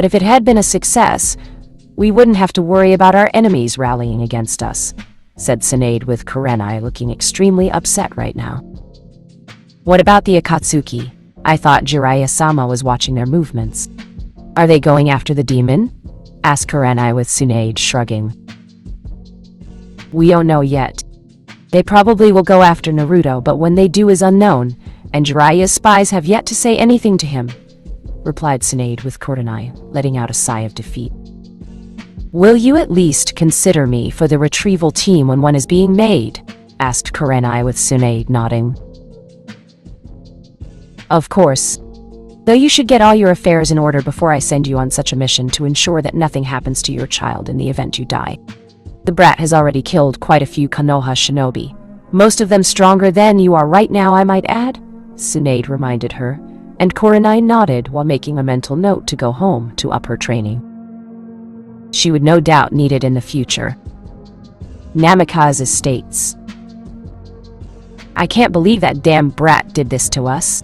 But if it had been a success, we wouldn't have to worry about our enemies rallying against us, said Tsunade, with Kurenai looking extremely upset right now. What about the Akatsuki? I thought Jiraiya-sama was watching their movements. Are they going after the demon? Asked Kurenai, with Tsunade shrugging. We don't know yet. They probably will go after Naruto, but when they do is unknown, and Jiraiya's spies have yet to say anything to him, replied Tsunade, with Kurenai letting out a sigh of defeat. Will you at least consider me for the retrieval team when one is being made? Asked Kurenai, with Tsunade nodding. Of course. Though you should get all your affairs in order before I send you on such a mission to ensure that nothing happens to your child in the event you die. The brat has already killed quite a few Konoha shinobi. Most of them stronger than you are right now, I might add, Tsunade reminded her, and Kurenai nodded while making a mental note to go home to up her training. She would no doubt need it in the future. Namikaze states, I can't believe that damn brat did this to us.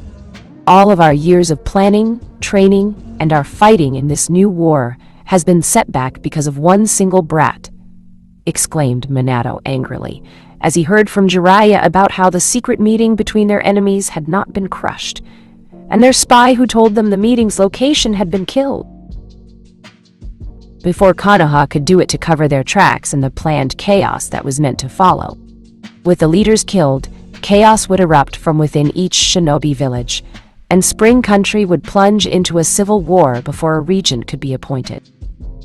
All of our years of planning, training, and our fighting in this new war has been set back because of one single brat, exclaimed Minato angrily, as he heard from Jiraiya about how the secret meeting between their enemies had not been crushed, and their spy who told them the meeting's location had been killed. Before Konoha could do it to cover their tracks and the planned chaos that was meant to follow. With the leaders killed, chaos would erupt from within each shinobi village, and Spring Country would plunge into a civil war before a regent could be appointed.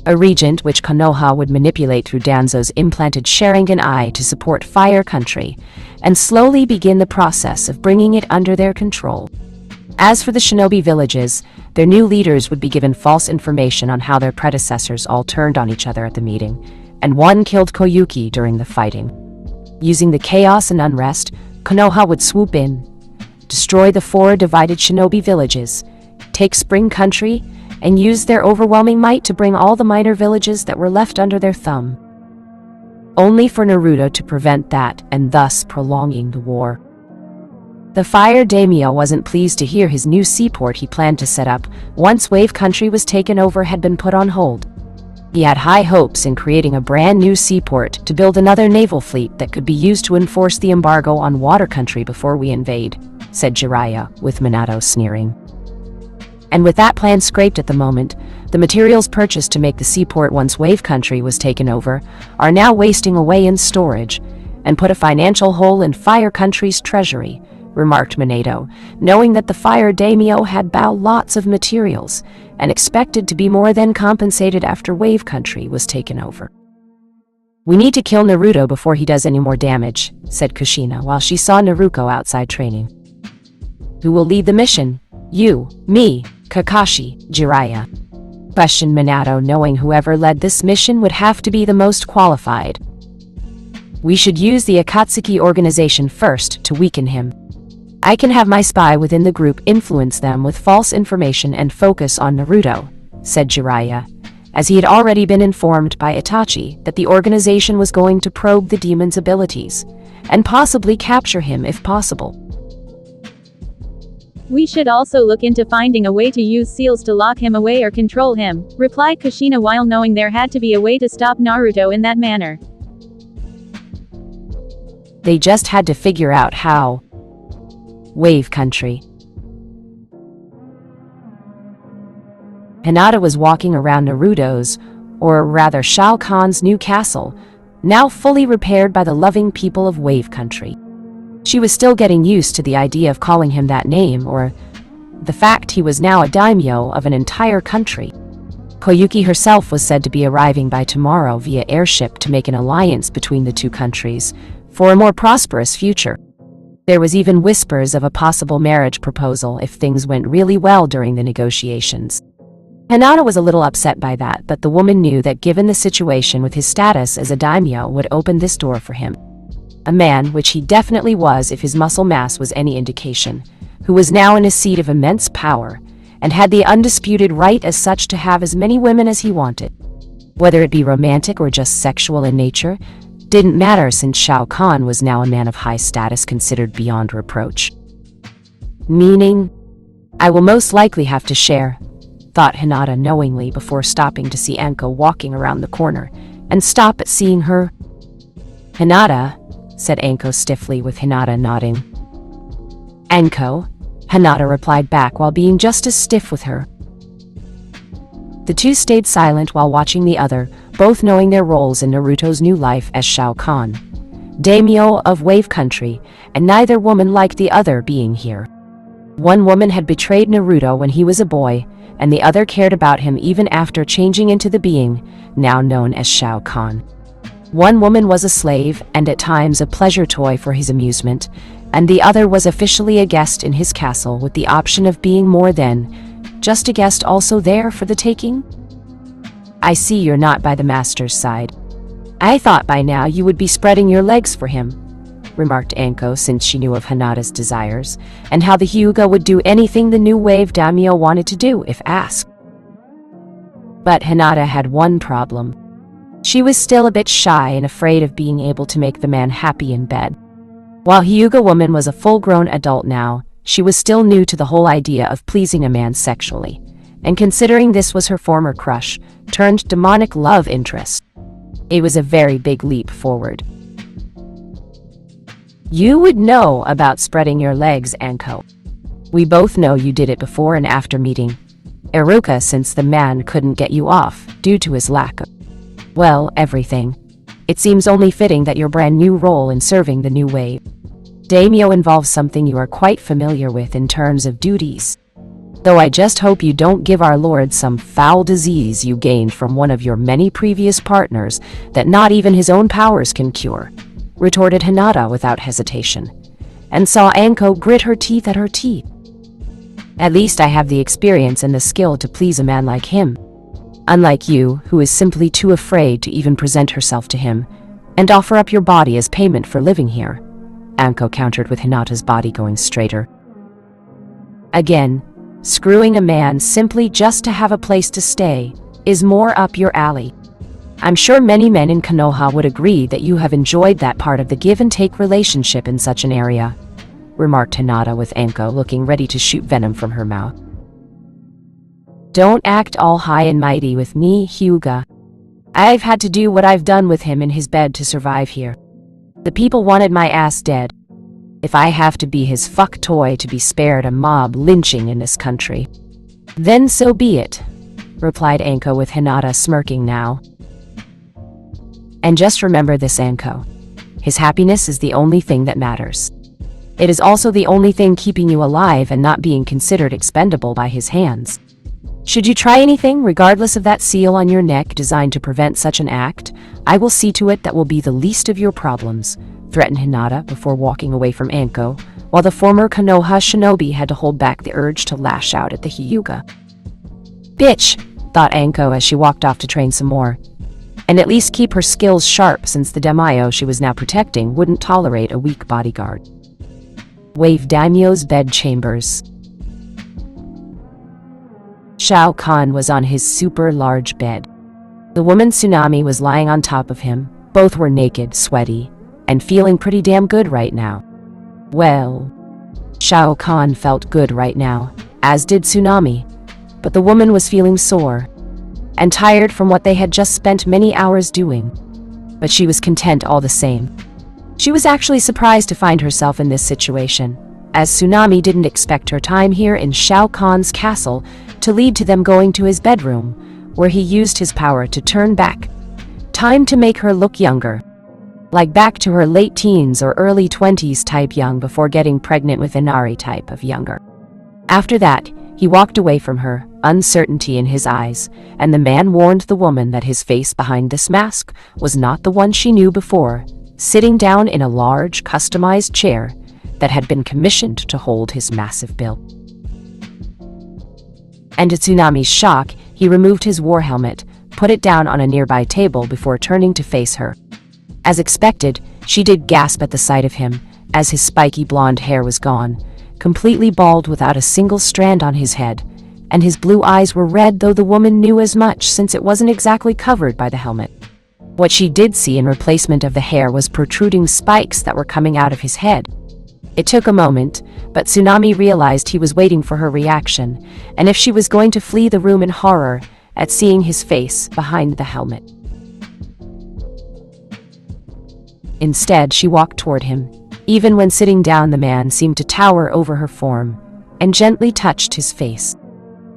A regent which Konoha would manipulate through Danzo's implanted Sharingan eye to support Fire Country, and slowly begin the process of bringing it under their control. As for the shinobi villages, their new leaders would be given false information on how their predecessors all turned on each other at the meeting, and one killed Koyuki during the fighting. Using the chaos and unrest, Konoha would swoop in, destroy the 4 divided shinobi villages, take Spring Country, and use their overwhelming might to bring all the minor villages that were left under their thumb. Only for Naruto to prevent that, and thus prolonging the war. The Fire Daimyo wasn't pleased to hear his new seaport he planned to set up once Wave Country was taken over had been put on hold. He had high hopes in creating a brand new seaport to build another naval fleet that could be used to enforce the embargo on Water Country before we invade, said Jiraiya, with Minato sneering. And with that plan scraped at the moment, the materials purchased to make the seaport once Wave Country was taken over are now wasting away in storage, and put a financial hole in Fire Country's treasury, remarked Minato, knowing that the Fire Daimyo had bought lots of materials, and expected to be more than compensated after Wave Country was taken over. We need to kill Naruto before he does any more damage, said Kushina while she saw Naruto outside training. Who will lead the mission? You, me, Kakashi, Jiraiya? Questioned Minato, knowing whoever led this mission would have to be the most qualified. We should use the Akatsuki organization first to weaken him. I can have my spy within the group influence them with false information and focus on Naruto, said Jiraiya, as he had already been informed by Itachi that the organization was going to probe the demon's abilities, and possibly capture him if possible. We should also look into finding a way to use seals to lock him away or control him, replied Kushina, while knowing there had to be a way to stop Naruto in that manner. They just had to figure out how. Wave Country. Hinata was walking around Naruto's, or rather Shao Kahn's new castle, now fully repaired by the loving people of Wave Country. She was still getting used to the idea of calling him that name, or the fact he was now a daimyo of an entire country. Koyuki herself was said to be arriving by tomorrow via airship to make an alliance between the two countries for a more prosperous future. There was even whispers of a possible marriage proposal if things went really well during the negotiations. Hinata was a little upset by that, but the woman knew that given the situation with his status as a daimyo would open this door for him. A man, which he definitely was if his muscle mass was any indication, who was now in a seat of immense power, and had the undisputed right as such to have as many women as he wanted. Whether it be romantic or just sexual in nature, didn't matter since Shao Kahn was now a man of high status considered beyond reproach. Meaning, I will most likely have to share thought Hinata knowingly before stopping to see Anko walking around the corner and stop at seeing her. "Hinata," said Anko stiffly with Hinata nodding. "Anko," Hinata replied back while being just as stiff with her. The two stayed silent while watching the other, both knowing their roles in Naruto's new life as Shao Kahn, daimyo of Wave Country, and neither woman liked the other being here. One woman had betrayed Naruto when he was a boy, and the other cared about him even after changing into the being, now known as Shao Kahn. One woman was a slave and at times a pleasure toy for his amusement, and the other was officially a guest in his castle with the option of being more than just a guest, also there for the taking. "I see you're not by the master's side. I thought by now you would be spreading your legs for him," remarked Anko, since she knew of Hinata's desires and how the Hyuga would do anything the new wave daimyo wanted to do if asked. But Hinata had one problem. She was still a bit shy and afraid of being able to make the man happy in bed. While Hyuga woman was a full-grown adult now, she was still new to the whole idea of pleasing a man sexually, and considering this was her former crush, turned demonic love interest, it was a very big leap forward. "You would know about spreading your legs, Anko. We both know you did it before and after meeting Iruka, since the man couldn't get you off due to his lack of, well, everything. It seems only fitting that your brand new role in serving the new wave daimyo involves something you are quite familiar with in terms of duties. Though I just hope you don't give our lord some foul disease you gained from one of your many previous partners that not even his own powers can cure," retorted Hinata without hesitation, and saw Anko grit her teeth at her teeth. "At least I have the experience and the skill to please a man like him. Unlike you, who is simply too afraid to even present herself to him and offer up your body as payment for living here," Anko countered with Hinata's body going straighter. "Again, screwing a man simply just to have a place to stay is more up your alley. I'm sure many men in Konoha would agree that you have enjoyed that part of the give-and-take relationship in such an area," remarked Hinata with Anko looking ready to shoot venom from her mouth. "Don't act all high and mighty with me, Hyuga. I've had to do what I've done with him in his bed to survive here. The people wanted my ass dead. If I have to be his fuck toy to be spared a mob lynching in this country, then so be it," replied Anko with Hinata smirking now. "And just remember this, Anko. His happiness is the only thing that matters. It is also the only thing keeping you alive and not being considered expendable by his hands. Should you try anything, regardless of that seal on your neck designed to prevent such an act, I will see to it that will be the least of your problems," threatened Hinata before walking away from Anko, while the former Konoha shinobi had to hold back the urge to lash out at the Hyuga. "Bitch," thought Anko as she walked off to train some more, and at least keep her skills sharp, since the daimyo she was now protecting wouldn't tolerate a weak bodyguard. Wave Daimyo's bed chambers. Shao Kahn was on his super large bed. The woman Tsunami was lying on top of him. Both were naked, sweaty, and feeling pretty damn good right now. Well, Shao Kahn felt good right now, as did Tsunami, but the woman was feeling sore and tired from what they had just spent many hours doing. But she was content all the same. She was actually surprised to find herself in this situation, as Tsunami didn't expect her time here in Shao Kahn's castle to lead to them going to his bedroom, where he used his power to turn back time to make her look younger, like back to her late teens or early 20s type young before getting pregnant with Inari type of younger. After that, he walked away from her, uncertainty in his eyes, and the man warned the woman that his face behind this mask was not the one she knew before, sitting down in a large, customized chair that had been commissioned to hold his massive bill. And to Tsunami's shock, he removed his war helmet, put it down on a nearby table before turning to face her. As expected, she did gasp at the sight of him, as his spiky blonde hair was gone, completely bald without a single strand on his head, and his blue eyes were red, though the woman knew as much since it wasn't exactly covered by the helmet. What she did see in replacement of the hair was protruding spikes that were coming out of his head. It took a moment, but Tsunami realized he was waiting for her reaction, and if she was going to flee the room in horror at seeing his face behind the helmet. Instead, she walked toward him. Even when sitting down, the man seemed to tower over her form and gently touched his face.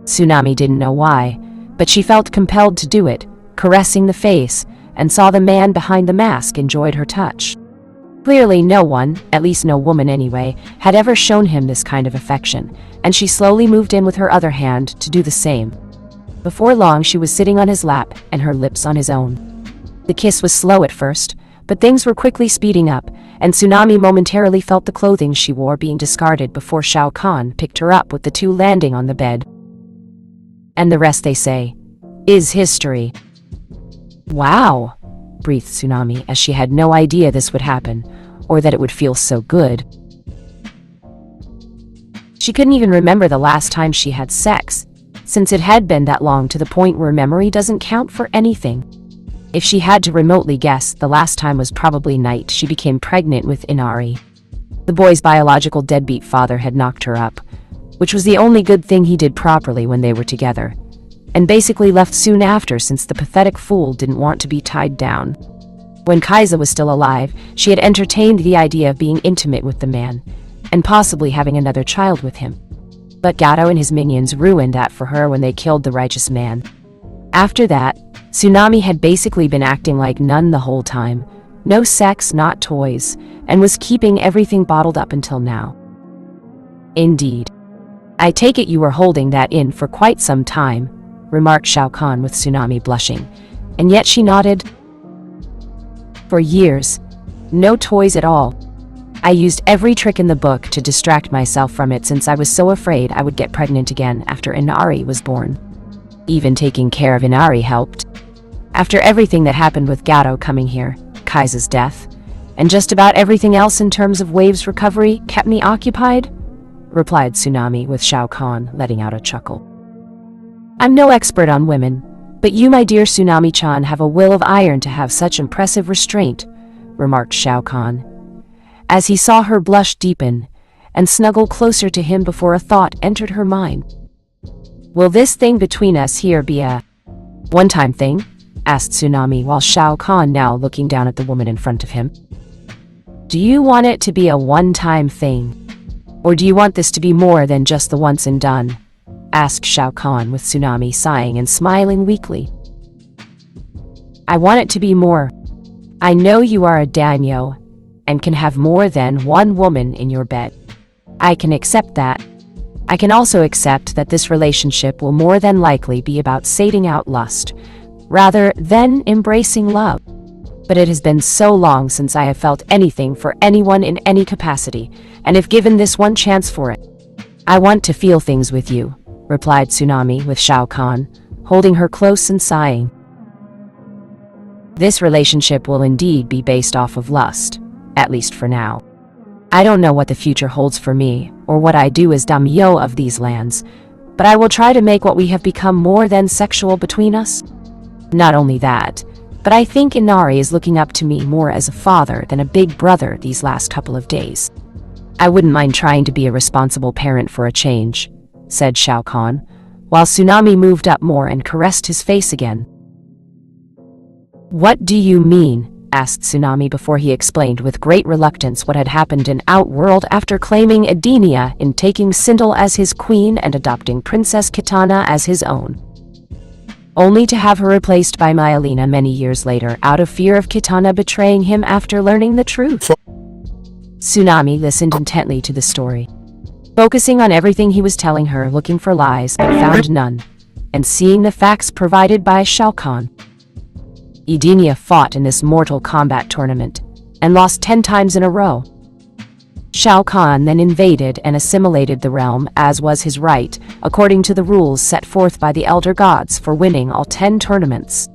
Tsunami didn't know why, but she felt compelled to do it, caressing the face, and saw the man behind the mask enjoyed her touch. Clearly no one, at least no woman anyway, had ever shown him this kind of affection, and she slowly moved in with her other hand to do the same. Before long, she was sitting on his lap and her lips on his own. The kiss was slow at first, but things were quickly speeding up, and Tsunami momentarily felt the clothing she wore being discarded before Shao Kahn picked her up with the two landing on the bed. And the rest, they say, is history. Wow, breathed Tsunami as she had no idea this would happen, or that it would feel so good. She couldn't even remember the last time she had sex, since it had been that long to the point where memory doesn't count for anything. If she had to remotely guess, the last time was probably night she became pregnant with Inari. The boy's biological deadbeat father had knocked her up, which was the only good thing he did properly when they were together, and basically left soon after since the pathetic fool didn't want to be tied down. When Kaiza was still alive, she had entertained the idea of being intimate with the man, and possibly having another child with him. But Gato and his minions ruined that for her when they killed the righteous man. After that, Tsunami had basically been acting like none the whole time. No sex, not toys, and was keeping everything bottled up until now. Indeed. I take it you were holding that in for quite some time, remarked Shao Kahn with Tsunami blushing, and yet she nodded. For years. No toys at all. I used every trick in the book to distract myself from it since I was so afraid I would get pregnant again after Inari was born. Even taking care of Inari helped. After everything that happened with Gato coming here, Kaiza's death, and just about everything else in terms of Wave's recovery kept me occupied, replied Tsunami with Shao Kahn letting out a chuckle. I'm no expert on women, but you, my dear Tsunami-chan, have a will of iron to have such impressive restraint, remarked Shao Kahn, as he saw her blush deepen and snuggle closer to him before a thought entered her mind. Will this thing between us here be a one-time thing? Asked Tsunami while Shao Kahn now looking down at the woman in front of him. Do you want it to be a one-time thing? Or do you want this to be more than just the once and done? Asked Shao Kahn with Tsunami sighing and smiling weakly. I want it to be more. I know you are a daimyo and can have more than one woman in your bed. I can accept that. I can also accept that this relationship will more than likely be about sating out lust, rather than embracing love. But it has been so long since I have felt anything for anyone in any capacity, and if given this one chance for it, I want to feel things with you, replied Tsunami with Shao Kahn, holding her close and sighing. This relationship will indeed be based off of lust, at least for now. I don't know what the future holds for me, or what I do as daimyo of these lands, but I will try to make what we have become more than sexual between us. Not only that, but I think Inari is looking up to me more as a father than a big brother these last couple of days. I wouldn't mind trying to be a responsible parent for a change, said Shao Kahn, while Tsunami moved up more and caressed his face again. What do you mean? Asked Tsunami before he explained with great reluctance what had happened in Outworld after claiming Edenia in taking Sindel as his queen and adopting Princess Kitana as his own, only to have her replaced by Myelina many years later out of fear of Kitana betraying him after learning the truth. Tsunami listened intently to the story, focusing on everything he was telling her, looking for lies but found none, and seeing the facts provided by Shao Kahn. Edenia fought in this Mortal Kombat tournament, and lost 10 times in a row. Shao Kahn then invaded and assimilated the realm, as was his right, according to the rules set forth by the Elder Gods for winning all 10 tournaments.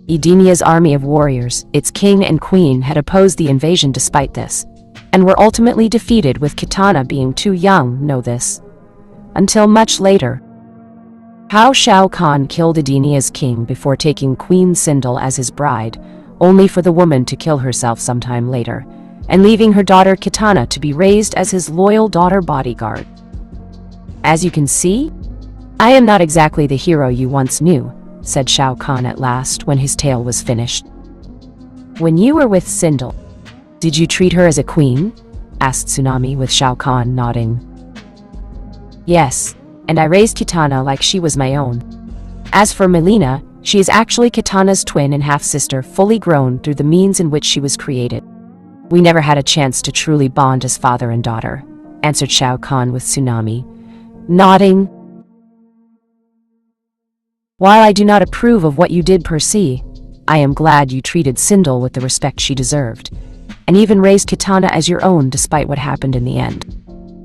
Edenia's army of warriors, its king and queen, had opposed the invasion despite this, and were ultimately defeated with Kitana being too young, know this, until much later. How Shao Kahn killed Edenia's king before taking Queen Sindel as his bride, only for the woman to kill herself sometime later, and leaving her daughter Kitana to be raised as his loyal daughter bodyguard. As you can see, I am not exactly the hero you once knew, said Shao Kahn at last when his tale was finished. When you were with Sindel, did you treat her as a queen? Asked Tsunami with Shao Kahn nodding. Yes, and I raised Kitana like she was my own. As for Melina, she is actually Kitana's twin and half-sister, fully grown through the means in which she was created. We never had a chance to truly bond as father and daughter, answered Shao Kahn with Tsunami, nodding. While I do not approve of what you did per se, I am glad you treated Sindel with the respect she deserved, and even raised Kitana as your own despite what happened in the end.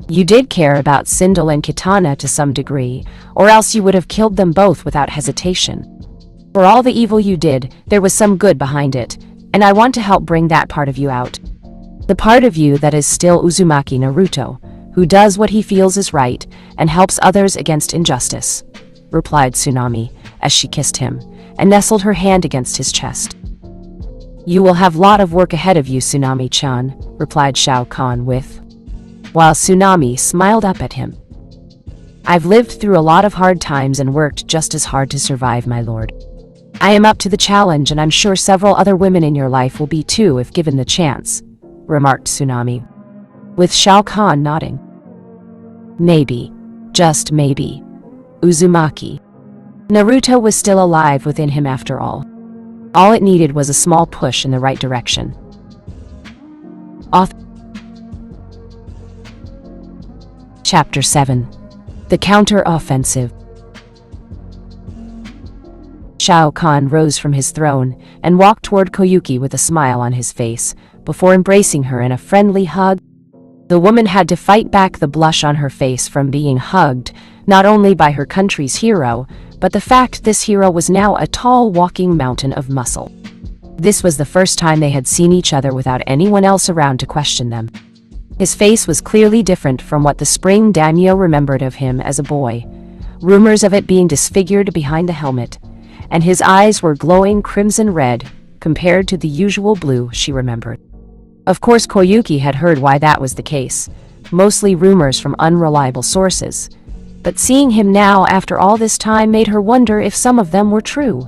You did care about Sindel and Kitana to some degree, or else you would have killed them both without hesitation. For all the evil you did, there was some good behind it, and I want to help bring that part of you out. The part of you that is still Uzumaki Naruto, who does what he feels is right and helps others against injustice, replied Tsunami as she kissed him and nestled her hand against his chest. You will have a lot of work ahead of you, Tsunami-chan, replied Shao Kahn while Tsunami smiled up at him. I've lived through a lot of hard times and worked just as hard to survive, my lord. I am up to the challenge, and I'm sure several other women in your life will be too if given the chance, remarked Tsunami, with Shao Kahn nodding. Maybe, just maybe, Uzumaki. Naruto was still alive within him after all. All it needed was a small push in the right direction. Chapter 7. The Counter-Offensive. Shao Kahn rose from his throne and walked toward Koyuki with a smile on his face, before embracing her in a friendly hug. The woman had to fight back the blush on her face from being hugged, not only by her country's hero, but the fact this hero was now a tall walking mountain of muscle. This was the first time they had seen each other without anyone else around to question them. His face was clearly different from what the spring daimyo remembered of him as a boy, rumors of it being disfigured behind the helmet, and his eyes were glowing crimson red compared to the usual blue she remembered. Of course, Koyuki had heard why that was the case, mostly rumors from unreliable sources, but seeing him now after all this time made her wonder if some of them were true,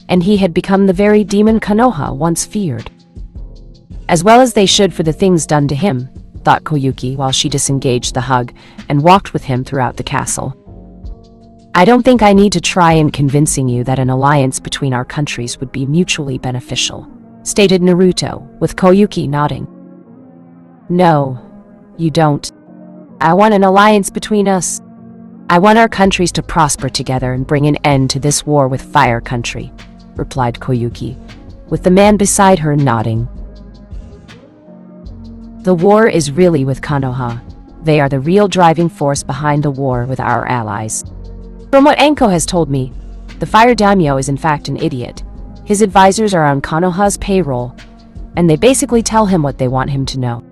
and he had become the very demon Konoha once feared. As well as they should for the things done to him, thought Koyuki while she disengaged the hug and walked with him throughout the castle. I don't think I need to try in convincing you that an alliance between our countries would be mutually beneficial, stated Naruto, with Koyuki nodding. No, you don't. I want an alliance between us. I want our countries to prosper together and bring an end to this war with Fire Country, replied Koyuki, with the man beside her nodding. The war is really with Konoha. They are the real driving force behind the war with our allies. From what Anko has told me, the Fire Daimyo is in fact an idiot. His advisors are on Konoha's payroll, and they basically tell him what they want him to know.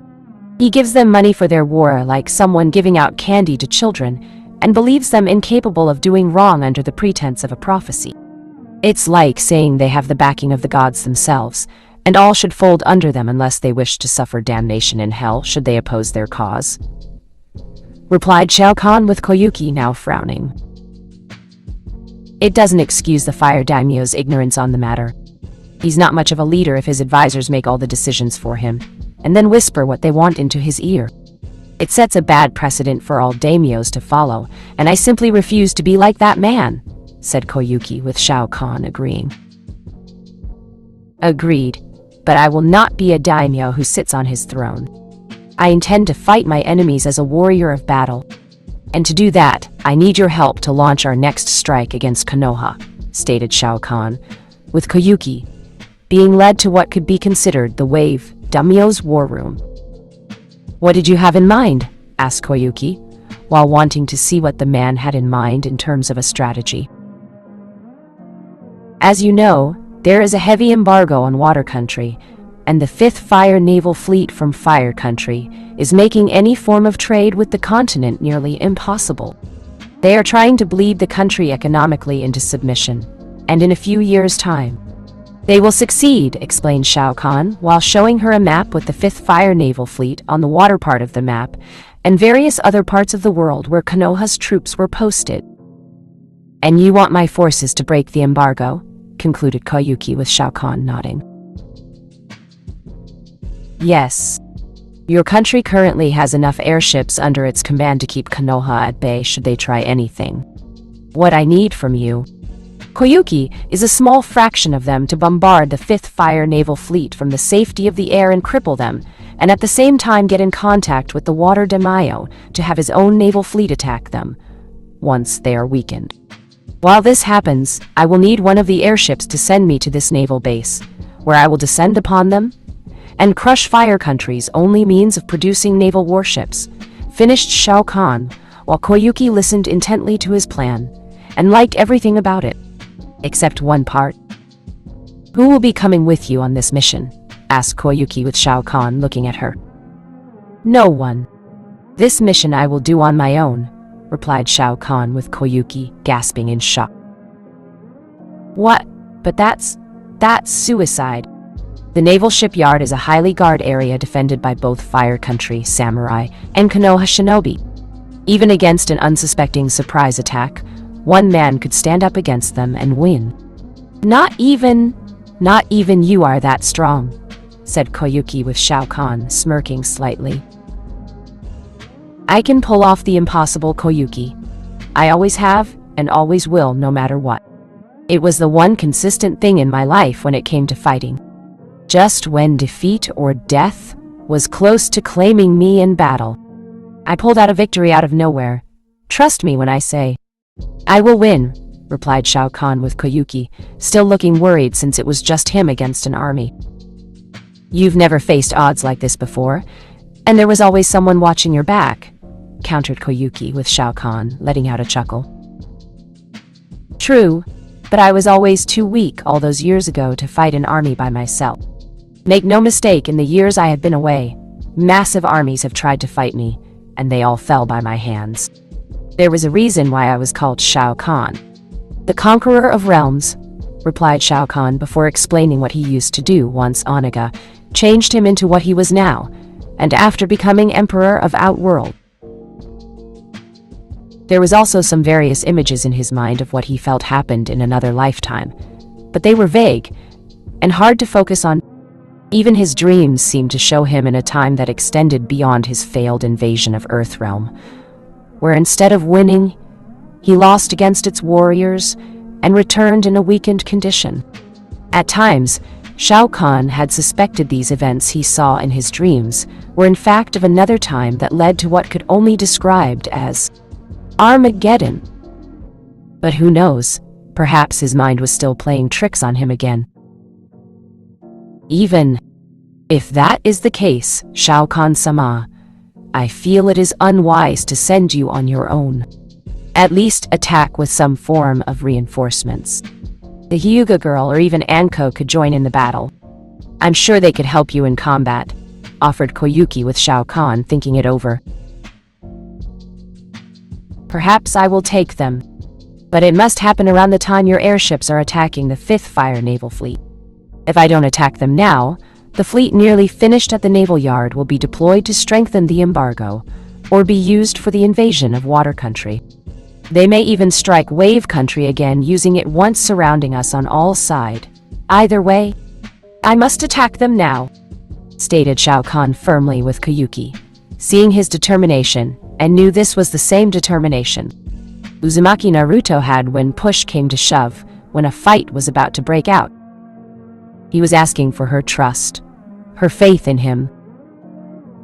He gives them money for their war like someone giving out candy to children, and believes them incapable of doing wrong under the pretense of a prophecy. It's like saying they have the backing of the gods themselves, and all should fold under them unless they wish to suffer damnation in hell should they oppose their cause, replied Shao Kahn with Koyuki now frowning. It doesn't excuse the Fire Daimyo's ignorance on the matter. He's not much of a leader if his advisors make all the decisions for him, and then whisper what they want into his ear. It sets a bad precedent for all daimyos to follow, and I simply refuse to be like that man, said Koyuki with Shao Kahn agreeing. Agreed, but I will not be a daimyo who sits on his throne. I intend to fight my enemies as a warrior of battle. And to do that, I need your help to launch our next strike against Konoha, stated Shao Kahn, with Koyuki being led to what could be considered the Wave Daimyo's war room. What did you have in mind? Asked Koyuki, while wanting to see what the man had in mind in terms of a strategy. As you know, there is a heavy embargo on Water Country, and the 5th Fire Naval Fleet from Fire Country is making any form of trade with the continent nearly impossible. They are trying to bleed the country economically into submission, and in a few years' time, They will succeed, explained Shao Kahn, while showing her a map with the 5th Fire Naval Fleet on the water part of the map, and various other parts of the world where Konoha's troops were posted. And you want my forces to break the embargo? Concluded Koyuki with Shao Kahn nodding. Yes. Your country currently has enough airships under its command to keep Konoha at bay should they try anything. What I need from you, Koyuki, is a small fraction of them to bombard the 5th Fire Naval Fleet from the safety of the air and cripple them, and at the same time get in contact with the Water de Mayo to have his own naval fleet attack them, once they are weakened. While this happens, I will need one of the airships to send me to this naval base, where I will descend upon them and crush Fire Country's only means of producing naval warships, finished Shao Kahn, while Koyuki listened intently to his plan and liked everything about it, except one part. Who will be coming with you on this mission? Asked Koyuki with Shao Kahn looking at her. No one. This mission I will do on my own, replied Shao Kahn with Koyuki gasping in shock. What? But that's suicide. The naval shipyard is a highly guarded area defended by both Fire Country, samurai, and Konoha shinobi. Even against an unsuspecting surprise attack, one man could stand up against them and win. Not even you are that strong, said Koyuki with Shao Kahn smirking slightly. I can pull off the impossible, Koyuki. I always have and always will, no matter what. It was the one consistent thing in my life when it came to fighting. Just when defeat or death was close to claiming me in battle, I pulled out a victory out of nowhere. Trust me when I say, I will win, replied Shao Kahn with Koyuki, still looking worried since it was just him against an army. You've never faced odds like this before, and there was always someone watching your back, countered Koyuki with Shao Kahn, letting out a chuckle. True, but I was always too weak all those years ago to fight an army by myself. Make no mistake, in the years I have been away, massive armies have tried to fight me, and they all fell by my hands. There was a reason why I was called Shao Kahn. The Conqueror of Realms, replied Shao Kahn before explaining what he used to do once Onaga changed him into what he was now, and after becoming Emperor of Outworld. There was also some various images in his mind of what he felt happened in another lifetime, but they were vague and hard to focus on. Even his dreams seemed to show him in a time that extended beyond his failed invasion of Earthrealm, where instead of winning, he lost against its warriors and returned in a weakened condition. At times, Shao Kahn had suspected these events he saw in his dreams were in fact of another time that led to what could only be described as Armageddon. But who knows, perhaps his mind was still playing tricks on him again. Even if that is the case, Shao Kahn-sama, I feel it is unwise to send you on your own. At least attack with some form of reinforcements. The Hyuga girl or even Anko could join in the battle. I'm sure they could help you in combat, offered Koyuki with Shao Kahn, thinking it over. Perhaps I will take them, but it must happen around the time your airships are attacking the 5th Fire Naval Fleet. If I don't attack them now, the fleet nearly finished at the naval yard will be deployed to strengthen the embargo, or be used for the invasion of Water Country. They may even strike Wave Country again, using it once surrounding us on all sides. Either way, I must attack them now, stated Shao Kahn firmly with Koyuki, seeing his determination, and knew this was the same determination Uzumaki Naruto had when push came to shove, when a fight was about to break out. He was asking for her trust, her faith in him.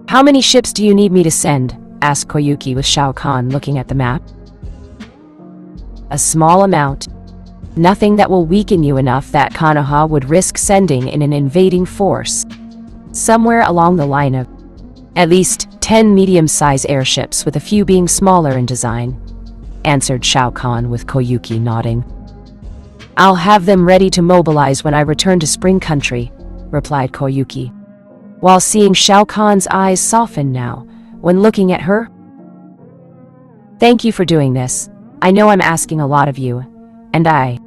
How many ships do you need me to send? Asked Koyuki with Shao Kahn looking at the map. A small amount. Nothing that will weaken you enough that Konoha would risk sending in an invading force. Somewhere along the line of at least 10 medium-sized airships, with a few being smaller in design, answered Shao Kahn with Koyuki nodding. I'll have them ready to mobilize when I return to Spring Country, replied Koyuki, while seeing Shao Kahn's eyes soften now when looking at her. Thank you for doing this. I know I'm asking a lot of you, and I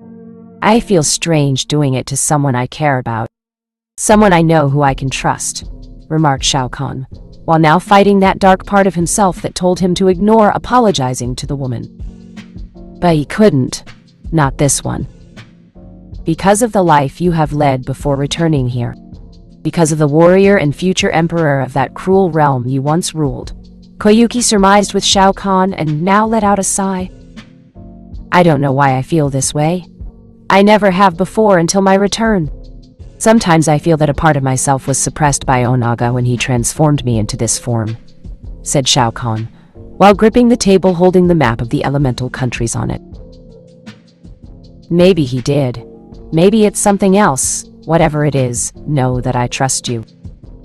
I feel strange doing it to someone I care about. Someone I know who I can trust, remarked Shao Kahn, while now fighting that dark part of himself that told him to ignore apologizing to the woman. But he couldn't. Not this one. Because of the life you have led before returning here. Because of the warrior and future emperor of that cruel realm you once ruled. Koyuki surmised with Shao Kahn and now let out a sigh. I don't know why I feel this way. I never have before until my return. Sometimes I feel that a part of myself was suppressed by Onaga when he transformed me into this form, said Shao Kahn, while gripping the table holding the map of the elemental countries on it. Maybe he did. Maybe it's something else. Whatever it is, know that I trust you.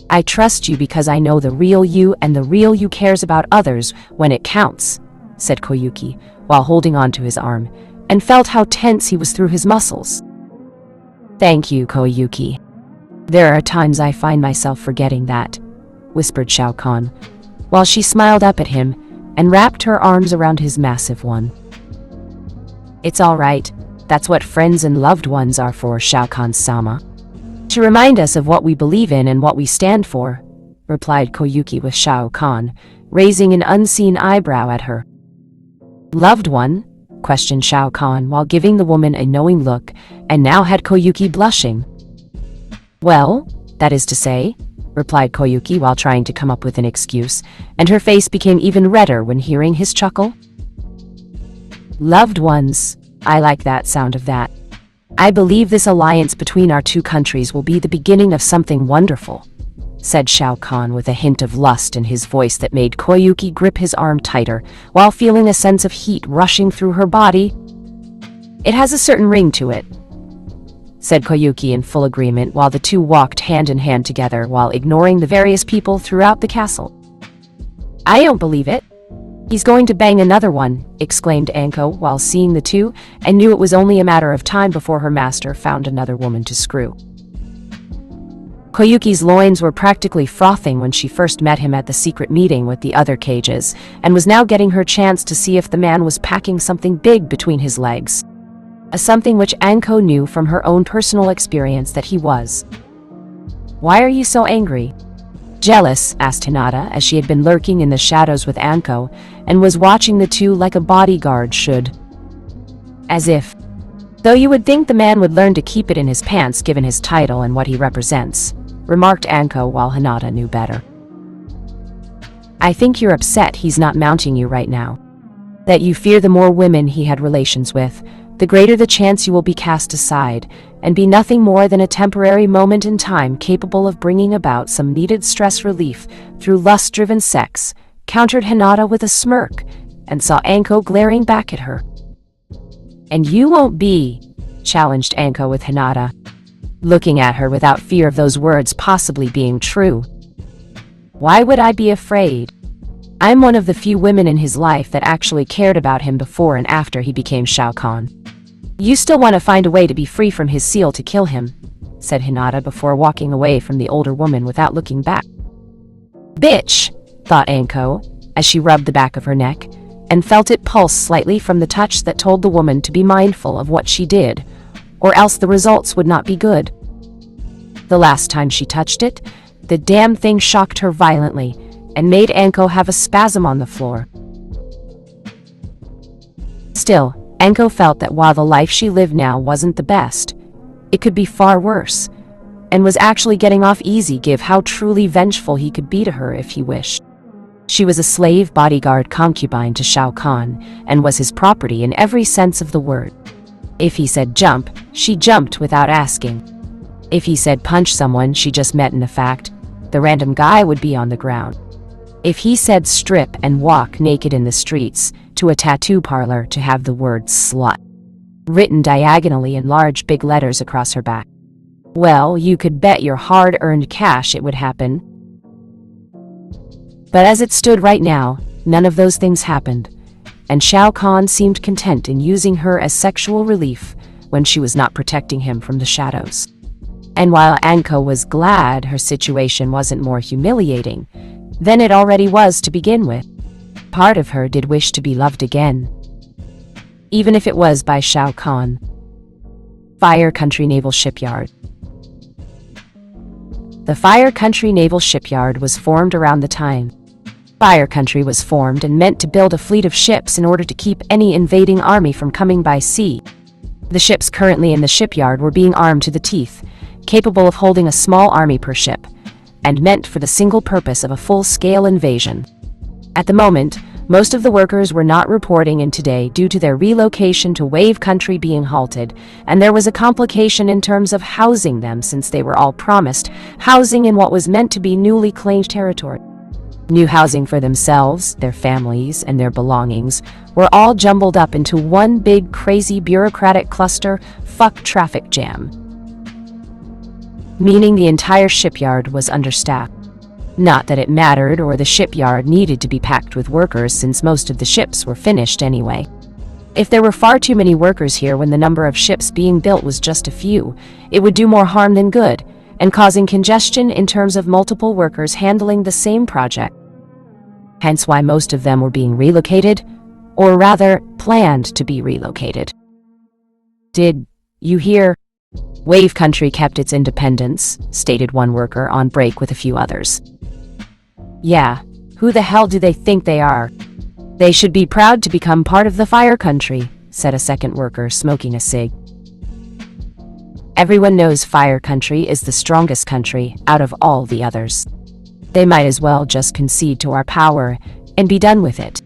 I trust you because I know the real you and the real you cares about others when it counts, said Koyuki, while holding on to his arm, and felt how tense he was through his muscles. Thank you, Koyuki. There are times I find myself forgetting that, whispered Shao Kahn, while she smiled up at him and wrapped her arms around his massive one. It's all right. That's what friends and loved ones are for, Shao Kahn-sama. To remind us of what we believe in and what we stand for, replied Koyuki with Shao Kahn, raising an unseen eyebrow at her. Loved one? Questioned Shao Kahn while giving the woman a knowing look, and now had Koyuki blushing. Well, that is to say, replied Koyuki while trying to come up with an excuse, and her face became even redder when hearing his chuckle. Loved ones. I like that sound of that. I believe this alliance between our two countries will be the beginning of something wonderful, said Shao Kahn with a hint of lust in his voice that made Koyuki grip his arm tighter, while feeling a sense of heat rushing through her body. It has a certain ring to it, said Koyuki in full agreement while the two walked hand in hand together while ignoring the various people throughout the castle. I don't believe it. He's going to bang another one, exclaimed Anko while seeing the two, and knew it was only a matter of time before her master found another woman to screw. Koyuki's loins were practically frothing when she first met him at the secret meeting with the other cages, and was now getting her chance to see if the man was packing something big between his legs. A something which Anko knew from her own personal experience that he was. Why are you so angry? Jealous, asked Hinata, as she had been lurking in the shadows with Anko, and was watching the two like a bodyguard should. As if. Though you would think the man would learn to keep it in his pants given his title and what he represents, remarked Anko while Hinata knew better. I think you're upset he's not mounting you right now. That you fear the more women he had relations with, the greater the chance you will be cast aside, and be nothing more than a temporary moment in time capable of bringing about some needed stress relief through lust-driven sex, countered Hinata with a smirk, and saw Anko glaring back at her. And you won't be, challenged Anko with Hinata, looking at her without fear of those words possibly being true. Why would I be afraid? I'm one of the few women in his life that actually cared about him before and after he became Shao Kahn. You still want to find a way to be free from his seal to kill him, said Hinata before walking away from the older woman without looking back. Bitch, thought Anko, as she rubbed the back of her neck, and felt it pulse slightly from the touch that told the woman to be mindful of what she did, or else the results would not be good. The last time she touched it, the damn thing shocked her violently, and made Anko have a spasm on the floor. Still, Anko felt that while the life she lived now wasn't the best, it could be far worse, and was actually getting off easy given how truly vengeful he could be to her if he wished. She was a slave bodyguard concubine to Shao Kahn, and was his property in every sense of the word. If he said jump, she jumped without asking. If he said punch someone she just met in the fact, the random guy would be on the ground. If he said strip and walk naked in the streets, to a tattoo parlor to have the word slut written diagonally in large big letters across her back, well, you could bet your hard-earned cash it would happen. But as it stood right now, none of those things happened, and Shao Kahn seemed content in using her as sexual relief when she was not protecting him from the shadows. And while Anko was glad her situation wasn't more humiliating than it already was to begin with, part of her did wish to be loved again, even if it was by Shao Kahn. Fire Country Naval Shipyard. The Fire Country Naval Shipyard was formed around the time Fire Country was formed and meant to build a fleet of ships in order to keep any invading army from coming by sea. The ships currently in the shipyard were being armed to the teeth, capable of holding a small army per ship, and meant for the single purpose of a full-scale invasion. At the moment, most of the workers were not reporting in today due to their relocation to Wave Country being halted, and there was a complication in terms of housing them since they were all promised housing in what was meant to be newly claimed territory. New housing for themselves, their families, and their belongings were all jumbled up into one big crazy bureaucratic cluster traffic jam, meaning the entire shipyard was understaffed. Not that it mattered or the shipyard needed to be packed with workers since most of the ships were finished anyway. If there were far too many workers here when the number of ships being built was just a few, it would do more harm than good, and causing congestion in terms of multiple workers handling the same project. Hence why most of them were being relocated, or rather, planned to be relocated. Did you hear? Wave Country kept its independence, stated one worker on break with a few others. Yeah, who the hell do they think they are? They should be proud to become part of the Fire Country, said a second worker smoking a cig. Everyone knows Fire Country is the strongest country out of all the others. They might as well just concede to our power and be done with it.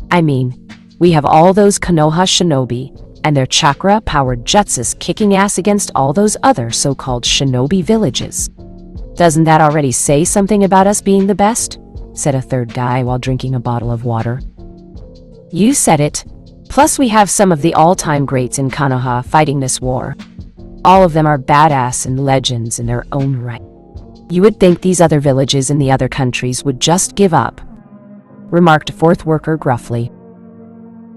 I mean, we have all those Konoha shinobi and their chakra-powered jutsus kicking ass against all those other so-called shinobi villages. Doesn't that already say something about us being the best? Said a third guy while drinking a bottle of water. You said it. Plus we have some of the all-time greats in Konoha fighting this war. All of them are badass and legends in their own right. You would think these other villages in the other countries would just give up, remarked a fourth worker gruffly.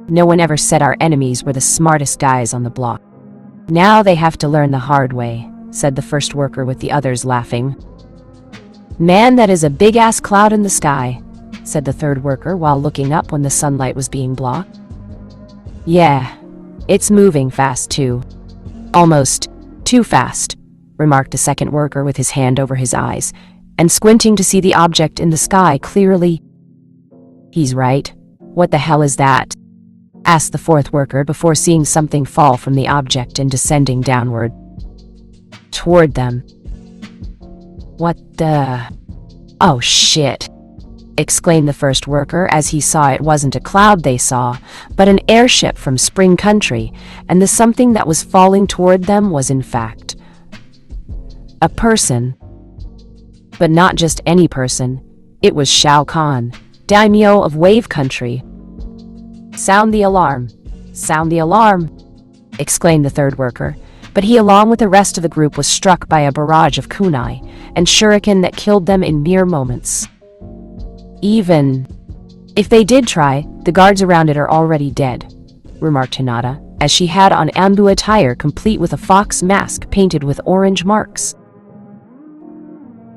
No one ever said our enemies were the smartest guys on the block. Now they have to learn the hard way, said the first worker with the others laughing. Man, that is a big-ass cloud in the sky, said the third worker while looking up when the sunlight was being blocked. Yeah, it's moving fast too. Almost too fast, remarked a second worker with his hand over his eyes and squinting to see the object in the sky clearly. He's right. What the hell is that? Asked the fourth worker before seeing something fall from the object and descending downward toward them. What the? Oh shit, exclaimed the first worker as he saw it wasn't a cloud they saw, but an airship from Spring Country, and the something that was falling toward them was in fact a person. But not just any person, it was Shao Kahn, daimyo of Wave Country. Sound the alarm, exclaimed the third worker, but he along with the rest of the group was struck by a barrage of kunai and shuriken that killed them in mere moments. Even if they did try, the guards around it are already dead, remarked Hinata, as she had on Ambu attire complete with a fox mask painted with orange marks.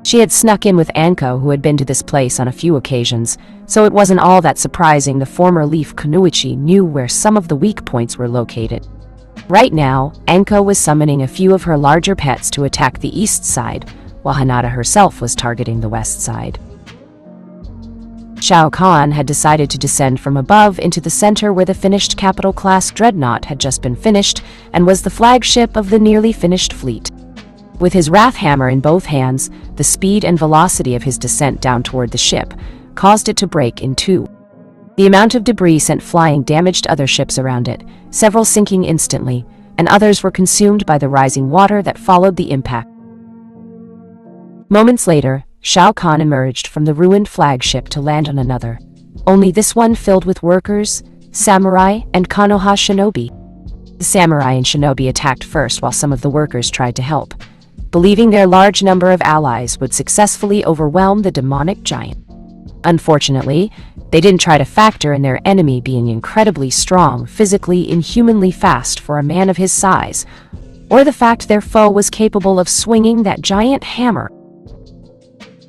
She had snuck in with Anko, who had been to this place on a few occasions, so it wasn't all that surprising the former Leaf Kunoichi knew where some of the weak points were located. Right now, Anko was summoning a few of her larger pets to attack the east side, while Hinata herself was targeting the west side. Shao Kahn had decided to descend from above into the center where the finished capital-class dreadnought had just been finished and was the flagship of the nearly finished fleet. With his wrath hammer in both hands, the speed and velocity of his descent down toward the ship caused it to break in two. The amount of debris sent flying damaged other ships around it, several sinking instantly, and others were consumed by the rising water that followed the impact. Moments later, Shao Kahn emerged from the ruined flagship to land on another, only this one filled with workers, samurai, and Konoha shinobi. The samurai and shinobi attacked first while some of the workers tried to help, believing their large number of allies would successfully overwhelm the demonic giant. Unfortunately, they didn't try to factor in their enemy being incredibly strong, physically inhumanly fast for a man of his size, or the fact their foe was capable of swinging that giant hammer.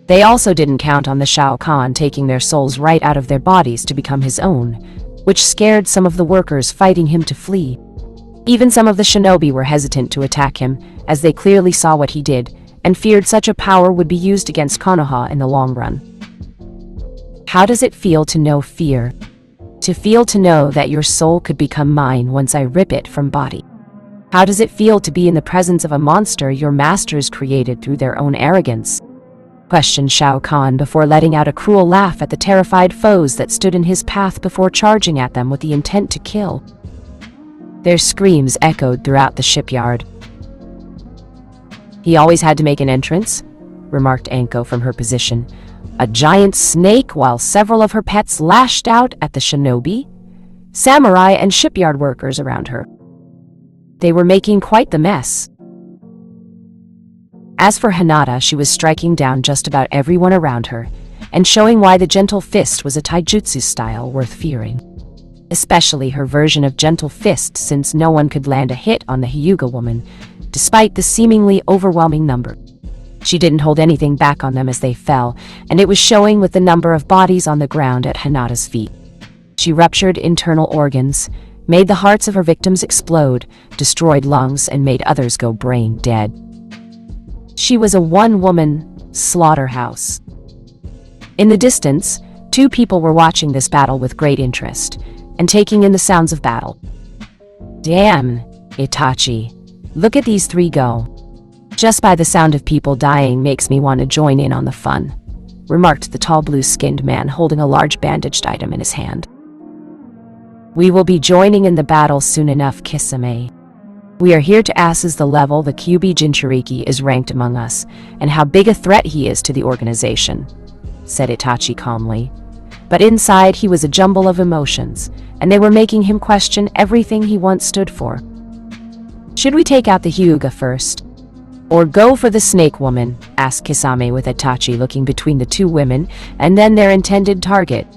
They also didn't count on the Shao Kahn taking their souls right out of their bodies to become his own, which scared some of the workers fighting him to flee. Even some of the shinobi were hesitant to attack him, as they clearly saw what he did, and feared such a power would be used against Konoha in the long run. How does it feel to know fear? To know that your soul could become mine once I rip it from body. How does it feel to be in the presence of a monster your masters created through their own arrogance? Questioned Shao Kahn before letting out a cruel laugh at the terrified foes that stood in his path before charging at them with the intent to kill. Their screams echoed throughout the shipyard. He always had to make an entrance, remarked Anko from her position. A giant snake, while several of her pets lashed out at the shinobi, samurai, and shipyard workers around her. They were making quite the mess. As for Hinata, she was striking down just about everyone around her, and showing why the gentle fist was a taijutsu style worth fearing. Especially her version of gentle fist, since no one could land a hit on the Hyuga woman, despite the seemingly overwhelming number. She didn't hold anything back on them as they fell, and it was showing with the number of bodies on the ground at Hinata's feet. She ruptured internal organs, made the hearts of her victims explode, destroyed lungs, and made others go brain dead. She was a one-woman slaughterhouse. In the distance, two people were watching this battle with great interest, and taking in the sounds of battle. Damn, Itachi. Look at these three go. Just by the sound of people dying makes me want to join in on the fun, remarked the tall blue-skinned man holding a large bandaged item in his hand. We will be joining in the battle soon enough, Kisame. We are here to assess the level the Kyuubi Jinchuriki is ranked among us, and how big a threat he is to the organization, said Itachi calmly. But inside he was a jumble of emotions, and they were making him question everything he once stood for. Should we take out the Hyuga first? Or go for the snake woman? Asked Kisame with Itachi looking between the two women and then their intended target.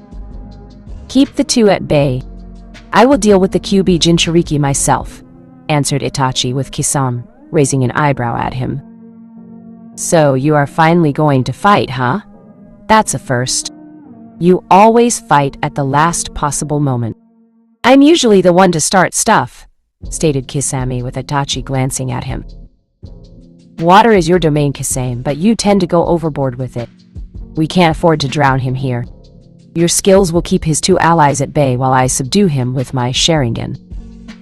Keep the two at bay. I will deal with the Kyuubi Jinchuriki myself, answered Itachi with Kisame raising an eyebrow at him. So you are finally going to fight, huh? That's a first. You always fight at the last possible moment. I'm usually the one to start stuff, stated Kisame with Itachi glancing at him. Water is your domain, Kisame, but you tend to go overboard with it. We can't afford to drown him here. Your skills will keep his two allies at bay while I subdue him with my Sharingan.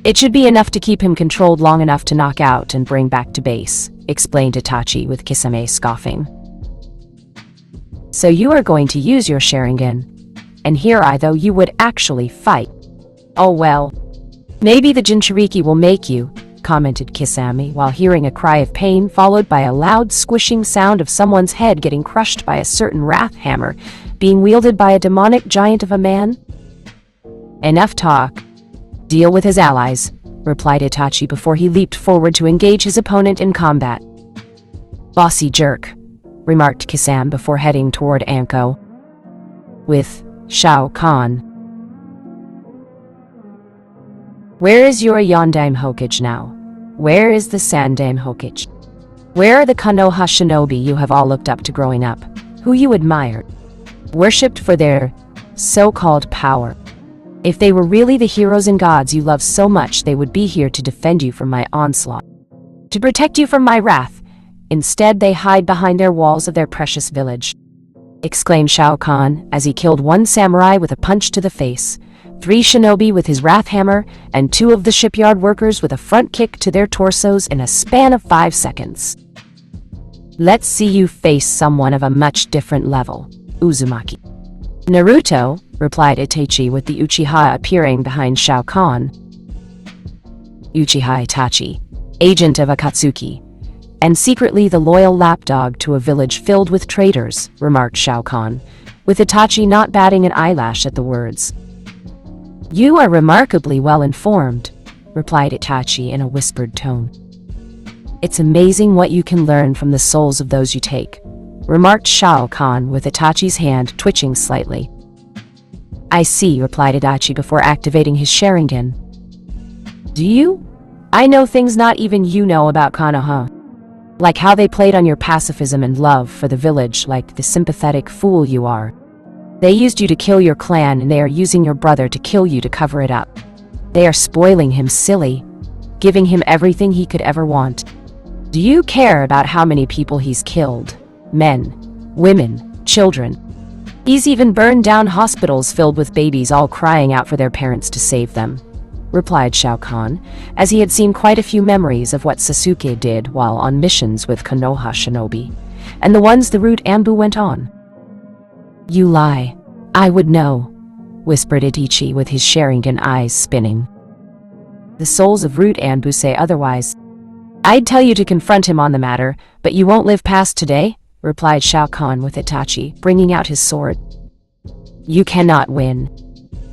It should be enough to keep him controlled long enough to knock out and bring back to base, explained Itachi with Kisame scoffing. So you are going to use your Sharingan, and here I thought you would actually fight. Oh well. Maybe the Jinchuriki will make you, commented Kisame while hearing a cry of pain followed by a loud squishing sound of someone's head getting crushed by a certain wrath hammer being wielded by a demonic giant of a man. Enough talk. Deal with his allies, replied Itachi before he leaped forward to engage his opponent in combat. Bossy jerk, remarked Kisame before heading toward Anko. With Shao Kahn. Where is your Yondaime Hokage now? Where is the Sandaime Hokage? Where are the Konoha shinobi you have all looked up to growing up, who you admired, worshipped for their so-called power? If they were really the heroes and gods you love so much, they would be here to defend you from my onslaught, to protect you from my wrath. Instead, they hide behind their walls of their precious village, exclaimed Shao Kahn as he killed one samurai with a punch to the face, 3 shinobi with his wrath hammer, and 2 of the shipyard workers with a front kick to their torsos in a span of 5 seconds. Let's see you face someone of a much different level, Uzumaki. Naruto, replied Itachi with the Uchiha appearing behind Shao Kahn. Uchiha Itachi, agent of Akatsuki, and secretly the loyal lapdog to a village filled with traitors, remarked Shao Kahn, with Itachi not batting an eyelash at the words. You are remarkably well informed, replied Itachi in a whispered tone. It's amazing what you can learn from the souls of those you take, remarked Shao Kahn with Itachi's hand twitching slightly. I see, replied Itachi before activating his Sharingan. Do you? I know things not even you know about Konoha. Like how they played on your pacifism and love for the village like the sympathetic fool you are. They used you to kill your clan and they are using your brother to kill you to cover it up. They are spoiling him, silly. giving him everything he could ever want. Do you care about how many people he's killed? Men, women, children. He's even burned down hospitals filled with babies all crying out for their parents to save them, replied Shao Kahn, as he had seen quite a few memories of what Sasuke did while on missions with Konoha shinobi, and the ones the Root Anbu went on. You lie. I would know, whispered Itachi with his Sharingan eyes spinning. The souls of Root Anbu say otherwise. I'd tell you to confront him on the matter, but you won't live past today, replied Shao Kahn with Itachi, bringing out his sword. You cannot win.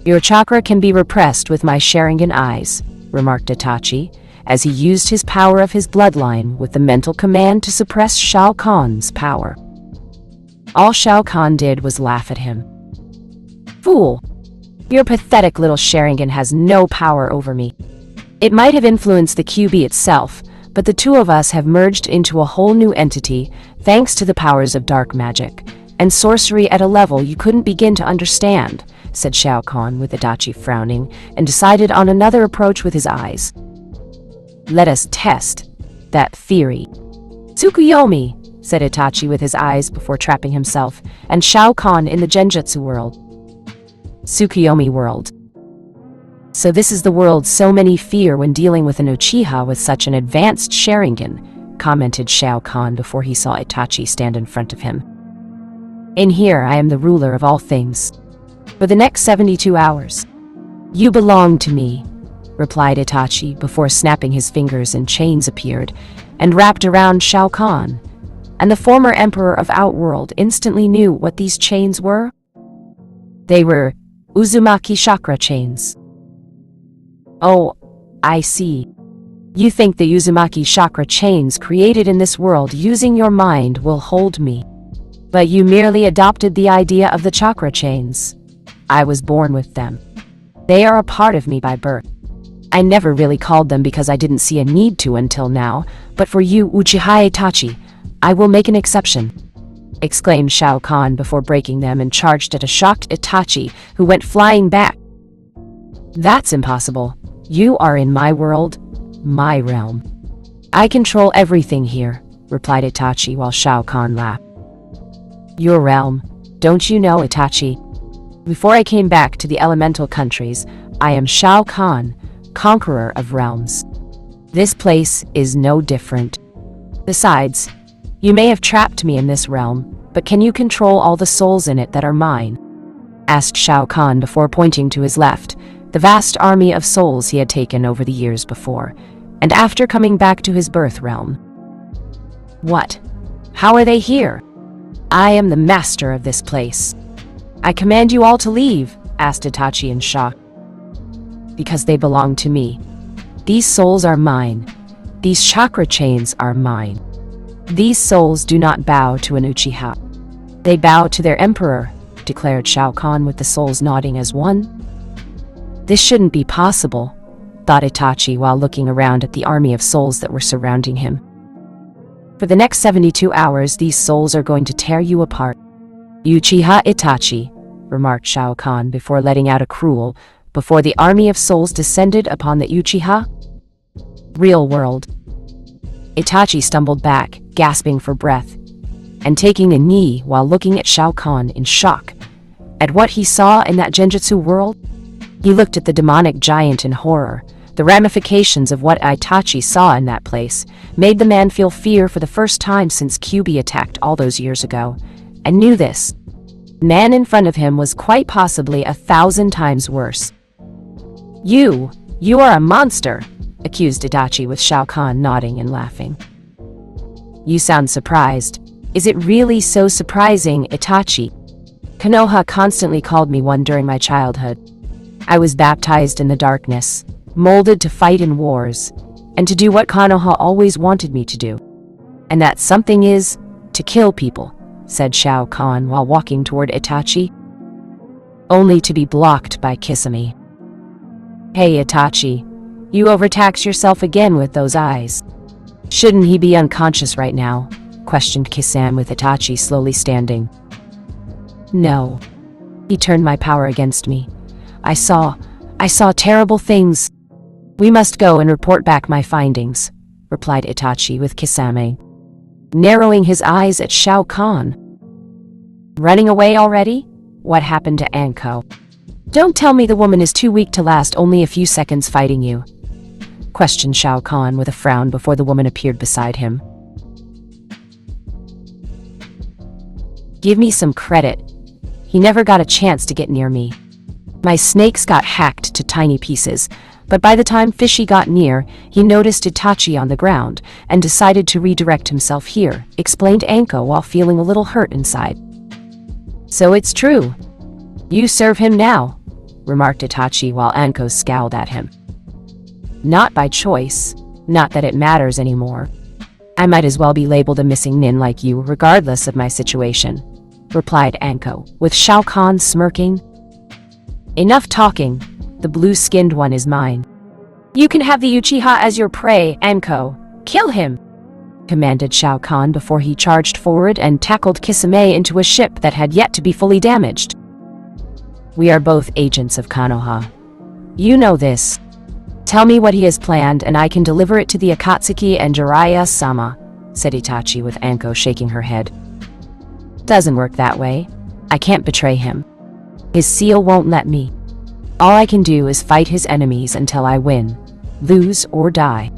Your chakra can be repressed with my Sharingan eyes, remarked Itachi, as he used his power of his bloodline with the mental command to suppress Shao Kahn's power. All Shao Kahn did was laugh at him. Fool! Your pathetic little Sharingan has no power over me. It might have influenced the QB itself, but the two of us have merged into a whole new entity thanks to the powers of dark magic and sorcery at a level you couldn't begin to understand, said Shao Kahn with Itachi frowning, and decided on another approach with his eyes. Let us test that theory. Tsukuyomi, said Itachi with his eyes before trapping himself and Shao Kahn in the Genjutsu world. Tsukuyomi world. So this is the world so many fear when dealing with an Uchiha with such an advanced Sharingan, commented Shao Kahn before he saw Itachi stand in front of him. In here I am the ruler of all things. For the next 72 hours. You belong to me, replied Itachi before snapping his fingers and chains appeared and wrapped around Shao Kahn, and the former emperor of Outworld instantly knew what these chains were. They were Uzumaki chakra chains. Oh, I see. You think the Uzumaki chakra chains created in this world using your mind will hold me. But you merely adopted the idea of the chakra chains. I was born with them. They are a part of me by birth. I never really called them because I didn't see a need to until now, but for you, Uchiha Itachi, I will make an exception, exclaimed Shao Kahn before breaking them and charged at a shocked Itachi, who went flying back. That's impossible. You are in my world, my realm. I control everything here, replied Itachi while Shao Kahn laughed. Your realm. Don't you know, Itachi? Before I came back to the elemental countries, I am Shao Kahn, conqueror of realms. This place is no different. Besides, you may have trapped me in this realm, but can you control all the souls in it that are mine? Asked Shao Kahn before pointing to his left, the vast army of souls he had taken over the years before, and after coming back to his birth realm. What? How are they here? I am the master of this place. I command you all to leave, asked Itachi in shock. Because they belong to me. These souls are mine. These chakra chains are mine. These souls do not bow to an Uchiha. They bow to their emperor, declared Shao Kahn with the souls nodding as one. This shouldn't be possible, thought Itachi while looking around at the army of souls that were surrounding him. For the next 72 hours, these souls are going to tear you apart. Uchiha Itachi, remarked Shao Kahn before letting out a cruel, before the army of souls descended upon the Uchiha. Real world. Itachi stumbled back, gasping for breath, and taking a knee while looking at Shao Kahn in shock. At what he saw in that Genjutsu world, he looked at the demonic giant in horror. The ramifications of what Itachi saw in that place made the man feel fear for the first time since QB attacked all those years ago, and knew this. The man in front of him was quite possibly 1,000 times worse. You are a monster, accused Itachi with Shao Kahn nodding and laughing. You sound surprised. Is it really so surprising, Itachi? Konoha constantly called me one during my childhood. I was baptized in the darkness, molded to fight in wars, and to do what Konoha always wanted me to do. And that something is to kill people, said Shao Kahn while walking toward Itachi. Only to be blocked by Kisame. Hey Itachi, you overtax yourself again with those eyes. Shouldn't he be unconscious right now? Questioned Kisame with Itachi slowly standing. No. He turned my power against me. I saw terrible things. We must go and report back my findings, replied Itachi with Kisame, narrowing his eyes at Shao Kahn. Running away already? What happened to Anko? Don't tell me the woman is too weak to last only a few seconds fighting you, questioned Shao Kahn with a frown before the woman appeared beside him. Give me some credit. He never got a chance to get near me. My snakes got hacked to tiny pieces, but by the time Fishy got near, he noticed Itachi on the ground and decided to redirect himself here, explained Anko while feeling a little hurt inside. So it's true. You serve him now, remarked Itachi while Anko scowled at him. Not by choice, not that it matters anymore. I might as well be labeled a missing nin like you regardless of my situation, replied Anko, with Shao Kahn smirking. Enough talking, the blue-skinned one is mine. You can have the Uchiha as your prey, Anko. Kill him, commanded Shao Kahn before he charged forward and tackled Kisame into a ship that had yet to be fully damaged. We are both agents of Konoha. You know this. Tell me what he has planned and I can deliver it to the Akatsuki and Jiraiya-sama, said Itachi with Anko shaking her head. Doesn't work that way. I can't betray him. His seal won't let me. All I can do is fight his enemies until I win, lose or die.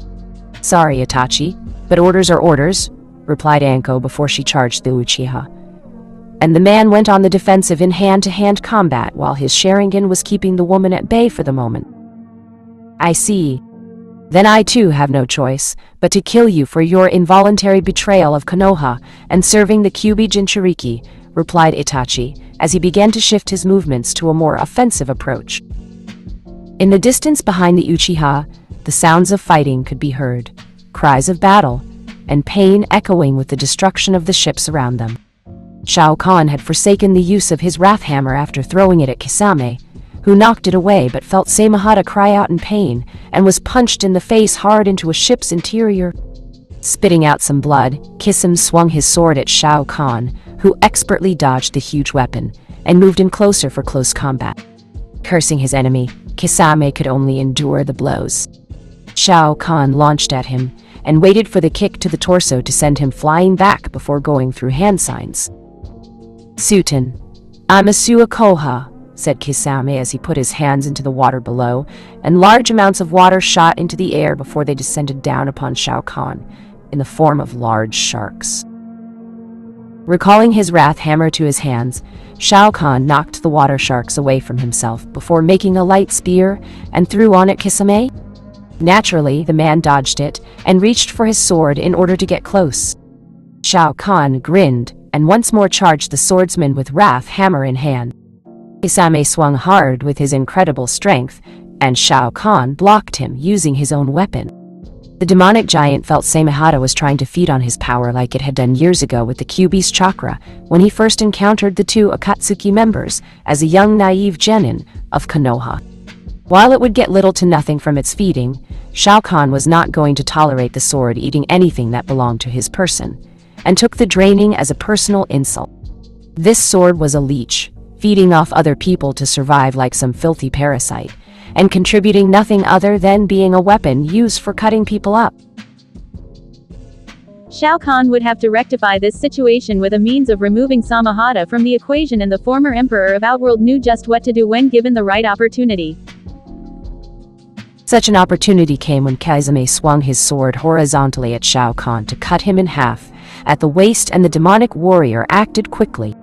Sorry, Itachi, but orders are orders, replied Anko before she charged the Uchiha. And the man went on the defensive in hand-to-hand combat while his Sharingan was keeping the woman at bay for the moment. I see. Then I too have no choice but to kill you for your involuntary betrayal of Konoha and serving the Kyuubi Jinchuriki, replied Itachi, as he began to shift his movements to a more offensive approach. In the distance behind the Uchiha, the sounds of fighting could be heard, cries of battle, and pain echoing with the destruction of the ships around them. Shao Kahn had forsaken the use of his wrath hammer after throwing it at Kisame, who knocked it away but felt Samehada cry out in pain and was punched in the face hard into a ship's interior. Spitting out some blood, Kisame swung his sword at Shao Kahn, who expertly dodged the huge weapon and moved in closer for close combat. Cursing his enemy, Kisame could only endure the blows. Shao Kahn launched at him and waited for the kick to the torso to send him flying back before going through hand signs. Suiten, I'm a Suakoha, said Kisame as he put his hands into the water below, and large amounts of water shot into the air before they descended down upon Shao Kahn, in the form of large sharks. Recalling his wrath hammer to his hands, Shao Kahn knocked the water sharks away from himself before making a light spear and threw on it Kisame. Naturally, the man dodged it and reached for his sword in order to get close. Shao Kahn grinned and once more charged the swordsman with wrath hammer in hand. Kisame swung hard with his incredible strength, and Shao Kahn blocked him using his own weapon. The demonic giant felt Samehada was trying to feed on his power like it had done years ago with the Kyuubi's chakra when he first encountered the two Akatsuki members as a young naive genin of Konoha. While it would get little to nothing from its feeding, Shao Kahn was not going to tolerate the sword eating anything that belonged to his person, and took the draining as a personal insult. This sword was a leech, feeding off other people to survive like some filthy parasite, and contributing nothing other than being a weapon used for cutting people up. Shao Kahn would have to rectify this situation with a means of removing Samehada from the equation, and the former emperor of Outworld knew just what to do when given the right opportunity. Such an opportunity came when Kisame swung his sword horizontally at Shao Kahn to cut him in half at the waist, and the demonic warrior acted quickly.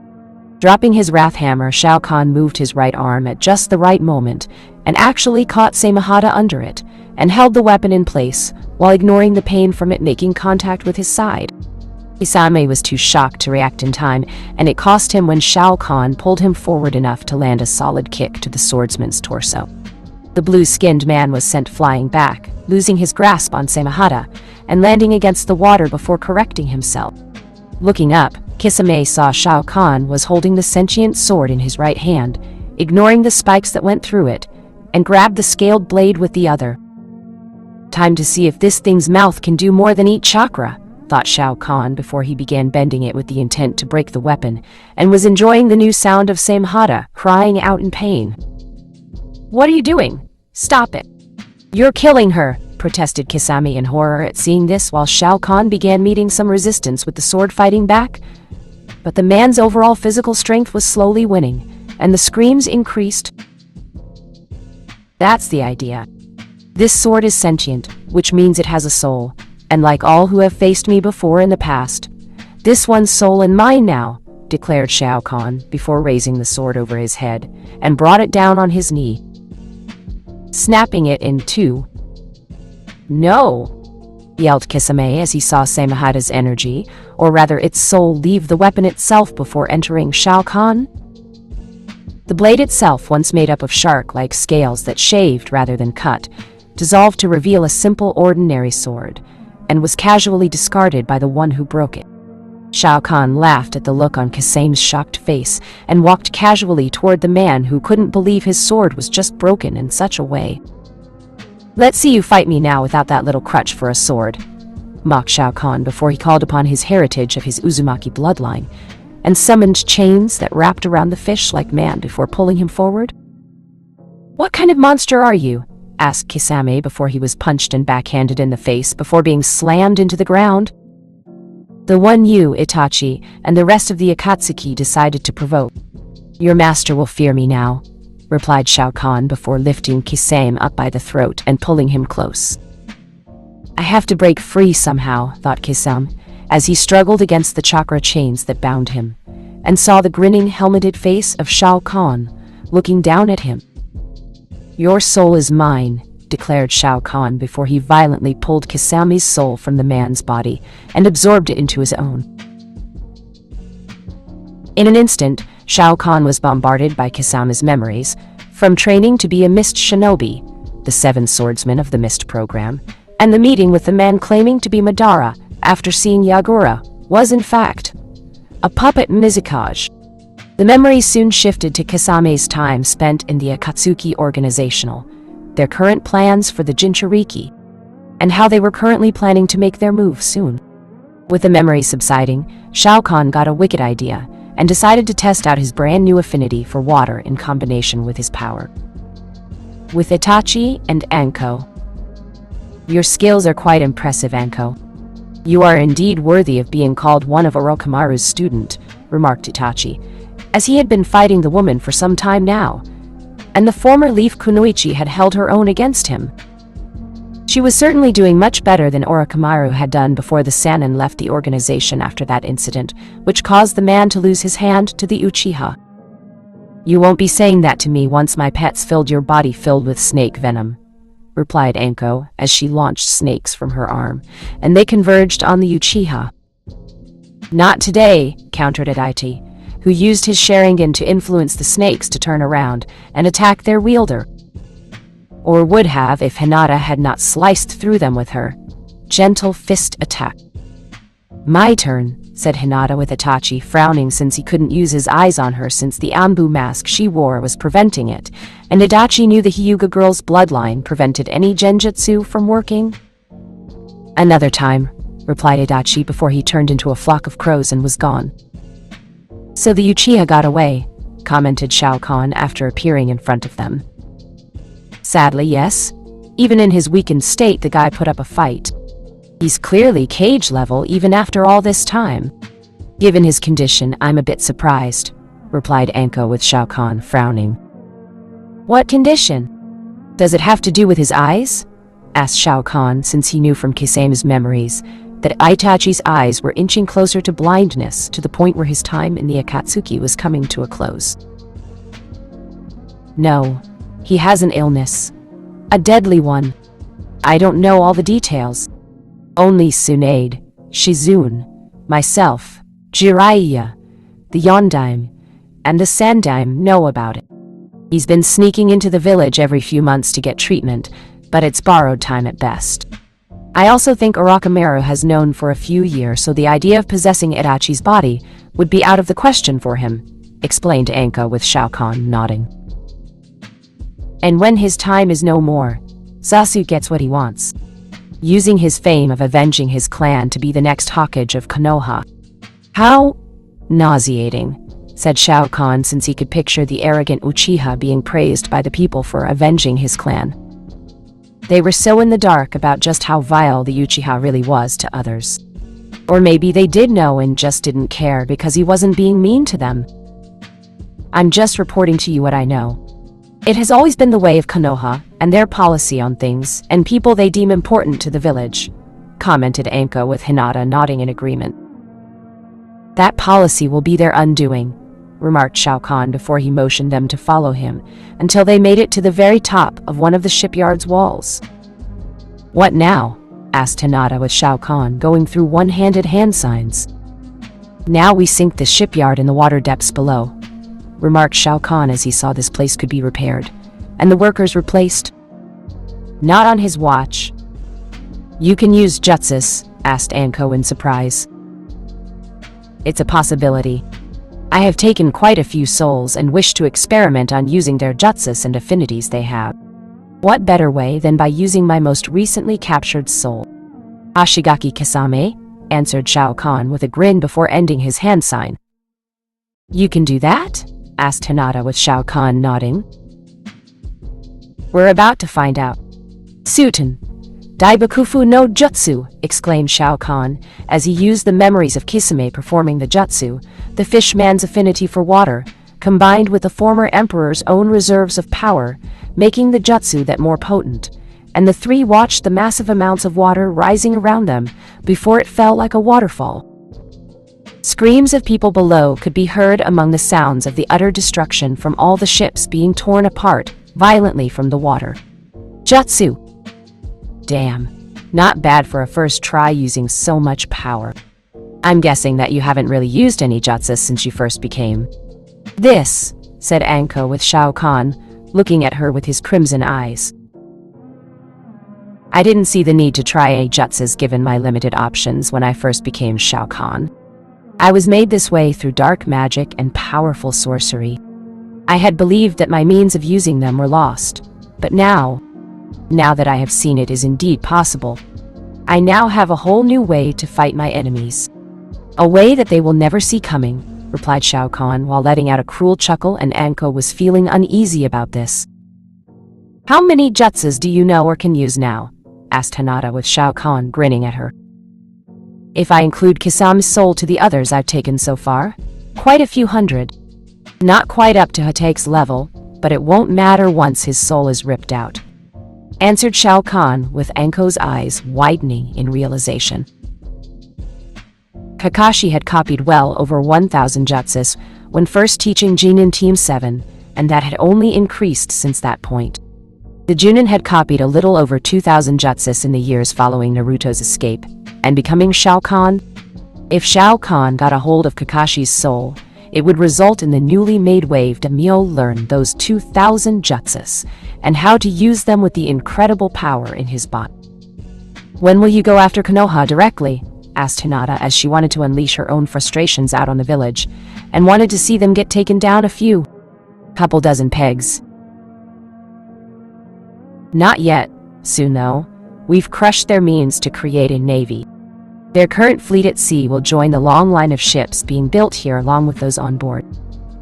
Dropping his wrath hammer, Shao Kahn moved his right arm at just the right moment and actually caught Samehada under it and held the weapon in place while ignoring the pain from it making contact with his side. Kisame was too shocked to react in time, and it cost him when Shao Kahn pulled him forward enough to land a solid kick to the swordsman's torso. The blue-skinned man was sent flying back, losing his grasp on Samehada and landing against the water before correcting himself. Looking up, Kisame saw Shao Kahn was holding the sentient sword in his right hand, ignoring the spikes that went through it, and grabbed the scaled blade with the other. Time to see if this thing's mouth can do more than eat chakra, thought Shao Kahn before he began bending it with the intent to break the weapon, and was enjoying the new sound of Samehada crying out in pain. What are you doing? Stop it! "You're killing her," protested Kisame in horror at seeing this, while Shao Kahn began meeting some resistance with the sword fighting back. But the man's overall physical strength was slowly winning, and the screams increased. "That's the idea. This sword is sentient, which means it has a soul, and like all who have faced me before in the past, this one's soul and mine now," declared Shao Kahn before raising the sword over his head and brought it down on his knee, snapping it in two. "No!" yelled Kisame as he saw Samahada's energy, or rather its soul, leave the weapon itself before entering Shao Kahn. The blade itself, once made up of shark-like scales that shaved rather than cut, dissolved to reveal a simple ordinary sword, and was casually discarded by the one who broke it. Shao Kahn laughed at the look on Kisame's shocked face and walked casually toward the man who couldn't believe his sword was just broken in such a way. "Let's see you fight me now without that little crutch for a sword," mocked Shao Kahn before he called upon his heritage of his Uzumaki bloodline and summoned chains that wrapped around the fish-like man before pulling him forward. "What kind of monster are you?" asked Kisame before he was punched and backhanded in the face before being slammed into the ground. "The one you, Itachi, and the rest of the Akatsuki decided to provoke. Your master will fear me now," replied Shao Kahn before lifting Kisame up by the throat and pulling him close. "I have to break free somehow," thought Kisame, as he struggled against the chakra chains that bound him, and saw the grinning, helmeted face of Shao Kahn looking down at him. "Your soul is mine," declared Shao Kahn before he violently pulled Kisame's soul from the man's body and absorbed it into his own. In an instant, Shao Kahn was bombarded by Kisame's memories, from training to be a mist shinobi, the 7 swordsmen of the mist program, and the meeting with the man claiming to be Madara after seeing Yagura was in fact a puppet Mizukage. The memories soon shifted to Kisame's time spent in the Akatsuki organizational, their current plans for the Jinchuriki, and how they were currently planning to make their move soon. With the memory subsiding, Shao Kahn got a wicked idea and decided to test out his brand new affinity for water in combination with his power. With Itachi and Anko. "Your skills are quite impressive, Anko. You are indeed worthy of being called one of Orochimaru's student," remarked Itachi, as he had been fighting the woman for some time now, and the former Leaf Kunoichi had held her own against him. She was certainly doing much better than Orochimaru had done before the Sannin left the organization after that incident, which caused the man to lose his hand to the Uchiha. "You won't be saying that to me once my pets filled your body filled with snake venom," replied Anko as she launched snakes from her arm, and they converged on the Uchiha. "Not today," countered Itachi, who used his Sharingan to influence the snakes to turn around and attack their wielder. Or would have if Hinata had not sliced through them with her gentle fist attack. "My turn," said Hinata with Itachi frowning since he couldn't use his eyes on her since the Ambu mask she wore was preventing it, and Itachi knew the Hyuga girl's bloodline prevented any genjutsu from working. "Another time," replied Itachi before he turned into a flock of crows and was gone. "So the Uchiha got away," commented Shao Kahn after appearing in front of them. "Sadly, yes. Even in his weakened state, the guy put up a fight. He's clearly cage level even after all this time. Given his condition, I'm a bit surprised," replied Anko with Shao Kahn frowning. "What condition? Does it have to do with his eyes?" asked Shao Kahn, since he knew from Kisame's memories that Itachi's eyes were inching closer to blindness to the point where his time in the Akatsuki was coming to a close. "No, he has an illness. A deadly one. I don't know all the details. Only Tsunade, Shizune, myself, Jiraiya, the Yondaime, and the Sandaime know about it. He's been sneaking into the village every few months to get treatment, but it's borrowed time at best. I also think Orochimaru has known for a few years, so the idea of possessing Itachi's body would be out of the question for him," explained Anko with Shao Kahn nodding. "And when his time is no more, Zasu gets what he wants, using his fame of avenging his clan to be the next Hokage of Konoha." "How nauseating," said Shao Kahn, since he could picture the arrogant Uchiha being praised by the people for avenging his clan. They were so in the dark about just how vile the Uchiha really was to others. Or maybe they did know and just didn't care because he wasn't being mean to them. I'm just reporting to you what I know. It has always been the way of Konoha and their policy on things and people they deem important to the village, commented Anko with Hinata nodding in agreement. That policy will be their undoing, remarked Shao Kahn before he motioned them to follow him until they made it to the very top of one of the shipyard's walls. What now? Asked Hinata with Shao Kahn going through one-handed hand signs. Now we sink the shipyard in the water depths below, remarked Shao Kahn as he saw this place could be repaired, and the workers replaced. Not on his watch. You can use jutsus, asked Anko in surprise. It's a possibility. I have taken quite a few souls and wish to experiment on using their jutsus and affinities they have. What better way than by using my most recently captured soul? Ashigaki Kisame, answered Shao Kahn with a grin before ending his hand sign. You can do that? Asked Hinata with Shao Kahn nodding. We're about to find out. Suiten, Daibakufu no Jutsu, exclaimed Shao Kahn as he used the memories of Kisame performing the jutsu, the fishman's affinity for water, combined with the former emperor's own reserves of power, making the jutsu that more potent, and the three watched the massive amounts of water rising around them before it fell like a waterfall. Screams of people below could be heard among the sounds of the utter destruction from all the ships being torn apart violently from the water. Jutsu! Damn, not bad for a first try using so much power. I'm guessing that you haven't really used any jutsu since you first became. This, said Anko with Shao Kahn, looking at her with his crimson eyes. I didn't see the need to try any jutsus given my limited options when I first became Shao Kahn. I was made this way through dark magic and powerful sorcery. I had believed that my means of using them were lost, but now that I have seen it is indeed possible, I now have a whole new way to fight my enemies. A way that they will never see coming, replied Shao Kahn while letting out a cruel chuckle, and Anko was feeling uneasy about this. How many jutsus do you know or can use now? Asked Hinata with Shao Kahn grinning at her. If I include Kisame's soul to the others I've taken so far, quite a few hundred. Not quite up to Hateke's level, but it won't matter once his soul is ripped out, answered Shao Kahn with Anko's eyes widening in realization. Kakashi had copied well over 1,000 jutsus when first teaching Junin Team 7, and that had only increased since that point. The Junin had copied a little over 2,000 jutsus in the years following Naruto's escape, and becoming Shao Kahn. If Shao Kahn got a hold of Kakashi's soul, it would result in the newly made wave Daimyo learn those 2,000 jutsus, and how to use them with the incredible power in his body. When will you go after Konoha directly? Asked Hinata as she wanted to unleash her own frustrations out on the village, and wanted to see them get taken down a few couple dozen pegs. Not yet. Soon though. We've crushed their means to create a navy. Their current fleet at sea will join the long line of ships being built here along with those on board.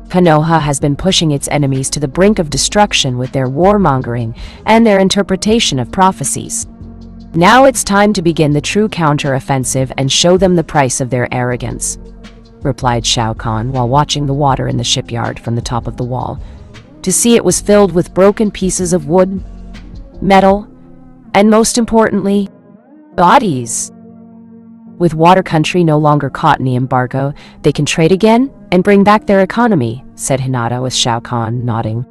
Konoha has been pushing its enemies to the brink of destruction with their warmongering and their interpretation of prophecies. Now it's time to begin the true counter-offensive and show them the price of their arrogance, replied Shao Kahn while watching the water in the shipyard from the top of the wall, to see it was filled with broken pieces of wood, metal, and most importantly, bodies. With Water Country no longer caught in the embargo, they can trade again and bring back their economy, said Hinata with Shao Kahn nodding.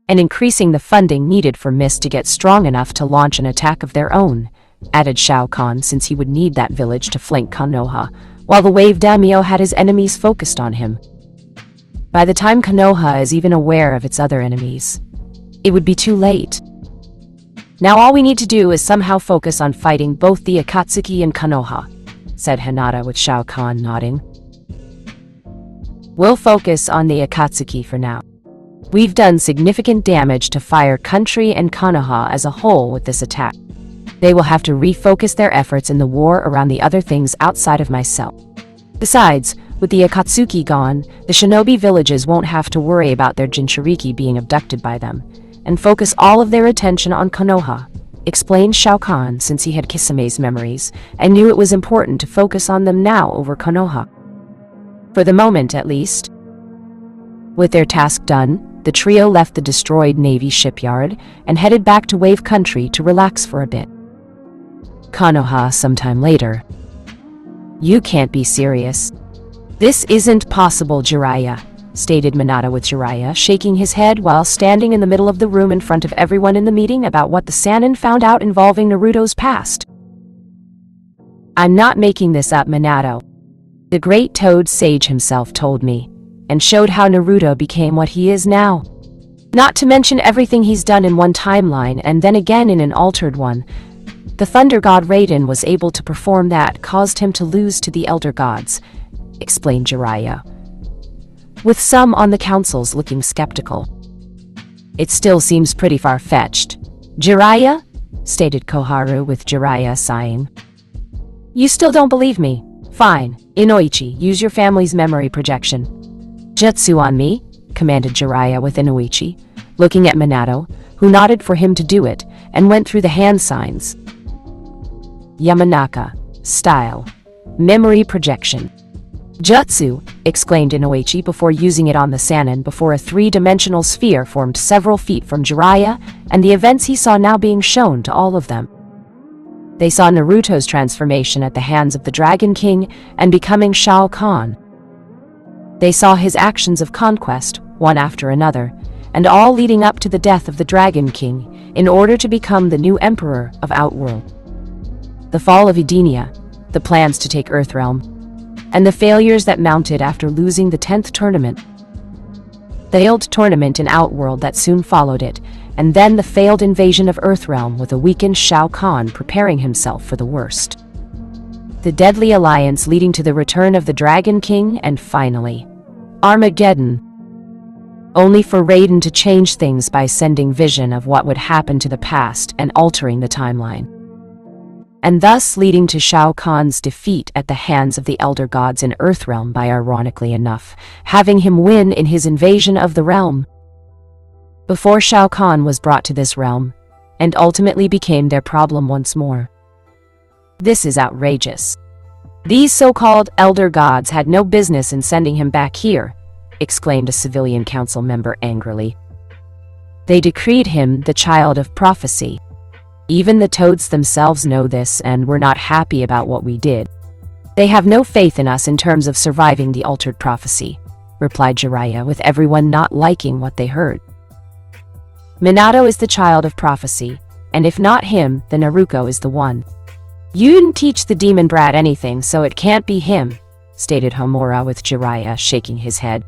And increasing the funding needed for Mist to get strong enough to launch an attack of their own, added Shao Kahn, since he would need that village to flank Konoha, while the wave daimyo had his enemies focused on him. By the time Konoha is even aware of its other enemies, it would be too late. Now all we need to do is somehow focus on fighting both the Akatsuki and Konoha, said Hinata with Shao Kahn nodding. We'll focus on the Akatsuki for now. We've done significant damage to Fire Country and Konoha as a whole with this attack. They will have to refocus their efforts in the war around the other things outside of myself. Besides, with the Akatsuki gone, the shinobi villages won't have to worry about their Jinchuriki being abducted by them, and focus all of their attention on Konoha, explained Shao Kahn, since he had Kisame's memories and knew it was important to focus on them now over Konoha. For the moment, at least. With their task done, the trio left the destroyed Navy shipyard and headed back to Wave Country to relax for a bit. Konoha sometime later. You can't be serious. This isn't possible, Jiraiya, stated Minato, with Jiraiya shaking his head while standing in the middle of the room in front of everyone in the meeting about what the Sannin found out involving Naruto's past. I'm not making this up, Minato. The great Toad Sage himself told me, and showed how Naruto became what he is now. Not to mention everything he's done in one timeline and then again in an altered one. The Thunder God Raiden was able to perform that caused him to lose to the Elder Gods, explained Jiraiya, with some on the councils looking skeptical. It still seems pretty far-fetched. Jiraiya? Stated Koharu, with Jiraiya sighing. You still don't believe me? Fine. Inoichi, use your family's memory projection. Jutsu on me, commanded Jiraiya with Inoichi, looking at Minato, who nodded for him to do it, and went through the hand signs. Yamanaka. Style. Memory projection. Jutsu, exclaimed Inoichi before using it on the Sannin before a three-dimensional sphere formed several feet from Jiraiya, and the events he saw now being shown to all of them. They saw Naruto's transformation at the hands of the Dragon King and becoming Shao Kahn. They saw his actions of conquest, one after another, and all leading up to the death of the Dragon King in order to become the new emperor of Outworld. The fall of Edenia, the plans to take Earthrealm, and the failures that mounted after losing the 10th tournament. The failed tournament in Outworld that soon followed it, and then the failed invasion of Earthrealm with a weakened Shao Kahn preparing himself for the worst. The deadly alliance leading to the return of the Dragon King, and finally, Armageddon. Only for Raiden to change things by sending vision of what would happen to the past and altering the timeline. And thus leading to Shao Kahn's defeat at the hands of the Elder Gods in Earthrealm by, ironically enough, having him win in his invasion of the realm. Before Shao Kahn was brought to this realm, and ultimately became their problem once more. This is outrageous. These so-called Elder Gods had no business in sending him back here, exclaimed a civilian council member angrily. They decreed him the child of prophecy. Even the Toads themselves know this and were not happy about what we did. They have no faith in us in terms of surviving the altered prophecy, replied Jiraiya, with everyone not liking what they heard. Minato is the child of prophecy, and if not him, then Naruto is the one. You didn't teach the demon brat anything, so it can't be him, stated Homura, with Jiraiya shaking his head.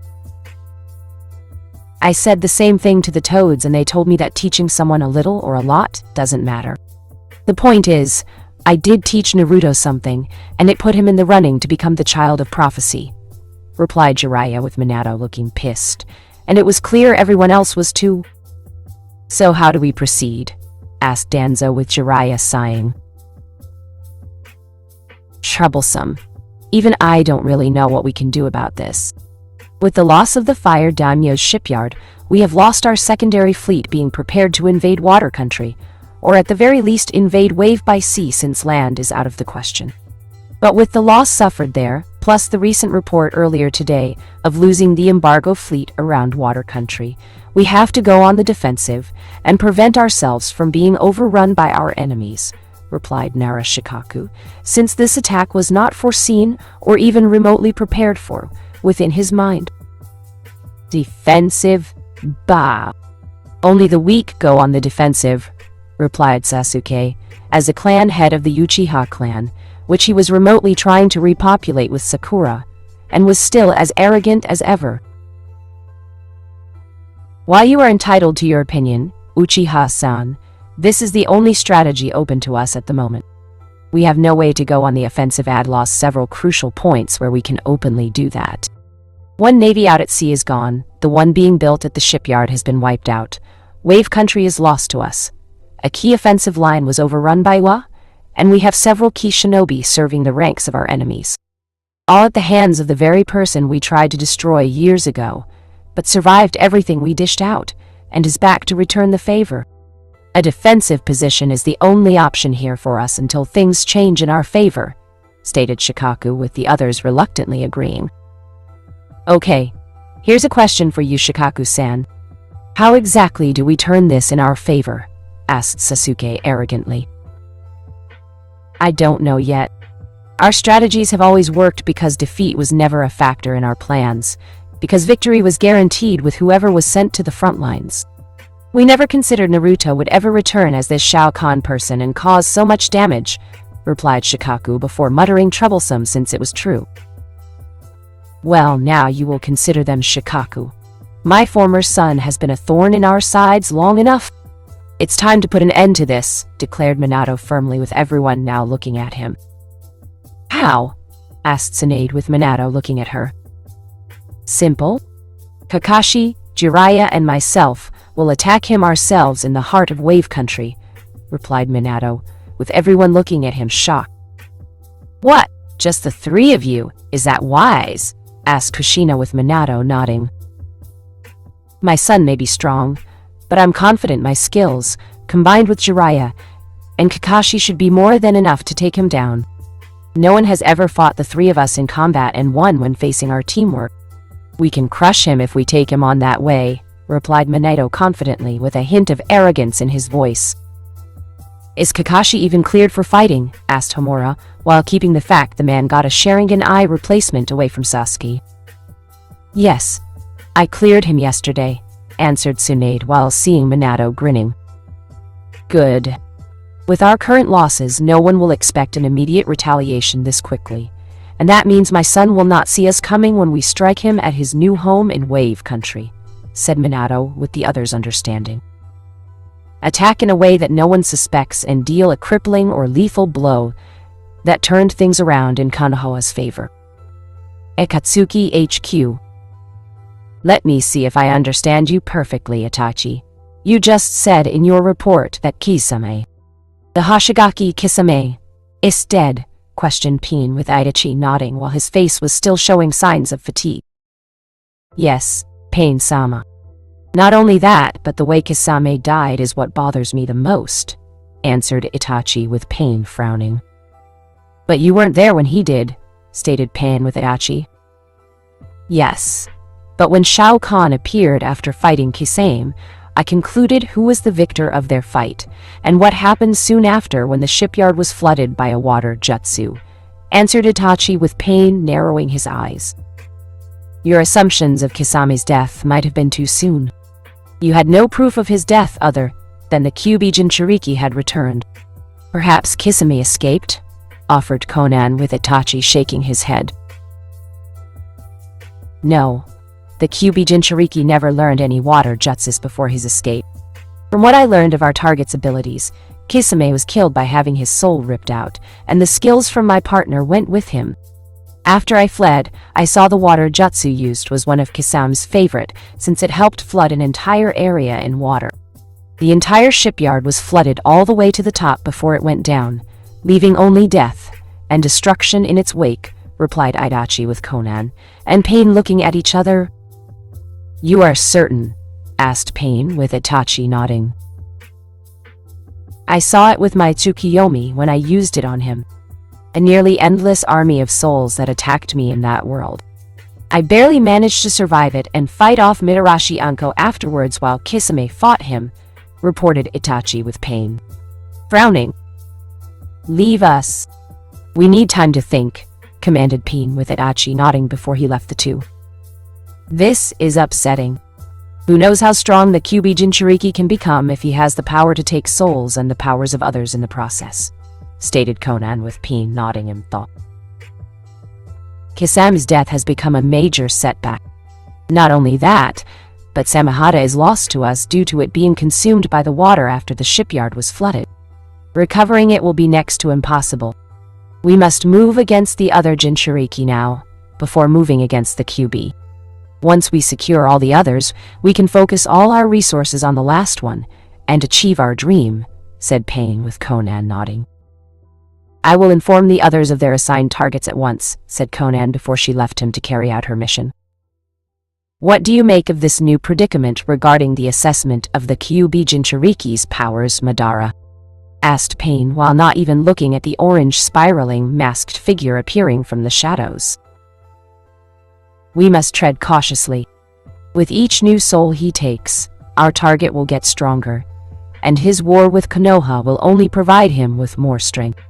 I said the same thing to the Toads, and they told me that teaching someone a little or a lot doesn't matter. The point is, I did teach Naruto something, and it put him in the running to become the child of prophecy, replied Jiraiya, with Minato looking pissed, and it was clear everyone else was too. So how do we proceed? Asked Danzo, with Jiraiya sighing. Troublesome. Even I don't really know what we can do about this. With the loss of the Fire Daimyo's shipyard, we have lost our secondary fleet being prepared to invade water country, or at the very least invade wave by sea, since land is out of the question. But with the loss suffered there, plus the recent report earlier today of losing the embargo fleet around water country, we have to go on the defensive and prevent ourselves from being overrun by our enemies, replied Narashikaku, since this attack was not foreseen or even remotely prepared for within his mind. Defensive? Bah! Only the weak go on the defensive, replied Sasuke, as a clan head of the Uchiha clan, which he was remotely trying to repopulate with Sakura, and was still as arrogant as ever. While you are entitled to your opinion, Uchiha-san, this is the only strategy open to us at the moment. We have no way to go on the offensive and lost several crucial points where we can openly do that. One navy out at sea is gone, the one being built at the shipyard has been wiped out, Wave Country is lost to us. A key offensive line was overrun by Wa, and we have several key shinobi serving the ranks of our enemies. All at the hands of the very person we tried to destroy years ago, but survived everything we dished out, and is back to return the favor. A defensive position is the only option here for us until things change in our favor, stated Shikaku, with the others reluctantly agreeing. Okay, here's a question for you, Shikaku-san. How exactly do we turn this in our favor? Asked Sasuke arrogantly. I don't know yet. Our strategies have always worked because defeat was never a factor in our plans, because victory was guaranteed with whoever was sent to the front lines. We never considered Naruto would ever return as this Shao Kahn person and cause so much damage, replied Shikaku before muttering troublesome since it was true. Well, now you will consider them, Shikaku. My former son has been a thorn in our sides long enough. It's time to put an end to this, declared Minato firmly, with everyone now looking at him. How? Asked Tsunade, with Minato looking at her. Simple. Kakashi, Jiraiya, and myself will attack him ourselves in the heart of Wave Country, replied Minato, with everyone looking at him shocked. What? Just the three of you? Is that wise? Asked Kushina, with Minato nodding. My son may be strong, but I'm confident my skills, combined with Jiraiya and Kakashi, should be more than enough to take him down. No one has ever fought the three of us in combat and won when facing our teamwork. We can crush him if we take him on that way, replied Minato confidently, with a hint of arrogance in his voice. Is Kakashi even cleared for fighting? Asked Homura, while keeping the fact the man got a Sharingan eye replacement away from Sasuke. Yes, I cleared him yesterday, answered Tsunade while seeing Minato grinning. Good. With our current losses, no one will expect an immediate retaliation this quickly, and that means my son will not see us coming when we strike him at his new home in Wave Country, said Minato, with the others understanding. Attack in a way that no one suspects and deal a crippling or lethal blow that turned things around in Konoha's favor. Akatsuki HQ. Let me see if I understand you perfectly, Itachi. You just said in your report that Kisame, the Hoshigaki Kisame, is dead, questioned Pain, with Itachi nodding while his face was still showing signs of fatigue. Yes, Pain-sama. Not only that, but the way Kisame died is what bothers me the most, answered Itachi, with Pain frowning. But you weren't there when he did, stated Pain, with Itachi. Yes, but when Shao Kahn appeared after fighting Kisame, I concluded who was the victor of their fight, and what happened soon after when the shipyard was flooded by a water jutsu, answered Itachi, with Pain narrowing his eyes. Your assumptions of Kisame's death might have been too soon. You had no proof of his death other than the Kyuubi Jinchuriki had returned. Perhaps Kisame escaped, offered Conan, with Itachi shaking his head. No, the Kyuubi Jinchuriki never learned any water jutsus before his escape. From what I learned of our target's abilities, Kisame was killed by having his soul ripped out, and the skills from my partner went with him. After I fled, I saw the water jutsu used was one of Kisame's favorite, since it helped flood an entire area in water. The entire shipyard was flooded all the way to the top before it went down, leaving only death and destruction in its wake, replied Itachi, with Conan and Pain looking at each other. You are certain? Asked Pain, with Itachi nodding. I saw it with my Tsukiyomi when I used it on him. A nearly endless army of souls that attacked me in that world. I barely managed to survive it and fight off Mitarashi Anko afterwards while Kisame fought him, reported Itachi, with Pain frowning. Leave us. We need time to think, commanded Pain, with Itachi nodding before he left the two. This is upsetting. Who knows how strong the Kyuubi Jinchuriki can become if he has the power to take souls and the powers of others in the process, stated Conan, with Pain nodding in thought. Kisame's death has become a major setback. Not only that, but Samahata is lost to us due to it being consumed by the water after the shipyard was flooded. Recovering it will be next to impossible. We must move against the other Jinchuriki now, before moving against the Kyuubi. Once we secure all the others, we can focus all our resources on the last one, and achieve our dream, said Pain, with Conan nodding. I will inform the others of their assigned targets at once, said Conan before she left him to carry out her mission. What do you make of this new predicament regarding the assessment of the Kyuubi Jinchuriki's powers, Madara? Asked Pain while not even looking at the orange spiraling masked figure appearing from the shadows. We must tread cautiously. With each new soul he takes, our target will get stronger, and his war with Konoha will only provide him with more strength.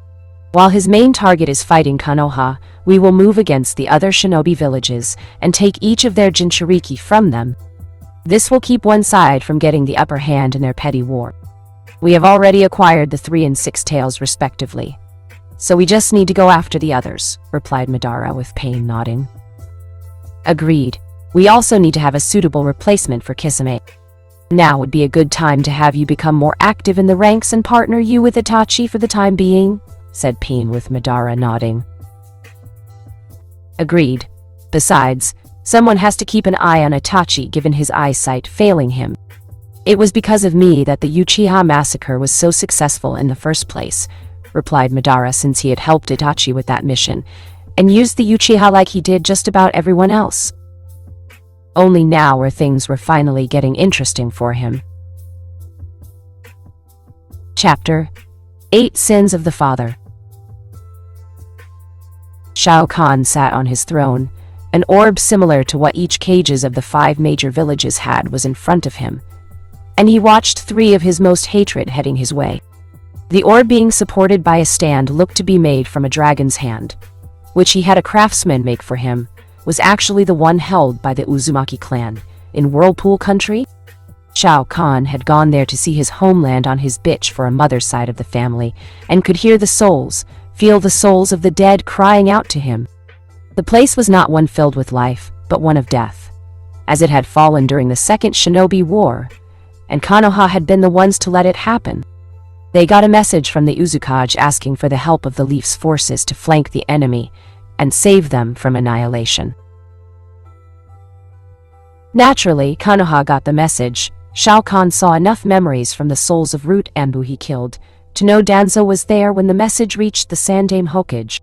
While his main target is fighting Konoha, we will move against the other shinobi villages and take each of their Jinchuriki from them. This will keep one side from getting the upper hand in their petty war. We have already acquired the 3 and 6 tails respectively, so we just need to go after the others, replied Madara with Pain nodding. Agreed. We also need to have a suitable replacement for Kisame. Now would be a good time to have you become more active in the ranks and partner you with Itachi for the time being, said Pain with Madara nodding. Agreed. Besides, someone has to keep an eye on Itachi given his eyesight failing him. It was because of me that the Uchiha massacre was so successful in the first place, replied Madara since he had helped Itachi with that mission, and used the Uchiha like he did just about everyone else. Only now where things were finally getting interesting for him. Chapter 8 Sins of the Father. Shao Kahn sat on his throne. An orb similar to what each cages of the 5 major villages had was in front of him, and he watched 3 of his most hatred heading his way. The orb being supported by a stand looked to be made from a dragon's hand, which he had a craftsman make for him, was actually the one held by the Uzumaki clan in Whirlpool Country. Shao Kahn had gone there to see his homeland on his bitch for a mother's side of the family, and could hear the souls, feel the souls of the dead crying out to him. The place was not one filled with life, but one of death, as it had fallen during the Second Shinobi War, and Konoha had been the ones to let it happen. They got a message from the Uzukage asking for the help of the Leaf's forces to flank the enemy and save them from annihilation. Naturally, Konoha got the message. Shao Kahn saw enough memories from the souls of Root Anbu he killed to know Danzo was there when the message reached the Sandaime Hokage,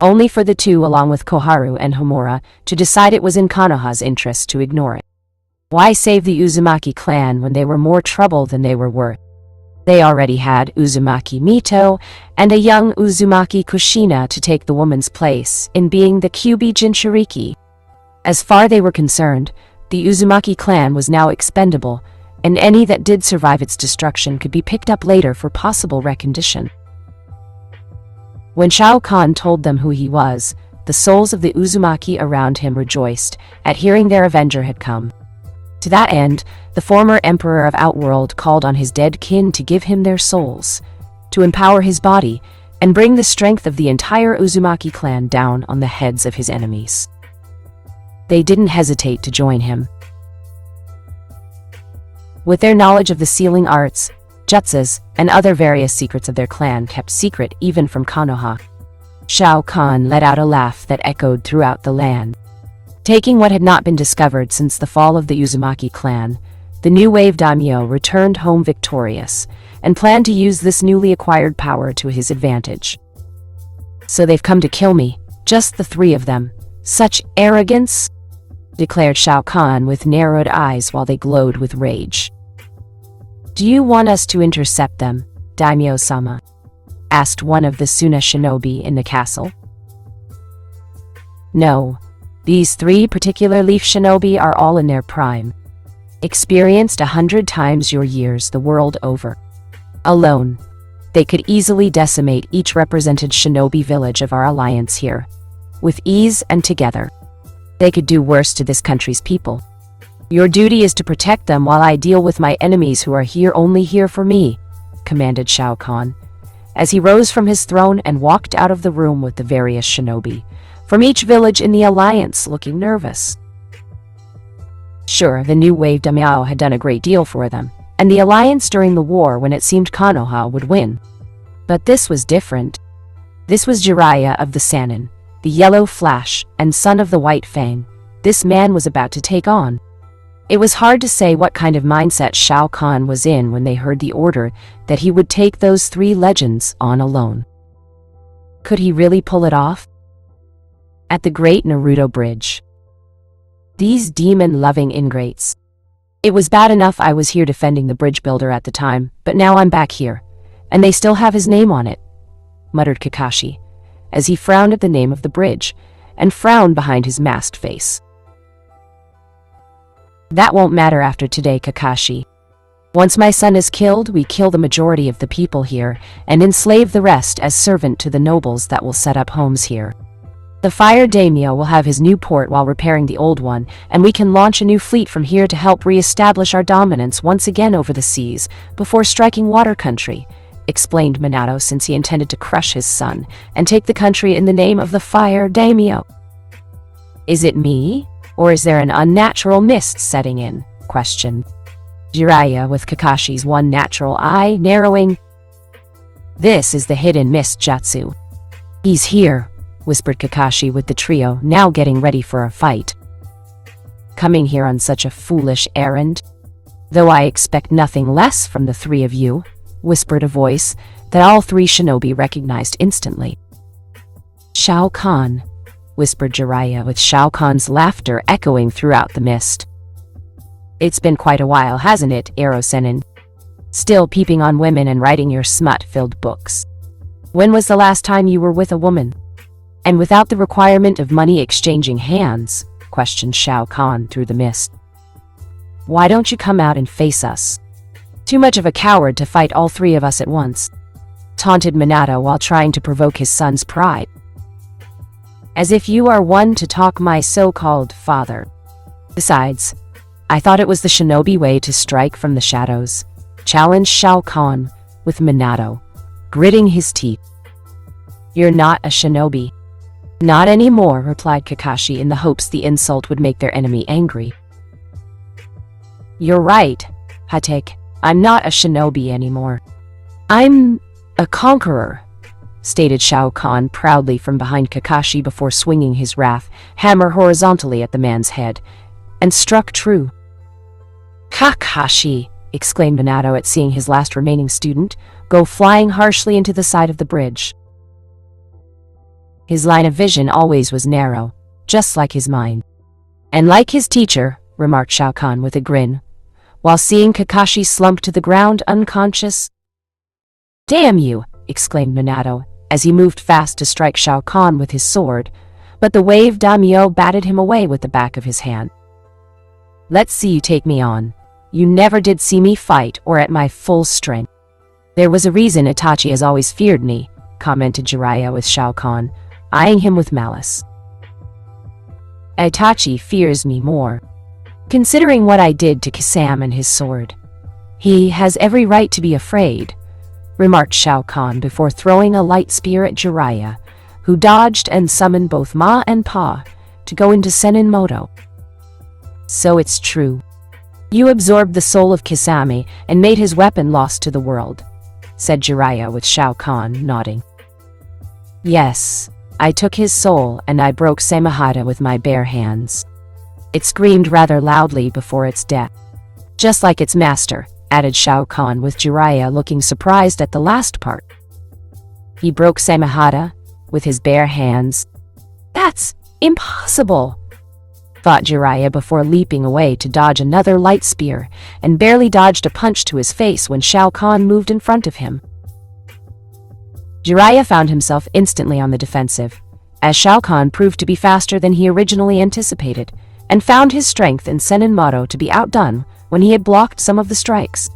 only for the two, along with Koharu and Homura, to decide it was in Konoha's interest to ignore it. Why save the Uzumaki clan when they were more trouble than they were worth? They already had Uzumaki Mito and a young Uzumaki Kushina to take the woman's place in being the Kyuubi Jinchuriki. As far they were concerned, the Uzumaki clan was now expendable, and any that did survive its destruction could be picked up later for possible recondition. When Shao Kahn told them who he was, the souls of the Uzumaki around him rejoiced at hearing their avenger had come. To that end, the former emperor of Outworld called on his dead kin to give him their souls, to empower his body, and bring the strength of the entire Uzumaki clan down on the heads of his enemies. They didn't hesitate to join him. With their knowledge of the sealing arts, jutsus, and other various secrets of their clan kept secret even from Konoha, Shao Kahn let out a laugh that echoed throughout the land. Taking what had not been discovered since the fall of the Uzumaki clan, the new wave daimyo returned home victorious, and planned to use this newly acquired power to his advantage. So they've come to kill me, just the 3 of them. Such arrogance, declared Shao Kahn with narrowed eyes while they glowed with rage. Do you want us to intercept them, Daimyo-sama? Asked one of the Suna shinobi in the castle. No. These 3 particular leaf shinobi are all in their prime, experienced 100 times your years the world over. Alone, they could easily decimate each represented shinobi village of our alliance here, with ease and together. They could do worse to this country's people. Your duty is to protect them while I deal with my enemies who are only here for me, commanded Shao Kahn, as he rose from his throne and walked out of the room with the various shinobi from each village in the alliance looking nervous. Sure, the new wave daimyo had done a great deal for them, and the alliance during the war when it seemed Konoha would win. But this was different. This was Jiraiya of the Sannin, the Yellow Flash, and son of the White Fang. This man was about to take on. It was hard to say what kind of mindset Shao Kahn was in when they heard the order that he would take those 3 legends on alone. Could he really pull it off? At the Great Naruto Bridge, These demon-loving ingrates. It was bad enough I was here defending the bridge builder at the time, but now I'm back here, and they still have his name on it, muttered Kakashi, as he frowned at the name of the bridge, and frowned behind his masked face. That won't matter after today, Kakashi. Once my son is killed, we kill the majority of the people here, and enslave the rest as servant to the nobles that will set up homes here. The Fire Daimyo will have his new port while repairing the old one, and we can launch a new fleet from here to help re-establish our dominance once again over the seas, before striking water country, explained Minato, since he intended to crush his son, and take the country in the name of the Fire Daimyo. Is it me, or is there an unnatural mist setting in? Questioned Jiraiya, with Kakashi's one natural eye narrowing. This is the hidden mist jutsu. He's here, whispered Kakashi, with the trio now getting ready for a fight. Coming here on such a foolish errand? Though I expect nothing less from the three of you, whispered a voice that all three shinobi recognized instantly. Shao Kahn, whispered Jiraiya, with Shao Kahn's laughter echoing throughout the mist. It's been quite a while, hasn't it, Ero-sennin? Still peeping on women and writing your smut-filled books. When was the last time you were with a woman? And without the requirement of money exchanging hands, questioned Shao Kahn through the mist. Why don't you come out and face us? Too much of a coward to fight all three of us at once, taunted Minato while trying to provoke his son's pride. As if you are one to talk, my so-called father. Besides, I thought it was the shinobi way to strike from the shadows, challenged Shao Kahn, with Minato gritting his teeth. You're not a shinobi. Not anymore, replied Kakashi, in the hopes the insult would make their enemy angry. You're right, Hatake. I'm not a shinobi anymore. I'm a conqueror, stated Shao Kahn proudly from behind Kakashi before swinging his wrath hammer horizontally at the man's head, and struck true. Kakashi, exclaimed Minato at seeing his last remaining student go flying harshly into the side of the bridge. His line of vision always was narrow, just like his mind. And like his teacher, remarked Shao Kahn with a grin, while seeing Kakashi slump to the ground unconscious. Damn you, exclaimed Minato, as he moved fast to strike Shao Kahn with his sword, but the wave daimyo batted him away with the back of his hand. Let's see you take me on. You never did see me fight or at my full strength. There was a reason Itachi has always feared me, commented Jiraiya, with Shao Kahn eyeing him with malice. Itachi fears me more, considering what I did to Kisame and his sword. He has every right to be afraid, remarked Shao Kahn before throwing a light spear at Jiraiya, who dodged and summoned both Ma and Pa to go into Sennin Moto. So it's true. You absorbed the soul of Kisame and made his weapon lost to the world, said Jiraiya, with Shao Kahn nodding. Yes, I took his soul and I broke Samehada with my bare hands. It screamed rather loudly before its death. Just like its master, added Shao Kahn, with Jiraiya looking surprised at the last part. He broke Samehada with his bare hands. That's impossible, thought Jiraiya before leaping away to dodge another light spear, and barely dodged a punch to his face when Shao Kahn moved in front of him. Jiraiya found himself instantly on the defensive, as Shao Kahn proved to be faster than he originally anticipated, and found his strength in Sennin Moto to be outdone when he had blocked some of the strikes.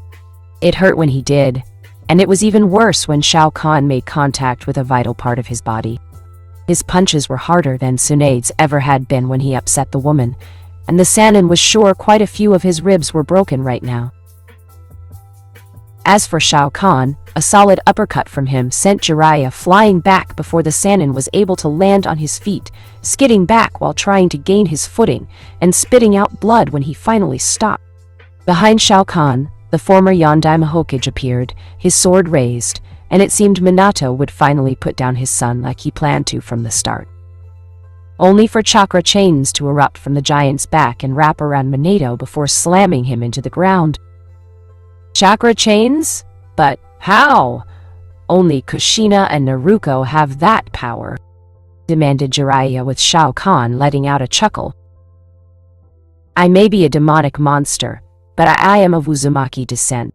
It hurt when he did, and it was even worse when Shao Kahn made contact with a vital part of his body. His punches were harder than Tsunade's ever had been when he upset the woman, and the Sannin was sure quite a few of his ribs were broken right now. As for Shao Kahn, a solid uppercut from him sent Jiraiya flying back before the Sannin was able to land on his feet, skidding back while trying to gain his footing, and spitting out blood when he finally stopped. Behind Shao Kahn, the former Yondaime Hokage appeared, his sword raised, and it seemed Minato would finally put down his son like he planned to from the start. Only for chakra chains to erupt from the giant's back and wrap around Minato before slamming him into the ground. Chakra chains? But how? Only Kushina and Naruto have that power, demanded Jiraiya, with Shao Kahn letting out a chuckle. I may be a demonic monster, but I am of Uzumaki descent.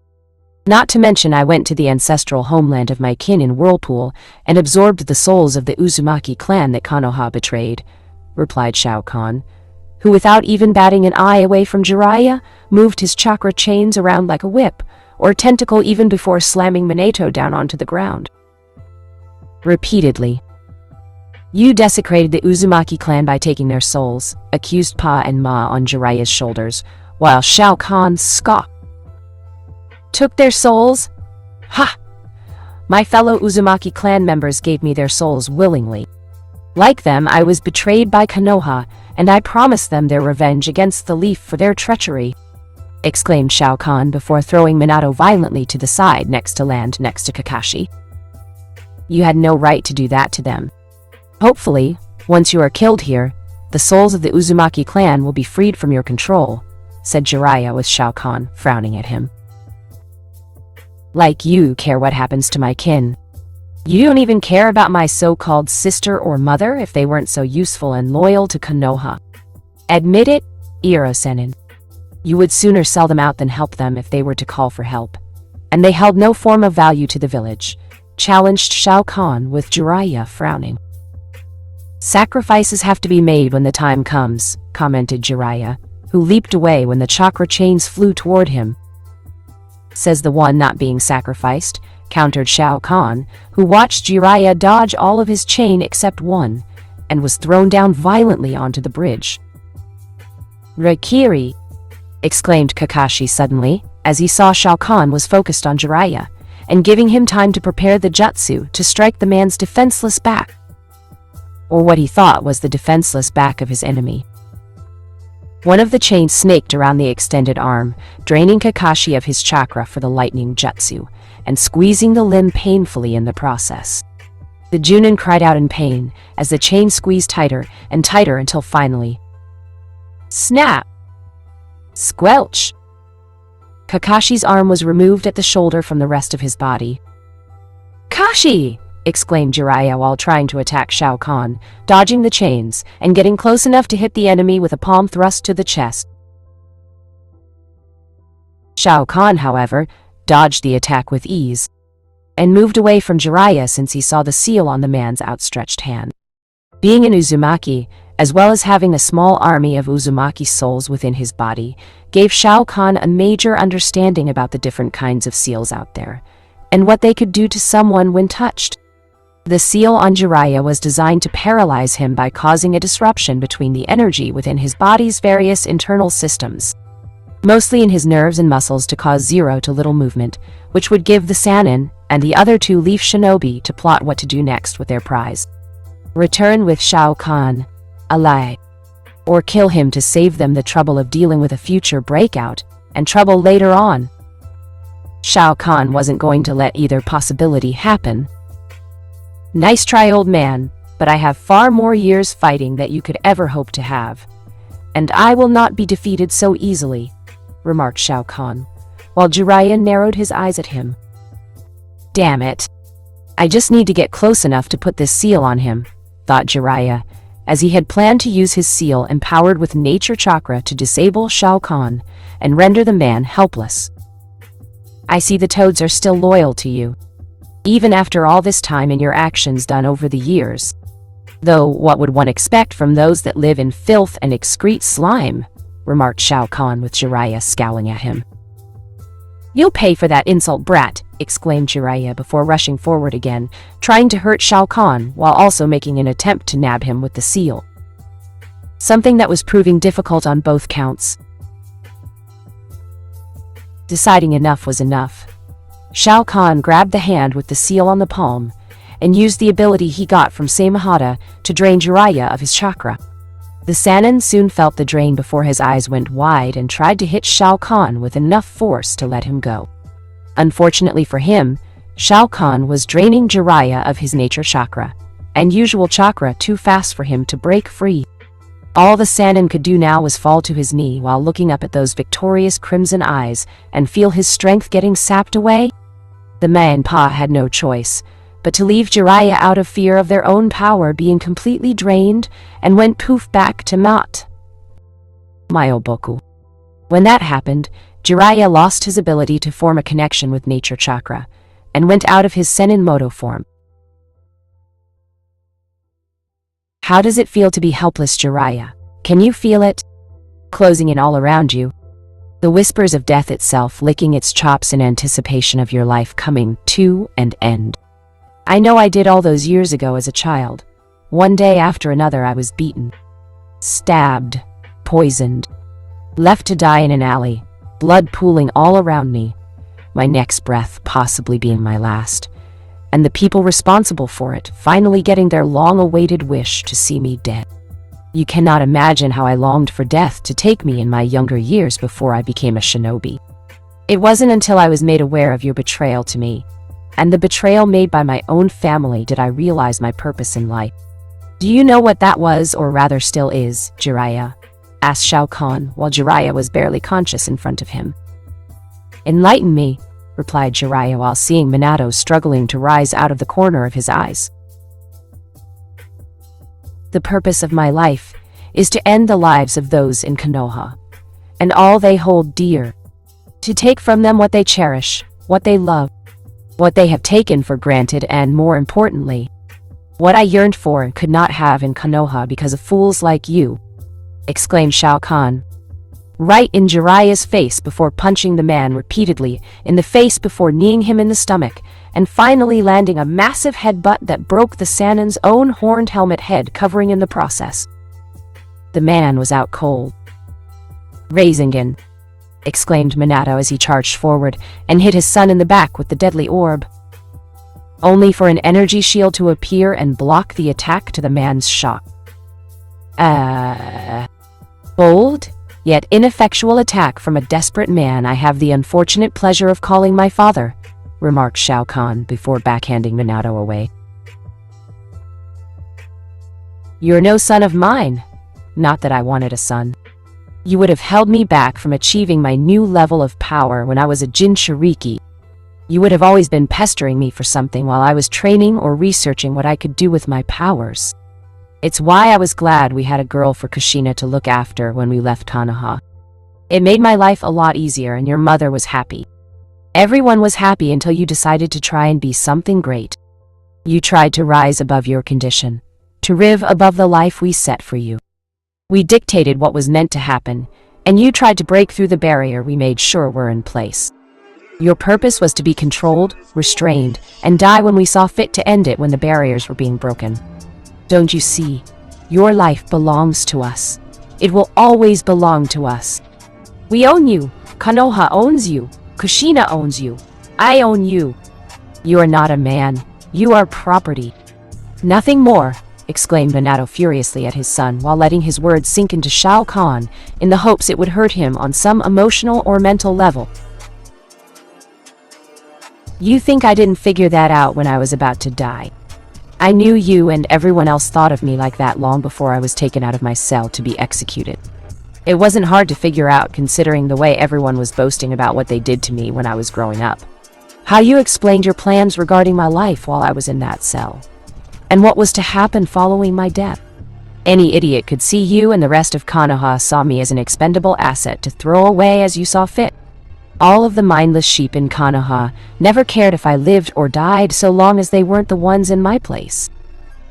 Not to mention I went to the ancestral homeland of my kin in Whirlpool and absorbed the souls of the Uzumaki clan that Konoha betrayed," replied Shao Kahn, who without even batting an eye away from Jiraiya, moved his chakra chains around like a whip, or tentacle even before slamming Minato down onto the ground. Repeatedly. "You desecrated the Uzumaki clan by taking their souls," accused Pa and Ma on Jiraiya's shoulders, while Shao Kahn scoffed. "Took their souls? Ha! My fellow Uzumaki clan members gave me their souls willingly. Like them, I was betrayed by Konoha, and I promised them their revenge against the Leaf for their treachery," exclaimed Shao Kahn before throwing Minato violently to the side next to Kakashi. "You had no right to do that to them. Hopefully, once you are killed here, the souls of the Uzumaki clan will be freed from your control," said Jiraiya with Shao Kahn frowning at him. "Like you care what happens to my kin. You don't even care about my so-called sister or mother if they weren't so useful and loyal to Konoha. Admit it, Iro-senin. You would sooner sell them out than help them if they were to call for help. And they held no form of value to the village," challenged Shao Kahn with Jiraiya frowning. "Sacrifices have to be made when the time comes," commented Jiraiya, who leaped away when the chakra chains flew toward him. "Says the one not being sacrificed," countered Shao Kahn, who watched Jiraiya dodge all of his chain except one, and was thrown down violently onto the bridge. "Rakiri!" exclaimed Kakashi suddenly, as he saw Shao Kahn was focused on Jiraiya, and giving him time to prepare the jutsu to strike the man's defenseless back. Or what he thought was the defenseless back of his enemy. One of the chains snaked around the extended arm, draining Kakashi of his chakra for the lightning jutsu, and squeezing the limb painfully in the process. The Junin cried out in pain as the chain squeezed tighter and tighter until finally, snap! Squelch! Kakashi's arm was removed at the shoulder from the rest of his body. "Kashi!" exclaimed Jiraiya while trying to attack Shao Kahn, dodging the chains and getting close enough to hit the enemy with a palm thrust to the chest. Shao Kahn, however, dodged the attack with ease and moved away from Jiraiya since he saw the seal on the man's outstretched hand. Being an Uzumaki, as well as having a small army of Uzumaki souls within his body, gave Shao Kahn a major understanding about the different kinds of seals out there, and what they could do to someone when touched. The seal on Jiraiya was designed to paralyze him by causing a disruption between the energy within his body's various internal systems, mostly in his nerves and muscles, to cause zero to little movement, which would give the Sannin and the other two Leaf Shinobi to plot what to do next with their prize. Return with Shao Kahn, alive, or kill him to save them the trouble of dealing with a future breakout and trouble later on. Shao Kahn wasn't going to let either possibility happen. "Nice try, old man, but I have far more years fighting that you could ever hope to have, and I will not be defeated so easily," remarked Shao Kahn, while Jiraiya narrowed his eyes at him. "Damn it. I just need to get close enough to put this seal on him," thought Jiraiya, as he had planned to use his seal empowered with nature chakra to disable Shao Kahn and render the man helpless. "I see the toads are still loyal to you, even after all this time and your actions done over the years. Though what would one expect from those that live in filth and excrete slime?" remarked Shao Kahn with Jiraiya scowling at him. "You'll pay for that insult, brat," exclaimed Jiraiya before rushing forward again, trying to hurt Shao Kahn while also making an attempt to nab him with the seal. Something that was proving difficult on both counts. Deciding enough was enough, Shao Kahn grabbed the hand with the seal on the palm and used the ability he got from Samehada to drain Jiraiya of his chakra. The Sannin soon felt the drain before his eyes went wide and tried to hit Shao Kahn with enough force to let him go. Unfortunately for him, Shao Kahn was draining Jiraiya of his nature chakra and usual chakra too fast for him to break free. All the Sannin could do now was fall to his knee while looking up at those victorious crimson eyes and feel his strength getting sapped away. The Ma had no choice but to leave Jiraiya out of fear of their own power being completely drained, and went poof back to naught. Myoboku. When that happened, Jiraiya lost his ability to form a connection with nature chakra, and went out of his Senin Moto form. How does it feel to be helpless, Jiraiya? Can you feel it? Closing in all around you. The whispers of death itself licking its chops in anticipation of your life coming to an end. I know I did all those years ago as a child. One day after another I was beaten, stabbed, poisoned, left to die in an alley, blood pooling all around me, my next breath possibly being my last, and the people responsible for it finally getting their long-awaited wish to see me dead. You cannot imagine how I longed for death to take me in my younger years before I became a shinobi. It wasn't until I was made aware of your betrayal to me, and the betrayal made by my own family, did I realize my purpose in life. Do you know what that was, or rather still is, Jiraiya? Asked Shao Kahn, while Jiraiya was barely conscious in front of him. Enlighten me, replied Jiraiya while seeing Minato struggling to rise out of the corner of his eyes. The purpose of my life is to end the lives of those in Konoha, and all they hold dear, to take from them what they cherish, what they love, what they have taken for granted, and more importantly, what I yearned for and could not have in Konoha because of fools like you, exclaimed Shao Kahn, right in Jiraiya's face before punching the man repeatedly in the face before kneeing him in the stomach, and finally landing a massive headbutt that broke the Sannin's own horned helmet head, covering in the process. The man was out cold. Rasengan, exclaimed Minato as he charged forward and hit his son in the back with the deadly orb, only for an energy shield to appear and block the attack to the man's shock. Bold, yet ineffectual attack from a desperate man I have the unfortunate pleasure of calling my father, remarked Shao Kahn before backhanding Minato away. You're no son of mine. Not that I wanted a son. You would have held me back from achieving my new level of power when I was a Jinchuriki. You would have always been pestering me for something while I was training or researching what I could do with my powers. It's why I was glad we had a girl for Kushina to look after when we left Konoha. It made my life a lot easier, and your mother was happy. Everyone was happy until you decided to try and be something great. You tried to rise above your condition, to live above the life we set for you. We dictated what was meant to happen, and you tried to break through the barrier we made sure were in place. Your purpose was to be controlled, restrained, and die when we saw fit to end it when the barriers were being broken. Don't you see? Your life belongs to us. It will always belong to us. We own you. Konoha owns you. Kushina owns you. I own you. You are not a man. You are property. Nothing more, exclaimed Minato furiously at his son while letting his words sink into Shao Kahn in the hopes it would hurt him on some emotional or mental level. You think I didn't figure that out when I was about to die? I knew you and everyone else thought of me like that long before I was taken out of my cell to be executed. It wasn't hard to figure out, considering the way everyone was boasting about what they did to me when I was growing up. How you explained your plans regarding my life while I was in that cell, and what was to happen following my death. Any idiot could see you and the rest of Konoha saw me as an expendable asset to throw away as you saw fit. All of the mindless sheep in Konoha never cared if I lived or died so long as they weren't the ones in my place.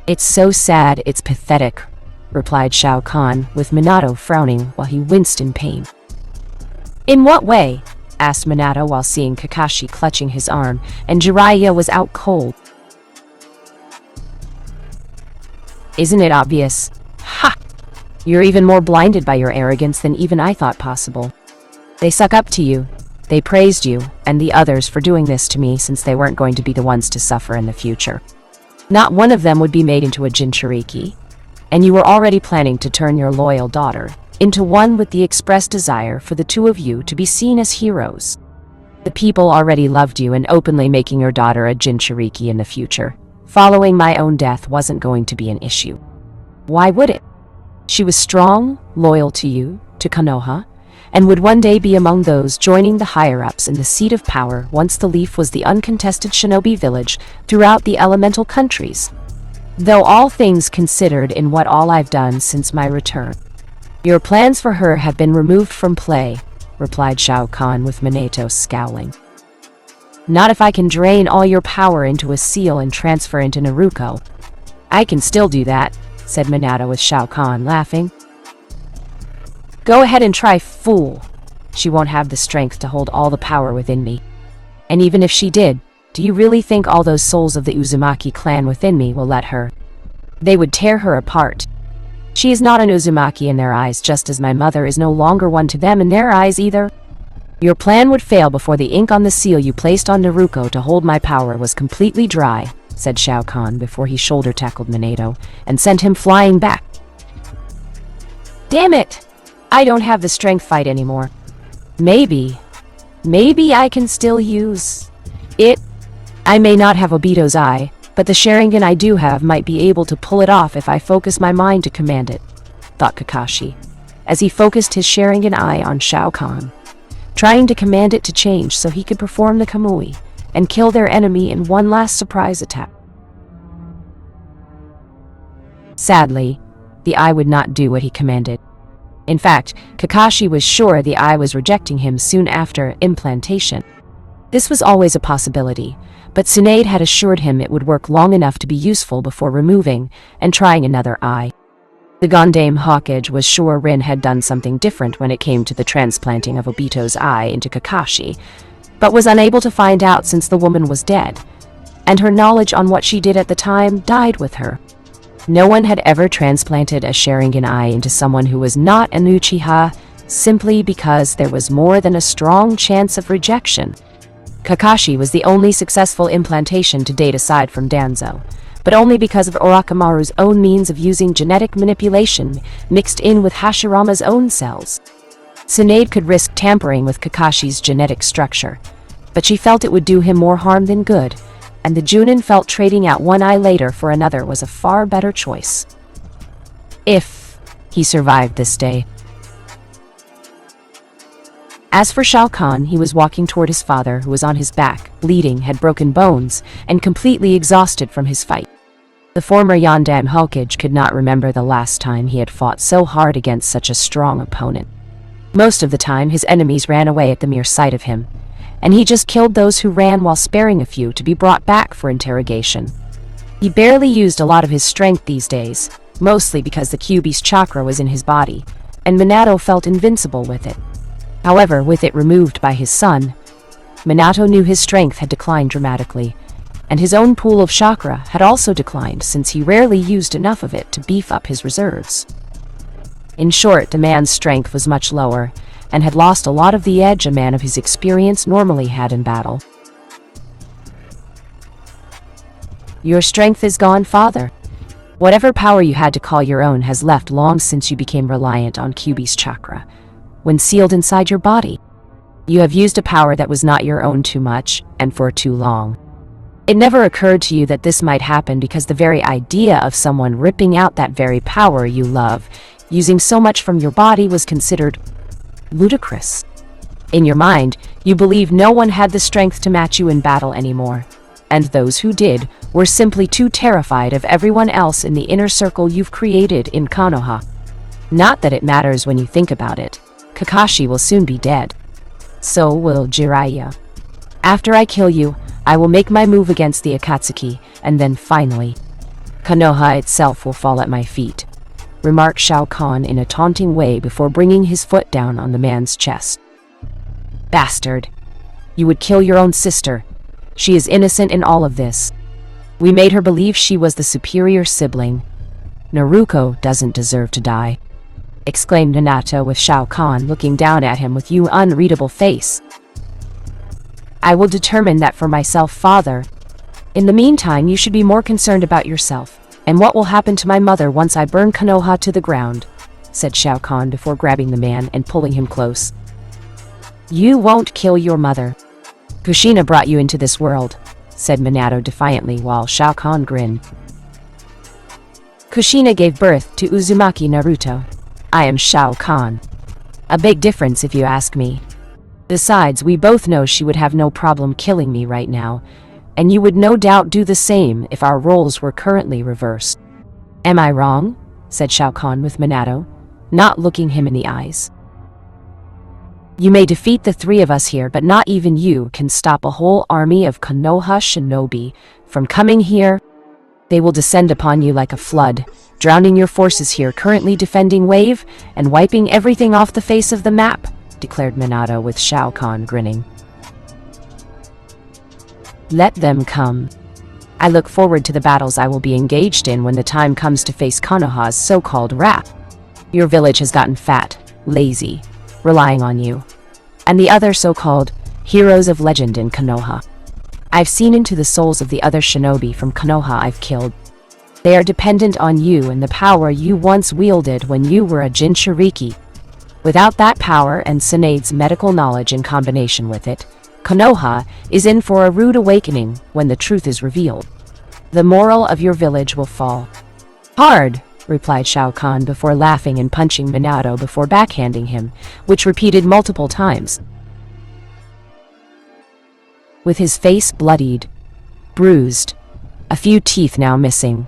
It's so sad, it's pathetic, replied Shao Kahn, with Minato frowning while he winced in pain. In what way? Asked Minato while seeing Kakashi clutching his arm, and Jiraiya was out cold. Isn't it obvious? Ha! You're even more blinded by your arrogance than even I thought possible. They suck up to you. They praised you, and the others, for doing this to me since they weren't going to be the ones to suffer in the future. Not one of them would be made into a Jinchuriki, and you were already planning to turn your loyal daughter into one with the express desire for the two of you to be seen as heroes. The people already loved you, and openly making your daughter a Jinchuriki in the future, following my own death, wasn't going to be an issue. Why would it? She was strong, loyal to you, to Konoha, and would one day be among those joining the higher-ups in the seat of power once the Leaf was the uncontested shinobi village throughout the elemental countries. Though all things considered, in what all I've done since my return, Your plans for her have been removed from play, replied Shao Kahn with Minato scowling. Not if I can drain all your power into a seal and transfer into Naruto. I can still do that, said Minato with Shao Kahn laughing. Go ahead and try, fool. She won't have the strength to hold all the power within me. And even if she did, do you really think all those souls of the Uzumaki clan within me will let her? They would tear her apart. She is not an Uzumaki in their eyes, just as my mother is no longer one to them in their eyes either. Your plan would fail before the ink on the seal you placed on Naruto to hold my power was completely dry, said Shao Kahn before he shoulder-tackled Minato and sent him flying back. Damn it! I don't have the strength fight anymore. Maybe I can still use it. I may not have Obito's eye, but the Sharingan I do have might be able to pull it off if I focus my mind to command it, thought Kakashi, as he focused his Sharingan eye on Shao Kahn, trying to command it to change so he could perform the Kamui and kill their enemy in one last surprise attack. Sadly, the eye would not do what he commanded. In fact, Kakashi was sure the eye was rejecting him soon after implantation. This was always a possibility, but Tsunade had assured him it would work long enough to be useful before removing and trying another eye. The Gondame Hawkage was sure Rin had done something different when it came to the transplanting of Obito's eye into Kakashi, but was unable to find out since the woman was dead, and her knowledge on what she did at the time died with her. No one had ever transplanted a Sharingan eye into someone who was not an Uchiha, simply because there was more than a strong chance of rejection. Kakashi was the only successful implantation to date aside from Danzo, but only because of Orochimaru's own means of using genetic manipulation mixed in with Hashirama's own cells. Tsunade could risk tampering with Kakashi's genetic structure, but she felt it would do him more harm than good, and the Junin felt trading out one eye later for another was a far better choice. If he survived this day. As for Shao Kahn, he was walking toward his father, who was on his back, bleeding, had broken bones, and completely exhausted from his fight. The former Yondan Hokage could not remember the last time he had fought so hard against such a strong opponent. Most of the time, his enemies ran away at the mere sight of him, and he just killed those who ran while sparing a few to be brought back for interrogation. He barely used a lot of his strength these days, mostly because the Kyuubi's chakra was in his body, and Minato felt invincible with it. However, with it removed by his son, Minato knew his strength had declined dramatically, and his own pool of chakra had also declined since he rarely used enough of it to beef up his reserves. In short, the man's strength was much lower, and had lost a lot of the edge a man of his experience normally had in battle. Your strength is gone, father. Whatever power you had to call your own has left long since you became reliant on Kyuubi's chakra, when sealed inside your body. You have used a power that was not your own too much, and for too long. It never occurred to you that this might happen because the very idea of someone ripping out that very power you love, using so much from your body, was considered ludicrous. In your mind, you believed no one had the strength to match you in battle anymore, and those who did were simply too terrified of everyone else in the inner circle you've created in Konoha. Not that it matters when you think about it. Kakashi will soon be dead. So will Jiraiya. After I kill you, I will make my move against the Akatsuki, and then finally, Konoha itself will fall at my feet, remarked Shao Kahn in a taunting way before bringing his foot down on the man's chest. Bastard! You would kill your own sister. She is innocent in all of this. We made her believe she was the superior sibling. Naruto doesn't deserve to die, exclaimed Minato with Shao Kahn looking down at him with an unreadable face. I will determine that for myself, father. In the meantime, you should be more concerned about yourself, and what will happen to my mother once I burn Konoha to the ground, said Shao Kahn before grabbing the man and pulling him close. You won't kill your mother. Kushina brought you into this world, said Minato defiantly while Shao Kahn grinned. Kushina gave birth to Uzumaki Naruto. I am Shao Kahn. A big difference if you ask me. Besides, we both know she would have no problem killing me right now, and you would no doubt do the same if our roles were currently reversed. Am I wrong? Said Shao Kahn with Minato, not looking him in the eyes. You may defeat the three of us here, but not even you can stop a whole army of Konoha shinobi from coming here. They will descend upon you like a flood, drowning your forces here currently defending Wave and wiping everything off the face of the map, declared Minato with Shao Kahn grinning. Let them come. I look forward to the battles I will be engaged in when the time comes to face Konoha's so-called wrath. Your village has gotten fat, lazy, relying on you, and the other so-called heroes of legend in Konoha. I've seen into the souls of the other shinobi from Konoha I've killed. They are dependent on you and the power you once wielded when you were a Jinchuriki. Without that power and Tsunade's medical knowledge in combination with it, Konoha is in for a rude awakening when the truth is revealed. The moral of your village will fall. Hard, replied Shao Kahn before laughing and punching Minato before backhanding him, which repeated multiple times. With his face bloodied, bruised, a few teeth now missing,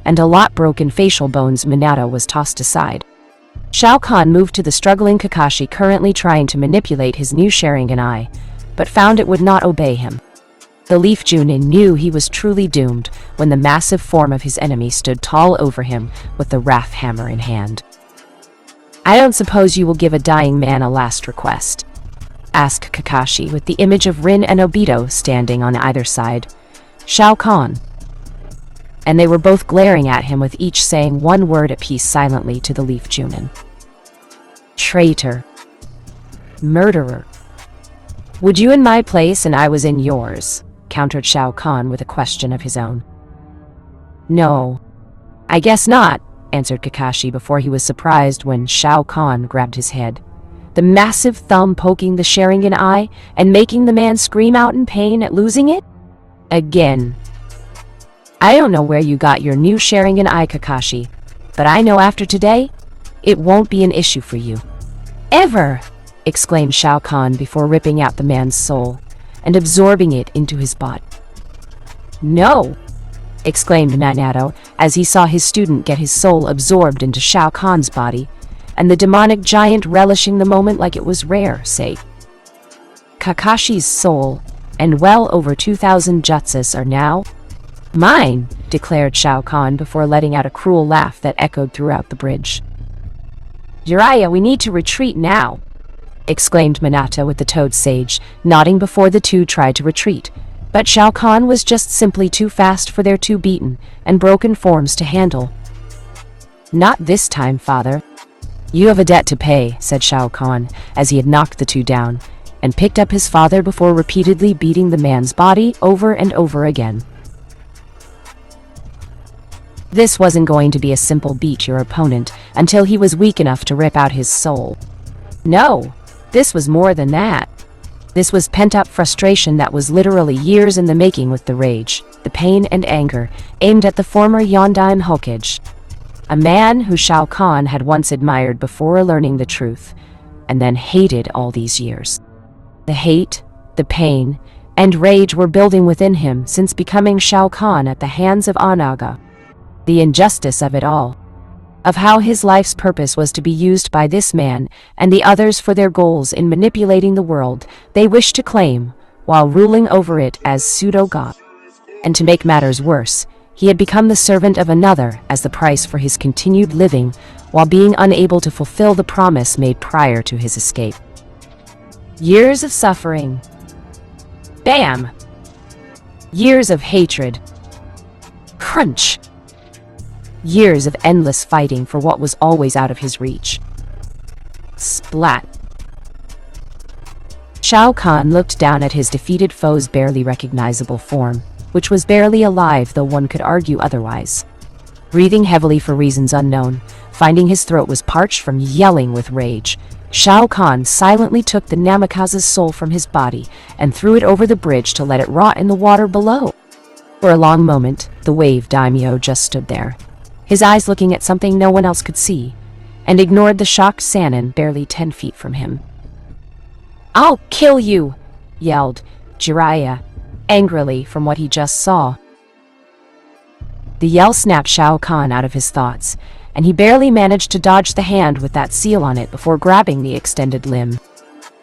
and a lot broken facial bones, Minato was tossed aside. Shao Kahn moved to the struggling Kakashi currently trying to manipulate his new Sharingan eye, but found it would not obey him. The Leaf Junin knew he was truly doomed when the massive form of his enemy stood tall over him with the Wrath Hammer in hand. I don't suppose you will give a dying man a last request? Asked Kakashi with the image of Rin and Obito standing on either side. Shao Kahn. And they were both glaring at him with each saying one word apiece silently to the Leaf Junin. Traitor. Murderer. Would you in my place and I was in yours? Countered Shao Kahn with a question of his own. No. I guess not, answered Kakashi before he was surprised when Shao Kahn grabbed his head, the massive thumb poking the Sharingan eye and making the man scream out in pain at losing it? Again. I don't know where you got your new Sharingan eye, Kakashi, but I know after today, it won't be an issue for you. Ever! Exclaimed Shao Kahn before ripping out the man's soul and absorbing it into his body. No! Exclaimed Minato as he saw his student get his soul absorbed into Shao Kahn's body, and the demonic giant relishing the moment like it was rare, say. Kakashi's soul and well over 2,000 jutsus are now mine, declared Shao Kahn before letting out a cruel laugh that echoed throughout the bridge. Jiraiya, we need to retreat now, exclaimed Minato with the Toad Sage, nodding before the two tried to retreat, but Shao Kahn was just simply too fast for their two beaten and broken forms to handle. Not this time, father. You have a debt to pay, said Shao Kahn as he had knocked the two down, and picked up his father before repeatedly beating the man's body over and over again. This wasn't going to be a simple beat your opponent until he was weak enough to rip out his soul. No, this was more than that. This was pent-up frustration that was literally years in the making with the rage, the pain and anger aimed at the former Yondaime Hokage, a man who Shao Kahn had once admired before learning the truth, and then hated all these years. The hate, the pain, and rage were building within him since becoming Shao Kahn at the hands of Onaga. The injustice of it all, of how his life's purpose was to be used by this man and the others for their goals in manipulating the world they wished to claim while ruling over it as pseudo-god. And to make matters worse, he had become the servant of another as the price for his continued living while being unable to fulfill the promise made prior to his escape. Years of suffering. Bam! Years of hatred. Crunch! Years of endless fighting for what was always out of his reach. Splat. Shao Kahn looked down at his defeated foe's barely recognizable form, which was barely alive though one could argue otherwise. Breathing heavily for reasons unknown, finding his throat was parched from yelling with rage, Shao Kahn silently took the Namikaze's soul from his body and threw it over the bridge to let it rot in the water below. For a long moment, the Wave Daimyo just stood there, his eyes looking at something no one else could see, and ignored the shocked Sannin barely 10 feet from him. I'll kill you, yelled Jiraiya, angrily from what he just saw. The yell snapped Shao Kahn out of his thoughts, and he barely managed to dodge the hand with that seal on it before grabbing the extended limb.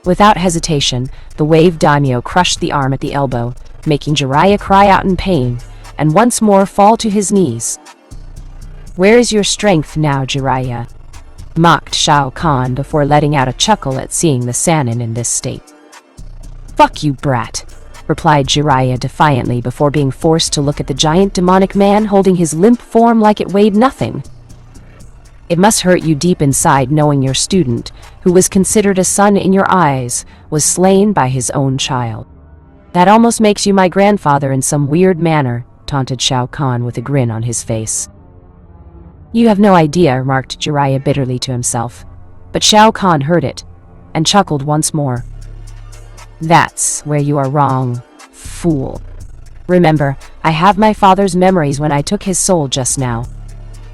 Without hesitation, the wave daimyo crushed the arm at the elbow, making Jiraiya cry out in pain, and once more fall to his knees. "Where is your strength now, Jiraiya?" mocked Shao Kahn before letting out a chuckle at seeing the Sannin in this state. "Fuck you, brat," replied Jiraiya defiantly before being forced to look at the giant demonic man holding his limp form like it weighed nothing. "It must hurt you deep inside knowing your student, who was considered a son in your eyes, was slain by his own child. That almost makes you my grandfather in some weird manner," taunted Shao Kahn with a grin on his face. "You have no idea," remarked Jiraiya bitterly to himself. But Shao Kahn heard it, and chuckled once more. "That's where you are wrong, fool. Remember, I have my father's memories when I took his soul just now.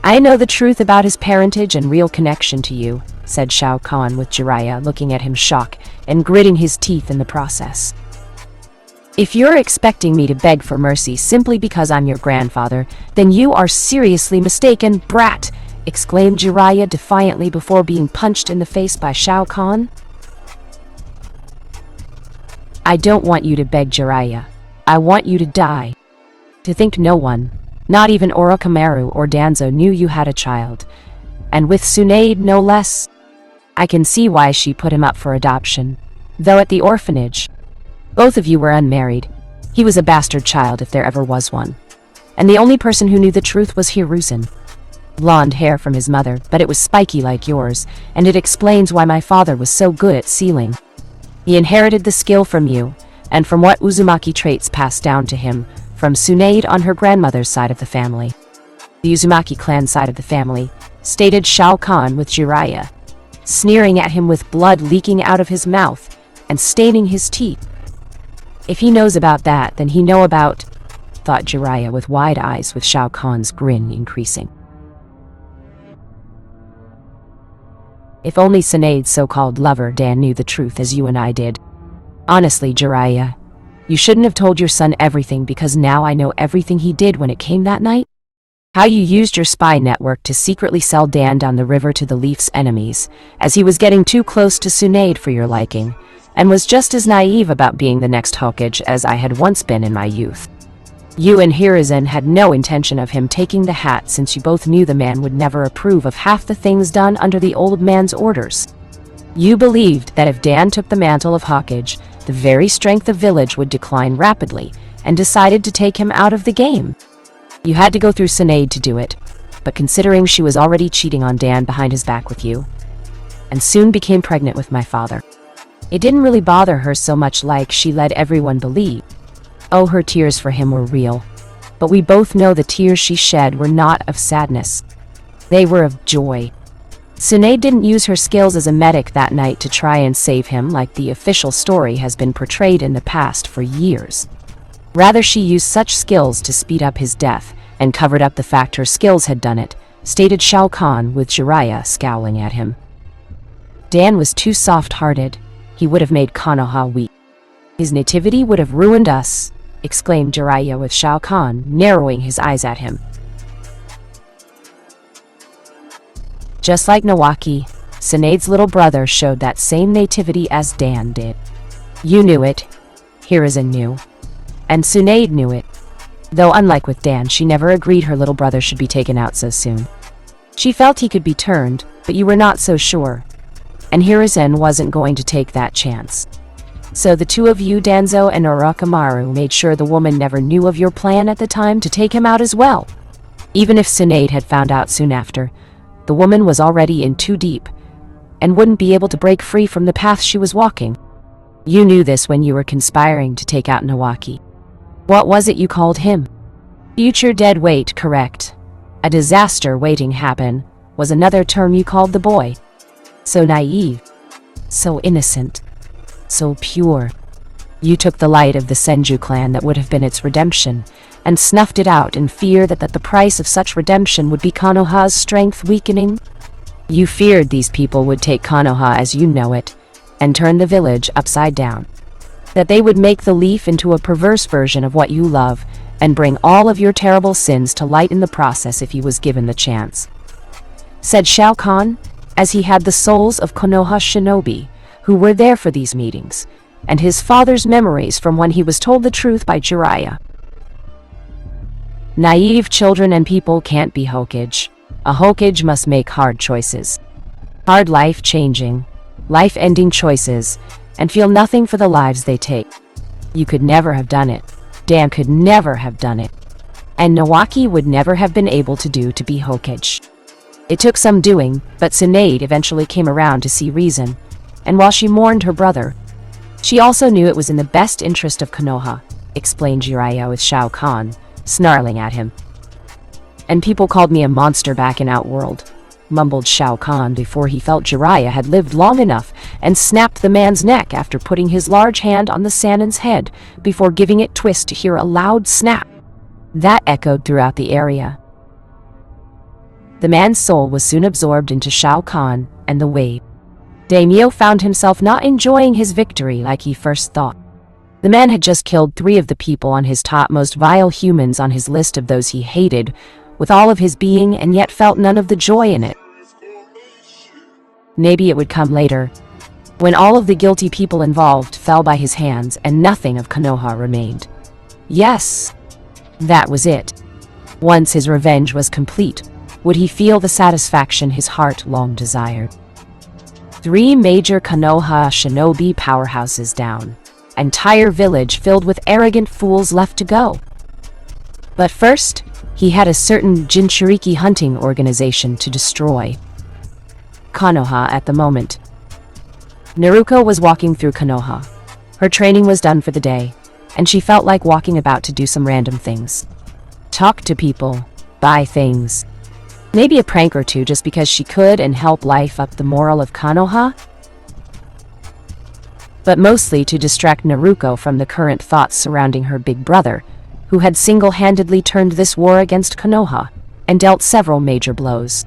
I know the truth about his parentage and real connection to you," said Shao Kahn with Jiraiya looking at him shocked and gritting his teeth in the process. "If you're expecting me to beg for mercy simply because I'm your grandfather, then you are seriously mistaken, brat!" exclaimed Jiraiya defiantly before being punched in the face by Shao Kahn. "I don't want you to beg, Jiraiya. I want you to die. To think no one, not even Orochimaru or Danzo, knew you had a child. And with Tsunade, no less. I can see why she put him up for adoption. Though at the orphanage, both of you were unmarried. He was a bastard child if there ever was one. And the only person who knew the truth was Hiruzen. Blonde hair from his mother, but it was spiky like yours, and it explains why my father was so good at sealing. He inherited the skill from you, and from what Uzumaki traits passed down to him, from Tsunade on her grandmother's side of the family. The Uzumaki clan side of the family," stated Shao Kahn with Jiraiya, sneering at him with blood leaking out of his mouth and staining his teeth. "If he knows about that, then he know about," thought Jiraiya with wide eyes with Shao Kahn's grin increasing. "If only Tsunade's so-called lover Dan knew the truth as you and I did. Honestly, Jiraiya, you shouldn't have told your son everything because now I know everything he did when it came that night. How you used your spy network to secretly sell Dan down the river to the Leaf's enemies, as he was getting too close to Tsunade for your liking, and was just as naive about being the next Hokage as I had once been in my youth. You and Hiruzen had no intention of him taking the hat since you both knew the man would never approve of half the things done under the old man's orders. You believed that if Dan took the mantle of Hokage, the very strength of village would decline rapidly, and decided to take him out of the game. You had to go through Tsunade to do it, but considering she was already cheating on Dan behind his back with you, and soon became pregnant with my father, it didn't really bother her so much like she led everyone believe. Oh, her tears for him were real, but we both know the tears she shed were not of sadness. They were of joy. Tsunade didn't use her skills as a medic that night to try and save him like the official story has been portrayed in the past for years. Rather, she used such skills to speed up his death and covered up the fact her skills had done it, stated Shao Kahn with Jiraiya scowling at him. Dan was too soft-hearted. He would have made Konoha weak. His nativity would have ruined us, exclaimed Jiraiya with Shao Kahn narrowing his eyes at him. Just like Nawaki, Tsunade's little brother showed that same nativity as Dan did. You knew it, Hiruzen knew, and Tsunade knew it. Though unlike with Dan, she never agreed her little brother should be taken out so soon. She felt he could be turned, but you were not so sure, and Hiruzen wasn't going to take that chance. So the two of you, Danzo and Orochimaru, made sure the woman never knew of your plan at the time to take him out as well. Even if Tsunade had found out soon after, the woman was already in too deep, and wouldn't be able to break free from the path she was walking. You knew this when you were conspiring to take out Nawaki. What was it you called him? Future dead weight, correct. A disaster waiting happen was another term you called the boy. So naive, so innocent, so pure. You took the light of the Senju clan that would have been its redemption, and snuffed it out in fear that the price of such redemption would be Konoha's strength weakening. You feared these people would take Konoha as you know it, and turn the village upside down. That they would make the Leaf into a perverse version of what you love, and bring all of your terrible sins to light in the process if he was given the chance. said Shao Kahn, as he had the souls of Konoha shinobi who were there for these meetings, and his father's memories from when he was told the truth by Jiraiya. Naive children and people can't be Hokage. A Hokage must make hard choices. Hard life-changing, life-ending choices, and feel nothing for the lives they take. You could never have done it. Dan could never have done it. And Nawaki would never have been able to do to be Hokage. It took some doing, but Tsunade eventually came around to see reason, and while she mourned her brother, she also knew it was in the best interest of Konoha, explained Jiraiya with Shao Kahn, snarling at him. And people called me a monster back in Outworld, mumbled Shao Kahn before he felt Jiraiya had lived long enough and snapped the man's neck after putting his large hand on the Sanin's head before giving it twist to hear a loud snap. That echoed throughout the area. The man's soul was soon absorbed into Shao Kahn and the wave. Daimyo found himself not enjoying his victory like he first thought. The man had just killed 3 of the people on his top most vile humans on his list of those he hated with all of his being, and yet felt none of the joy in it. Maybe it would come later, when all of the guilty people involved fell by his hands and nothing of Konoha remained. Yes, that was it. Once his revenge was complete, would he feel the satisfaction his heart long desired? 3 major Konoha shinobi powerhouses down. Entire village filled with arrogant fools left to go. But first, he had a certain Jinchuriki hunting organization to destroy. Konoha at the moment. Naruto was walking through Konoha. Her training was done for the day, and she felt like walking about to do some random things. Talk to people, buy things. Maybe a prank or two just because she could and help life up the moral of Konoha. But mostly to distract Naruto from the current thoughts surrounding her big brother, who had single-handedly turned this war against Konoha and dealt several major blows.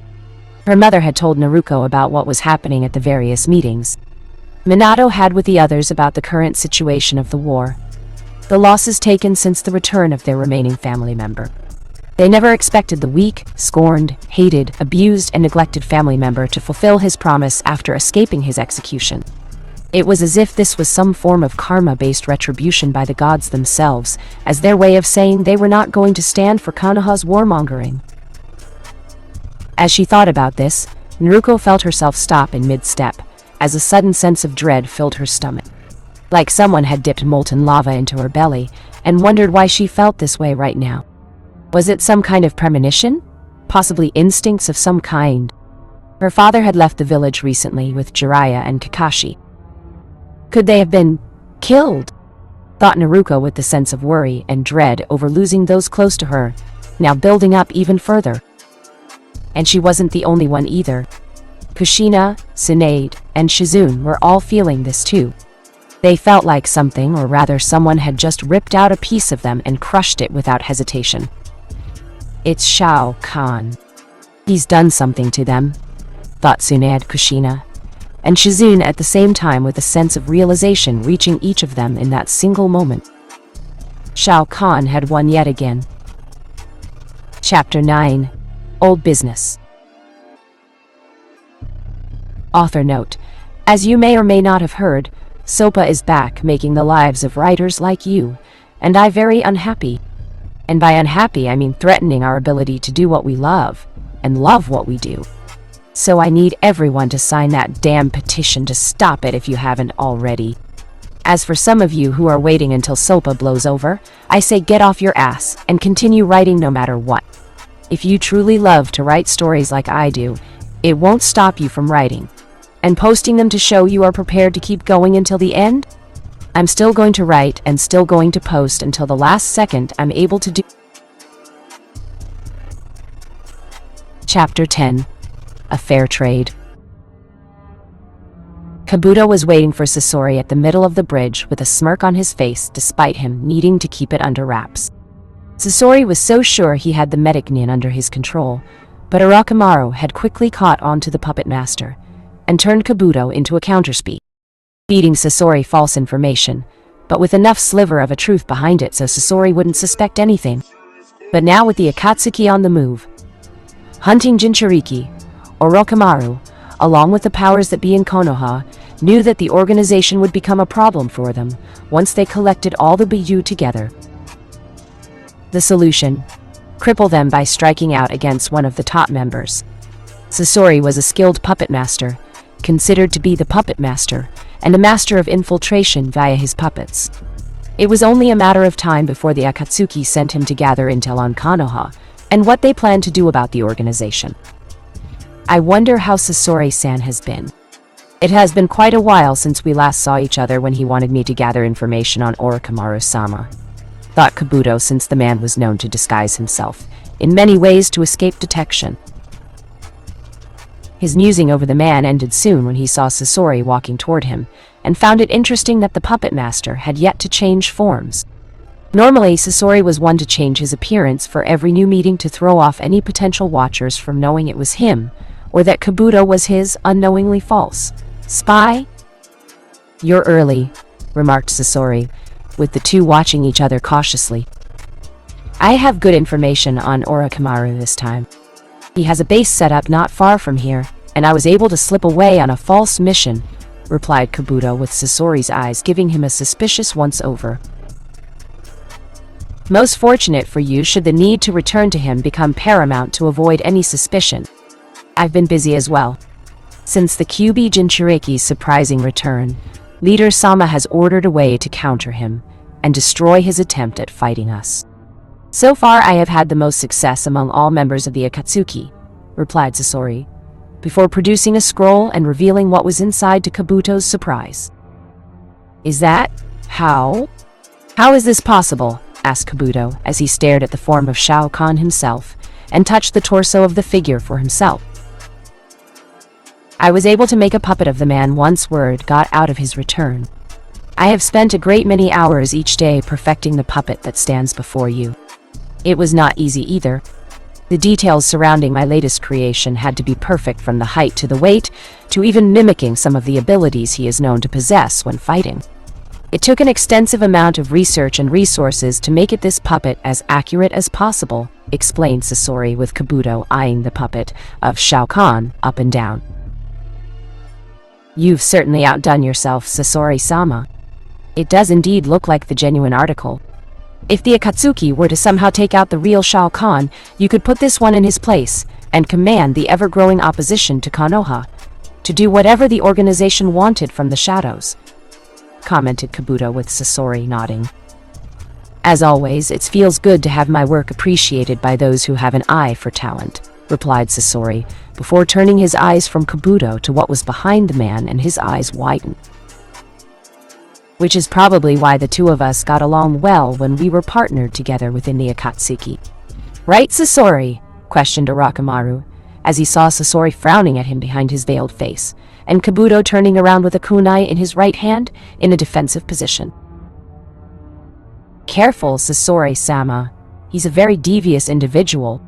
Her mother had told Naruto about what was happening at the various meetings. Minato had with the others about the current situation of the war, the losses taken since the return of their remaining family member. They never expected the weak, scorned, hated, abused, and neglected family member to fulfill his promise after escaping his execution. It was as if this was some form of karma-based retribution by the gods themselves, as their way of saying they were not going to stand for Konoha's warmongering. As she thought about this, Naruto felt herself stop in mid-step, as a sudden sense of dread filled her stomach. Like someone had dipped molten lava into her belly, and wondered why she felt this way right now. Was it some kind of premonition? Possibly instincts of some kind? Her father had left the village recently with Jiraiya and Kakashi. Could they have been killed? Thought Naruto with the sense of worry and dread over losing those close to her, now building up even further. And she wasn't the only one either. Kushina, Tsunade, and Shizune were all feeling this too. They felt like something, or rather someone had just ripped out a piece of them and crushed it without hesitation. It's Shao Kahn. He's done something to them, thought Tsunade Kushina, and Shizune at the same time with a sense of realization reaching each of them in that single moment. Shao Kahn had won yet again. Chapter 9. Old Business. Author note: as you may or may not have heard, SOPA is back making the lives of writers like you and I very unhappy. And by unhappy, I mean threatening our ability to do what we love, and love what we do. So I need everyone to sign that damn petition to stop it if you haven't already. As for some of you who are waiting until SOPA blows over, I say get off your ass and continue writing no matter what. If you truly love to write stories like I do, it won't stop you from writing. And posting them to show you are prepared to keep going until the end? I'm still going to write and still going to post until the last second I'm able to do. Chapter 10. A Fair Trade. Kabuto was waiting for Sasori at the middle of the bridge with a smirk on his face despite him needing to keep it under wraps. Sasori was so sure he had the medic nin under his control, but Orochimaru had quickly caught on to the puppet master and turned Kabuto into a counterspeak, feeding Sasori false information, but with enough sliver of a truth behind it so Sasori wouldn't suspect anything. But now with the Akatsuki on the move, hunting Jinchuriki, Orochimaru, along with the powers that be in Konoha, knew that the organization would become a problem for them once they collected all the Biju together. The solution: cripple them by striking out against one of the top members. Sasori was a skilled puppet master, considered to be the puppet master, and a master of infiltration via his puppets. It was only a matter of time before the Akatsuki sent him to gather intel on Konoha and what they planned to do about the organization. I wonder how Sasori-san has been. It has been quite a while since we last saw each other when he wanted me to gather information on Orochimaru-sama, thought Kabuto, since the man was known to disguise himself in many ways to escape detection. His musing over the man ended soon when he saw Sasori walking toward him, and found it interesting that the puppet master had yet to change forms. Normally, Sasori was one to change his appearance for every new meeting to throw off any potential watchers from knowing it was him, or that Kabuto was his unknowingly false spy. "You're early," remarked Sasori, with the two watching each other cautiously. "I have good information on Orochimaru this time. He has a base set up not far from here, and I was able to slip away on a false mission," replied Kabuto, with Sasori's eyes giving him a suspicious once-over. "Most fortunate for you should the need to return to him become paramount to avoid any suspicion. I've been busy as well. Since the Kyuubi Jinchuriki's surprising return, Leader Sama has ordered a way to counter him and destroy his attempt at fighting us. So far, I have had the most success among all members of the Akatsuki," replied Sasori, before producing a scroll and revealing what was inside to Kabuto's surprise. "Is that how? How is this possible?" asked Kabuto, as he stared at the form of Shao Kahn himself and touched the torso of the figure for himself. "I was able to make a puppet of the man once word got out of his return. I have spent a great many hours each day perfecting the puppet that stands before you. It was not easy either. The details surrounding my latest creation had to be perfect, from the height to the weight, to even mimicking some of the abilities he is known to possess when fighting. It took an extensive amount of research and resources to make this puppet as accurate as possible," explained Sasori, with Kabuto eyeing the puppet of Shao Kahn up and down. "You've certainly outdone yourself, Sasori-sama. It does indeed look like the genuine article. If the Akatsuki were to somehow take out the real Shao Kahn, you could put this one in his place and command the ever-growing opposition to Konoha to do whatever the organization wanted from the shadows," commented Kabuto, with Sasori nodding. "As always, it feels good to have my work appreciated by those who have an eye for talent," replied Sasori, before turning his eyes from Kabuto to what was behind the man, and his eyes widened. "Which is probably why the two of us got along well when we were partnered together within the Akatsuki. Right, Sasori?" questioned Orochimaru, as he saw Sasori frowning at him behind his veiled face, and Kabuto turning around with a kunai in his right hand in a defensive position. "Careful, Sasori-sama. He's a very devious individual.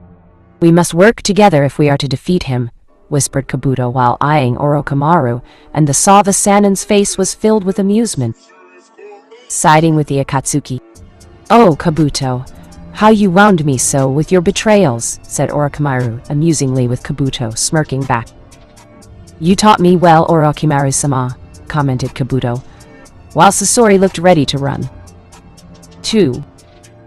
We must work together if we are to defeat him," whispered Kabuto, while eyeing Orochimaru, and the Sava Sanin's face was filled with amusement. Siding with the Akatsuki. "Oh, Kabuto, how you wound me so with your betrayals," said Orochimaru amusingly, with Kabuto smirking back. "You taught me well, Orochimaru-sama," commented Kabuto, while Sasori looked ready to run. "Too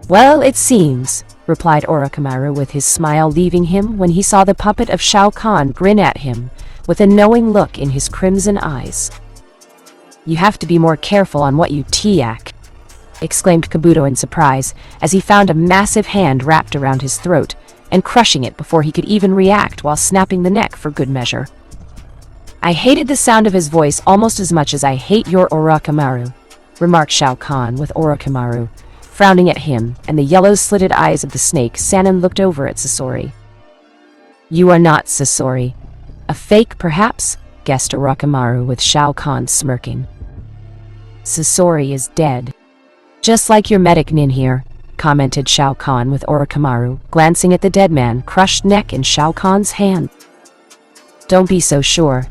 well, it seems," replied Orochimaru, with his smile leaving him when he saw the puppet of Shao Kahn grin at him with a knowing look in his crimson eyes. "You have to be more careful on what you tiak," exclaimed Kabuto in surprise, as he found a massive hand wrapped around his throat and crushing it before he could even react, while snapping the neck for good measure. "I hated the sound of his voice almost as much as I hate your Orochimaru," remarked Shao Kahn, with Orochimaru frowning at him, and the yellow slitted eyes of the snake Sanin looked over at Sasori. "You are not Sasori. A fake, perhaps?" guessed Orochimaru, with Shao Kahn smirking. "Sasori is dead. Just like your medic Nin here," commented Shao Kahn, with Orochimaru glancing at the dead man, crushed neck in Shao Kahn's hand. "Don't be so sure.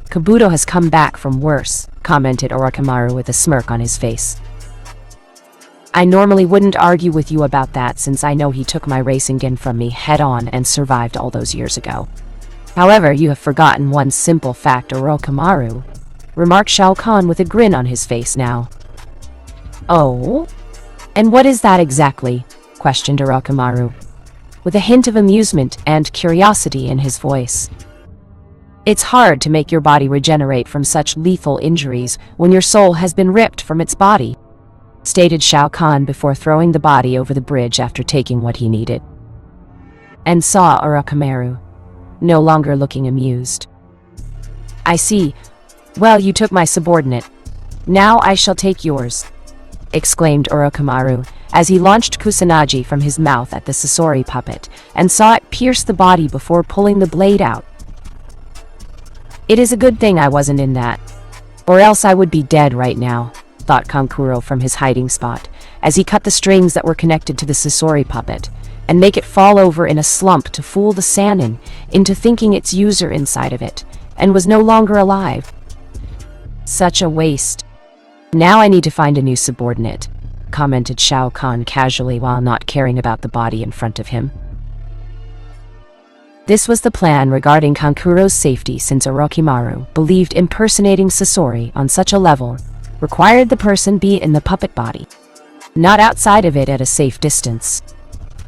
Kabuto has come back from worse," commented Orochimaru, with a smirk on his face. "I normally wouldn't argue with you about that, since I know he took my racing gin from me head-on and survived all those years ago. However, you have forgotten one simple fact, Orochimaru, remarked Shao Kahn with a grin on his face now. Oh? And what is that exactly? Questioned Orochimaru, with a hint of amusement and curiosity in his voice. It's hard to make your body regenerate from such lethal injuries when your soul has been ripped from its body, stated Shao Kahn before throwing the body over the bridge after taking what he needed. And saw Orochimaru, no longer looking amused. I see. Well, you took my subordinate. Now I shall take yours, exclaimed Orochimaru as he launched Kusanagi from his mouth at the Sasori puppet and saw it pierce the body before pulling the blade out. It is a good thing I wasn't in that, or else I would be dead right now, thought Kankuro from his hiding spot as he cut the strings that were connected to the Sasori puppet and make it fall over in a slump to fool the Sannin into thinking its user inside of it and was no longer alive. Such a waste. Now I need to find a new subordinate, commented Shao Kahn casually while not caring about the body in front of him. This was the plan regarding Kankuro's safety, since Orochimaru believed impersonating Sasori on such a level required the person be in the puppet body, not outside of it at a safe distance.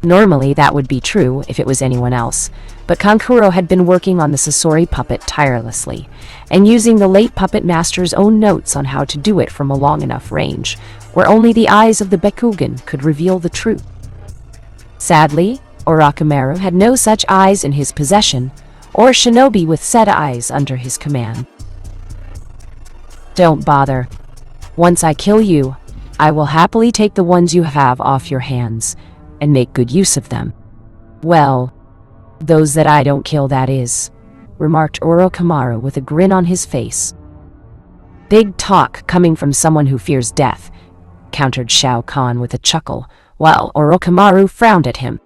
Normally that would be true if it was anyone else, but Kankuro had been working on the Sasori puppet tirelessly, and using the late puppet master's own notes on how to do it from a long enough range, where only the eyes of the Bekugan could reveal the truth. Sadly, Orochimaru had no such eyes in his possession, or shinobi with said eyes under his command. Don't bother. Once I kill you, I will happily take the ones you have off your hands, and make good use of them. Well, those that I don't kill, that is, remarked Orochimaru with a grin on his face. Big talk coming from someone who fears death, countered Shao Kahn with a chuckle, while Orochimaru frowned at him.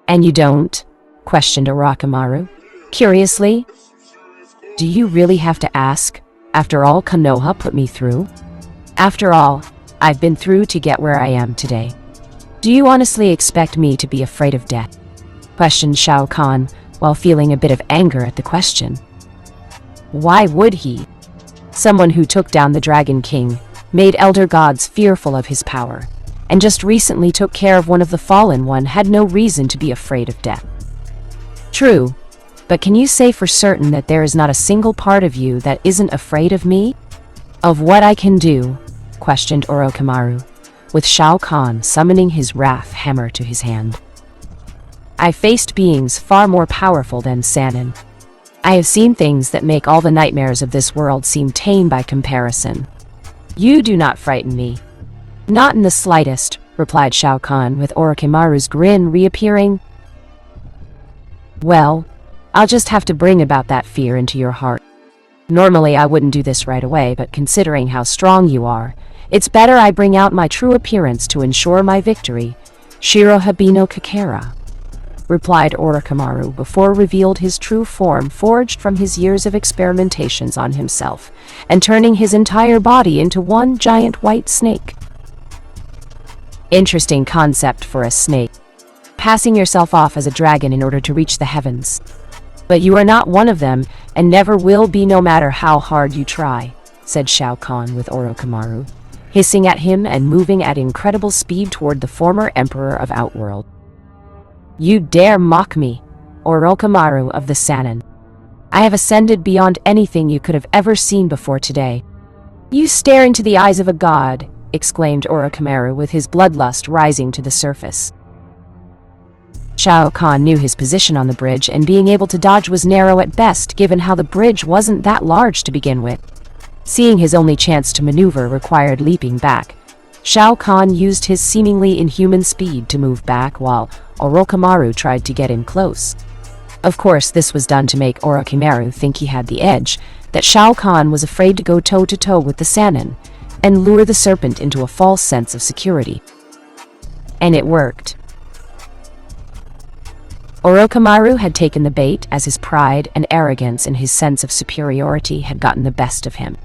And you don't? Questioned Orochimaru, curiously. Do you really have to ask, after all Konoha put me through? After all, I've been through to get where I am today. Do you honestly expect me to be afraid of death? Questioned Shao Kahn, while feeling a bit of anger at the question. Why would he? Someone who took down the Dragon King, made elder gods fearful of his power, and just recently took care of one of the fallen one had no reason to be afraid of death. True, but can you say for certain that there is not a single part of you that isn't afraid of me? Of what I can do? Questioned Orochimaru, with Shao Kahn summoning his wrath hammer to his hand. I faced beings far more powerful than Sannin. I have seen things that make all the nightmares of this world seem tame by comparison. You do not frighten me. Not in the slightest, replied Shao Kahn, with Orochimaru's grin reappearing. Well, I'll just have to bring about that fear into your heart. Normally I wouldn't do this right away, but considering how strong you are, it's better I bring out my true appearance to ensure my victory. Shirohabi no Kakera, replied Orochimaru before revealed his true form forged from his years of experimentations on himself, and turning his entire body into one giant white snake. Interesting concept for a snake. Passing yourself off as a dragon in order to reach the heavens. But you are not one of them, and never will be no matter how hard you try, said Shao Kahn with Orochimaru, hissing at him and moving at incredible speed toward the former emperor of Outworld. You dare mock me, Orochimaru of the Sannin. I have ascended beyond anything you could have ever seen before today. You stare into the eyes of a god, exclaimed Orochimaru with his bloodlust rising to the surface. Shao Kahn knew his position on the bridge, and being able to dodge was narrow at best given how the bridge wasn't that large to begin with. Seeing his only chance to maneuver required leaping back, Shao Kahn used his seemingly inhuman speed to move back while Orochimaru tried to get in close. Of course, this was done to make Orochimaru think he had the edge, that Shao Kahn was afraid to go toe-to-toe with the Sannin, and lure the serpent into a false sense of security. And it worked. Orochimaru had taken the bait, as his pride and arrogance and his sense of superiority had gotten the best of him.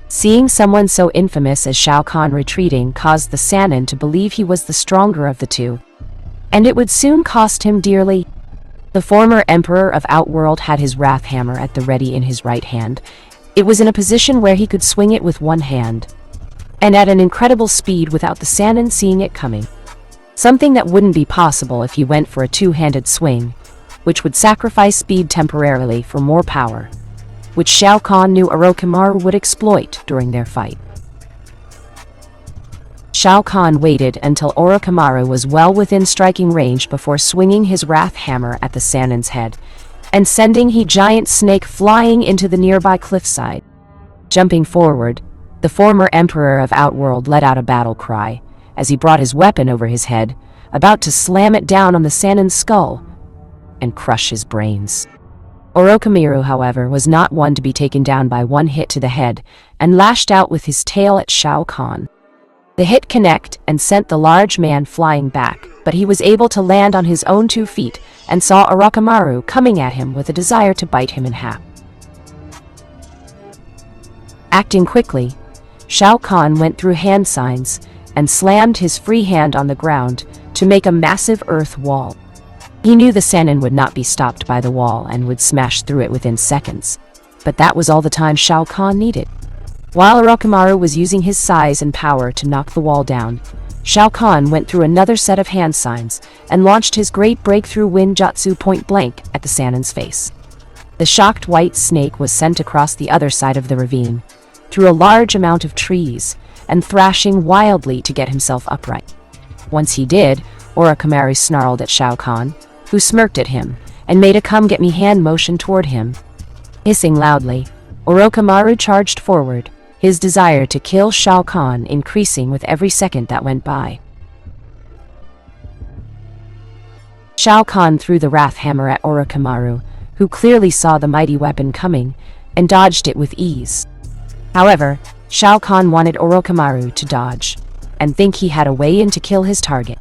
Seeing someone so infamous as Shao Kahn retreating caused the Sannin to believe he was the stronger of the two, and it would soon cost him dearly. The former emperor of Outworld had his wrath hammer at the ready in his right hand. It was in a position where he could swing it with one hand, and at an incredible speed without the Sannin seeing it coming. Something that wouldn't be possible if he went for a two-handed swing, which would sacrifice speed temporarily for more power, which Shao Kahn knew Orochimaru would exploit during their fight. Shao Kahn waited until Orochimaru was well within striking range before swinging his wrath hammer at the Sannin's head, and sending the giant snake flying into the nearby cliffside. Jumping forward, the former emperor of Outworld let out a battle cry, as he brought his weapon over his head, about to slam it down on the Sannin's skull and crush his brains. Orochimaru, however, was not one to be taken down by one hit to the head, and lashed out with his tail at Shao Kahn. The hit connected and sent the large man flying back, but he was able to land on his own 2 feet and saw Orochimaru coming at him with a desire to bite him in half. Acting quickly, Shao Kahn went through hand signs and slammed his free hand on the ground to make a massive earth wall. He knew the Sannin would not be stopped by the wall and would smash through it within seconds, but that was all the time Shao Kahn needed. While Orochimaru was using his size and power to knock the wall down, Shao Kahn went through another set of hand signs and launched his great breakthrough wind jutsu point blank at the Sannin's face. The shocked white snake was sent across the other side of the ravine, through a large amount of trees, and thrashing wildly to get himself upright. Once he did, Orochimaru snarled at Shao Kahn, who smirked at him and made a come-get-me hand motion toward him. Hissing loudly, Orochimaru charged forward, his desire to kill Shao Kahn increasing with every second that went by. Shao Kahn threw the wrath hammer at Orochimaru, who clearly saw the mighty weapon coming, and dodged it with ease. However, Shao Kahn wanted Orochimaru to dodge, and think he had a way in to kill his target.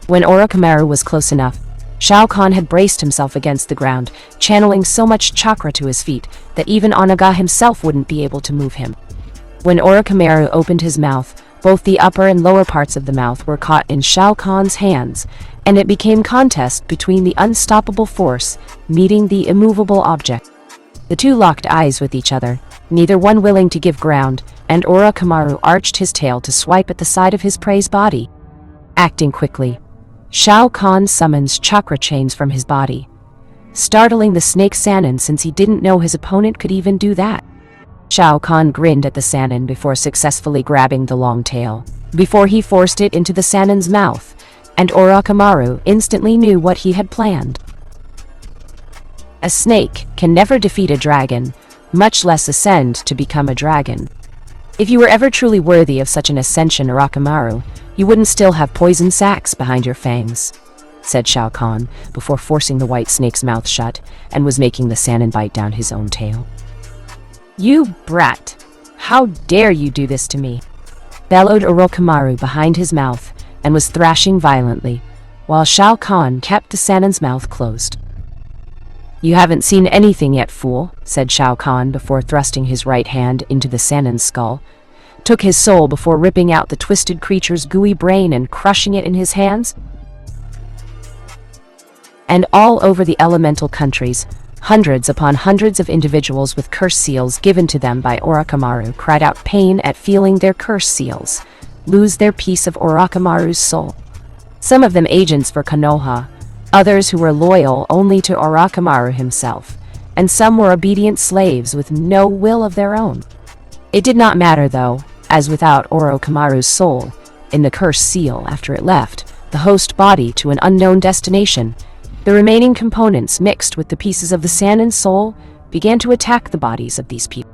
When Orochimaru was close enough, Shao Kahn had braced himself against the ground, channeling so much chakra to his feet that even Onaga himself wouldn't be able to move him. When Orochimaru opened his mouth, both the upper and lower parts of the mouth were caught in Shao Kahn's hands, and it became contest between the unstoppable force meeting the immovable object. The two locked eyes with each other, neither one willing to give ground, and Orochimaru arched his tail to swipe at the side of his prey's body. Acting quickly, Shao Kahn summons chakra chains from his body, startling the snake Sannin since he didn't know his opponent could even do that. Shao Kahn grinned at the Sannin before successfully grabbing the long tail, before he forced it into the Sannin's mouth, and Orochimaru instantly knew what he had planned. A snake can never defeat a dragon, much less ascend to become a dragon. If you were ever truly worthy of such an ascension, Orochimaru, you wouldn't still have poison sacs behind your fangs, said Shao Kahn, before forcing the white snake's mouth shut, and was making the Sannin bite down his own tail. "You brat! How dare you do this to me?" bellowed Orochimaru behind his mouth, and was thrashing violently, while Shao Kahn kept the Sannin's mouth closed. "You haven't seen anything yet, fool," said Shao Kahn before thrusting his right hand into the Sannin's skull, took his soul before ripping out the twisted creature's gooey brain and crushing it in his hands. And all over the elemental countries, hundreds upon hundreds of individuals with curse seals given to them by Orochimaru cried out pain at feeling their curse seals lose their piece of Orochimaru's soul. Some of them agents for Konoha, others who were loyal only to Orochimaru himself, and some were obedient slaves with no will of their own. It did not matter, though, as without Orochimaru's soul, in the cursed seal after it left the host body to an unknown destination, the remaining components mixed with the pieces of the Sannin's soul began to attack the bodies of these people,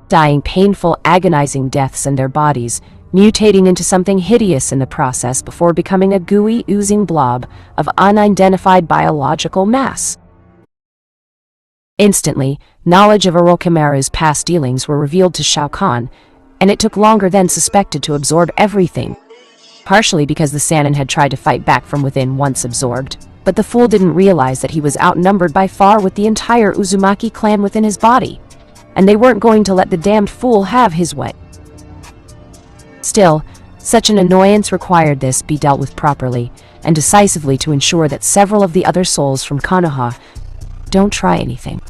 dying painful, agonizing deaths in their bodies, mutating into something hideous in the process before becoming a gooey, oozing blob of unidentified biological mass. Instantly, knowledge of Orochimaru's past dealings were revealed to Shao Kahn, and it took longer than suspected to absorb everything, partially because the Sannin had tried to fight back from within once absorbed, but the fool didn't realize that he was outnumbered by far with the entire Uzumaki clan within his body, and they weren't going to let the damned fool have his way. Still, such an annoyance required this be dealt with properly, and decisively to ensure that several of the other souls from Konoha don't try anything.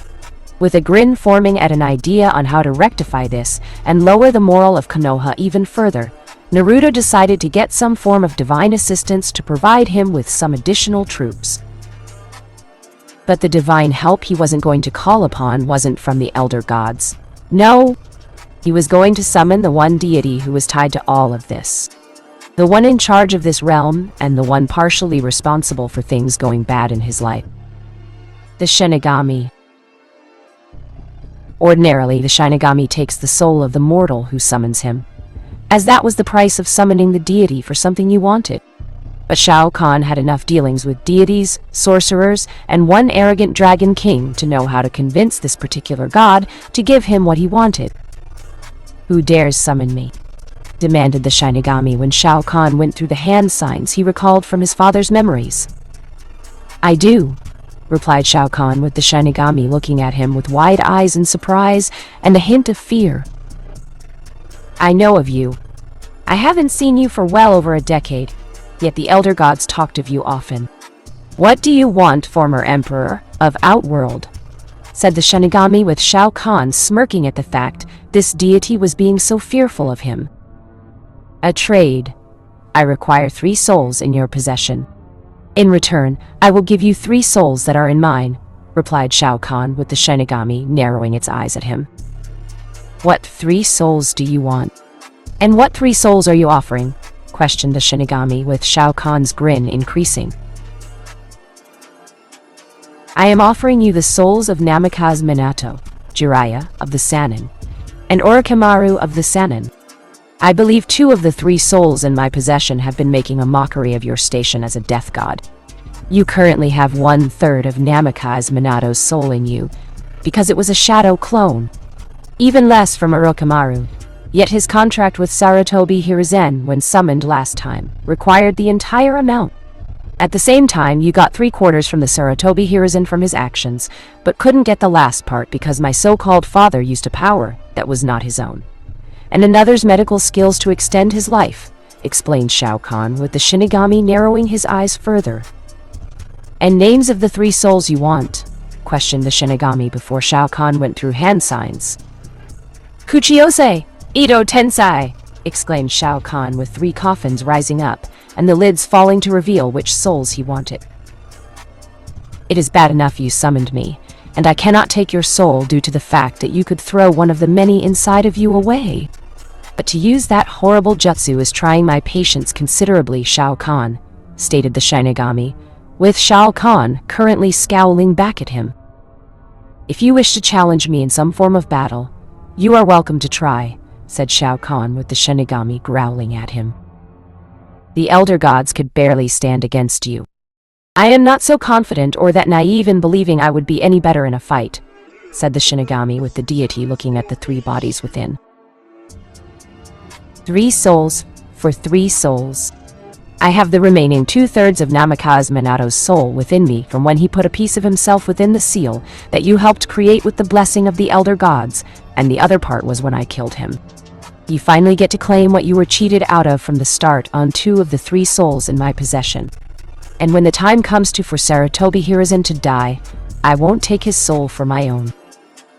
With a grin forming at an idea on how to rectify this and lower the morale of Konoha even further, Naruto decided to get some form of divine assistance to provide him with some additional troops. But the divine help he wasn't going to call upon wasn't from the elder gods. No, he was going to summon the one deity who was tied to all of this. The one in charge of this realm, and the one partially responsible for things going bad in his life. The Shinigami. Ordinarily, the Shinigami takes the soul of the mortal who summons him, as that was the price of summoning the deity for something you wanted. But Shao Kahn had enough dealings with deities, sorcerers, and one arrogant dragon king to know how to convince this particular god to give him what he wanted. "Who dares summon me?" demanded the Shinigami when Shao Kahn went through the hand signs he recalled from his father's memories. "I do," replied Shao Kahn, with the Shinigami looking at him with wide eyes in surprise and a hint of fear. "I know of you. I haven't seen you for well over a decade, yet the elder gods talked of you often. What do you want, former emperor of Outworld?" said the Shinigami, with Shao Kahn smirking at the fact this deity was being so fearful of him. "A trade. I require 3 souls in your possession. In return, I will give you 3 souls that are in mine," replied Shao Kahn, with the Shinigami narrowing its eyes at him. "What 3 souls do you want? And what 3 souls are you offering?" questioned the Shinigami, with Shao Kahn's grin increasing. "I am offering you the souls of Namikaze Minato, Jiraiya of the Sannin, and Orochimaru of the Sannin. I believe 2 of the 3 souls in my possession have been making a mockery of your station as a death god. You currently have 1/3 of Namikaze Minato's soul in you, because it was a shadow clone. Even less from Orochimaru. Yet his contract with Sarutobi Hiruzen, when summoned last time, required the entire amount. At the same time, you got 3/4 from the Sarutobi Hiruzen from his actions, but couldn't get the last part because my so-called father used a power that was not his own, and another's medical skills to extend his life," explained Shao Kahn, with the Shinigami narrowing his eyes further. "And names of the 3 souls you want?" questioned the Shinigami before Shao Kahn went through hand signs. "Kuchiyose! Ito Tensai!" exclaimed Shao Kahn, with 3 coffins rising up and the lids falling to reveal which souls he wanted. "It is bad enough you summoned me, and I cannot take your soul due to the fact that you could throw one of the many inside of you away. But to use that horrible jutsu is trying my patience considerably, Shao Kahn," stated the Shinigami, with Shao Kahn currently scowling back at him. "If you wish to challenge me in some form of battle, you are welcome to try," said Shao Kahn, with the Shinigami growling at him. "The elder gods could barely stand against you. I am not so confident or that naive in believing I would be any better in a fight," said the Shinigami, with the deity looking at the 3 bodies within. 3 souls for 3 souls. I have the remaining 2/3 of Namikaze Minato's soul within me from when he put a piece of himself within the seal that you helped create with the blessing of the elder gods, and the other part was when I killed him. You finally get to claim what you were cheated out of from the start on 2 of the 3 souls in my possession. And when the time comes for Sarutobi Hiruzen to die, I won't take his soul for my own.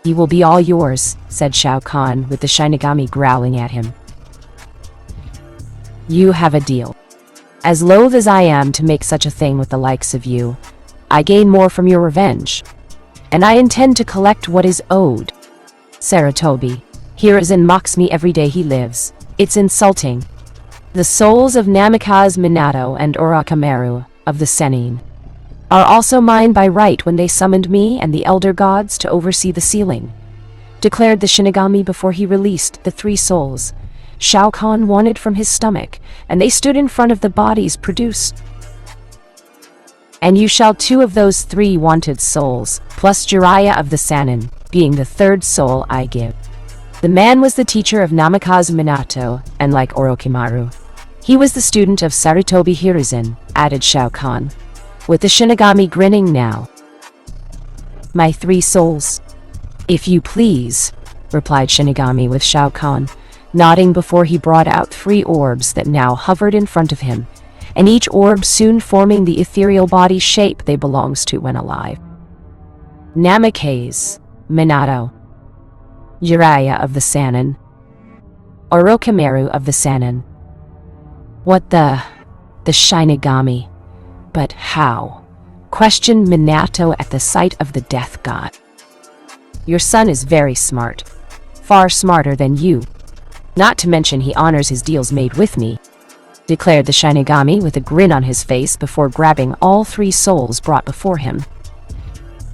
He will be all yours," said Shao Kahn, with the Shinigami growling at him. "You have a deal. As loath as I am to make such a thing with the likes of you, I gain more from your revenge, and I intend to collect what is owed. Sarutobi Hiruzen mocks me every day he lives. It's insulting. The souls of Namikaze Minato and Orochimaru of the Sannin are also mine by right when they summoned me and the elder gods to oversee the sealing," declared the Shinigami before he released the 3 souls Shao Kahn wanted from his stomach, and they stood in front of the bodies produced. "And you shall 2 of those 3 wanted souls, plus Jiraiya of the Sannin, being the 3rd soul I give." The man was the teacher of Namikaze Minato, and like Orochimaru, he was the student of Sarutobi Hiruzen, added Shao Kahn, with the Shinigami grinning now. "My 3 souls, if you please," replied Shinigami, with Shao Kahn nodding before he brought out 3 orbs that now hovered in front of him, and each orb soon forming the ethereal body shape they belongs to when alive. Namikaze, Minato, Jiraiya of the Sannin, Orochimaru of the Sannin. What the Shinigami? But how? Questioned Minato at the sight of the death god. Your son is very smart. Far smarter than you. Not to mention he honors his deals made with me, declared the Shinigami with a grin on his face before grabbing all 3 souls brought before him.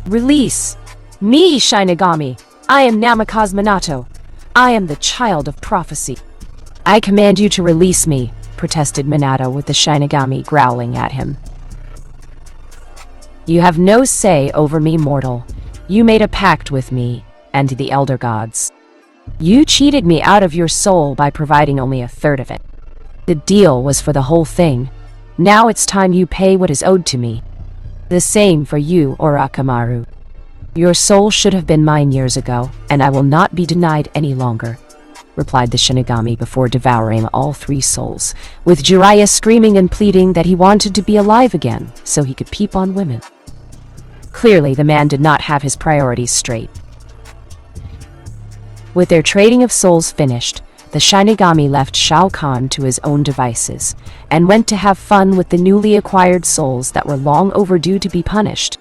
Release! Me, Shinigami! I am Namikaze Minato. I am the child of prophecy. I command you to release me, protested Minato with the Shinigami growling at him. You have no say over me, mortal. You made a pact with me and the elder gods. You cheated me out of your soul by providing only a third of it. The deal was for the whole thing. Now it's time you pay what is owed to me. The same for you, Orochimaru. Your soul should have been mine years ago, and I will not be denied any longer, replied the Shinigami before devouring all 3 souls, with Jiraiya screaming and pleading that he wanted to be alive again so he could peep on women. Clearly, the man did not have his priorities straight. With their trading of souls finished, the Shinigami left Shao Kahn to his own devices, and went to have fun with the newly acquired souls that were long overdue to be punished.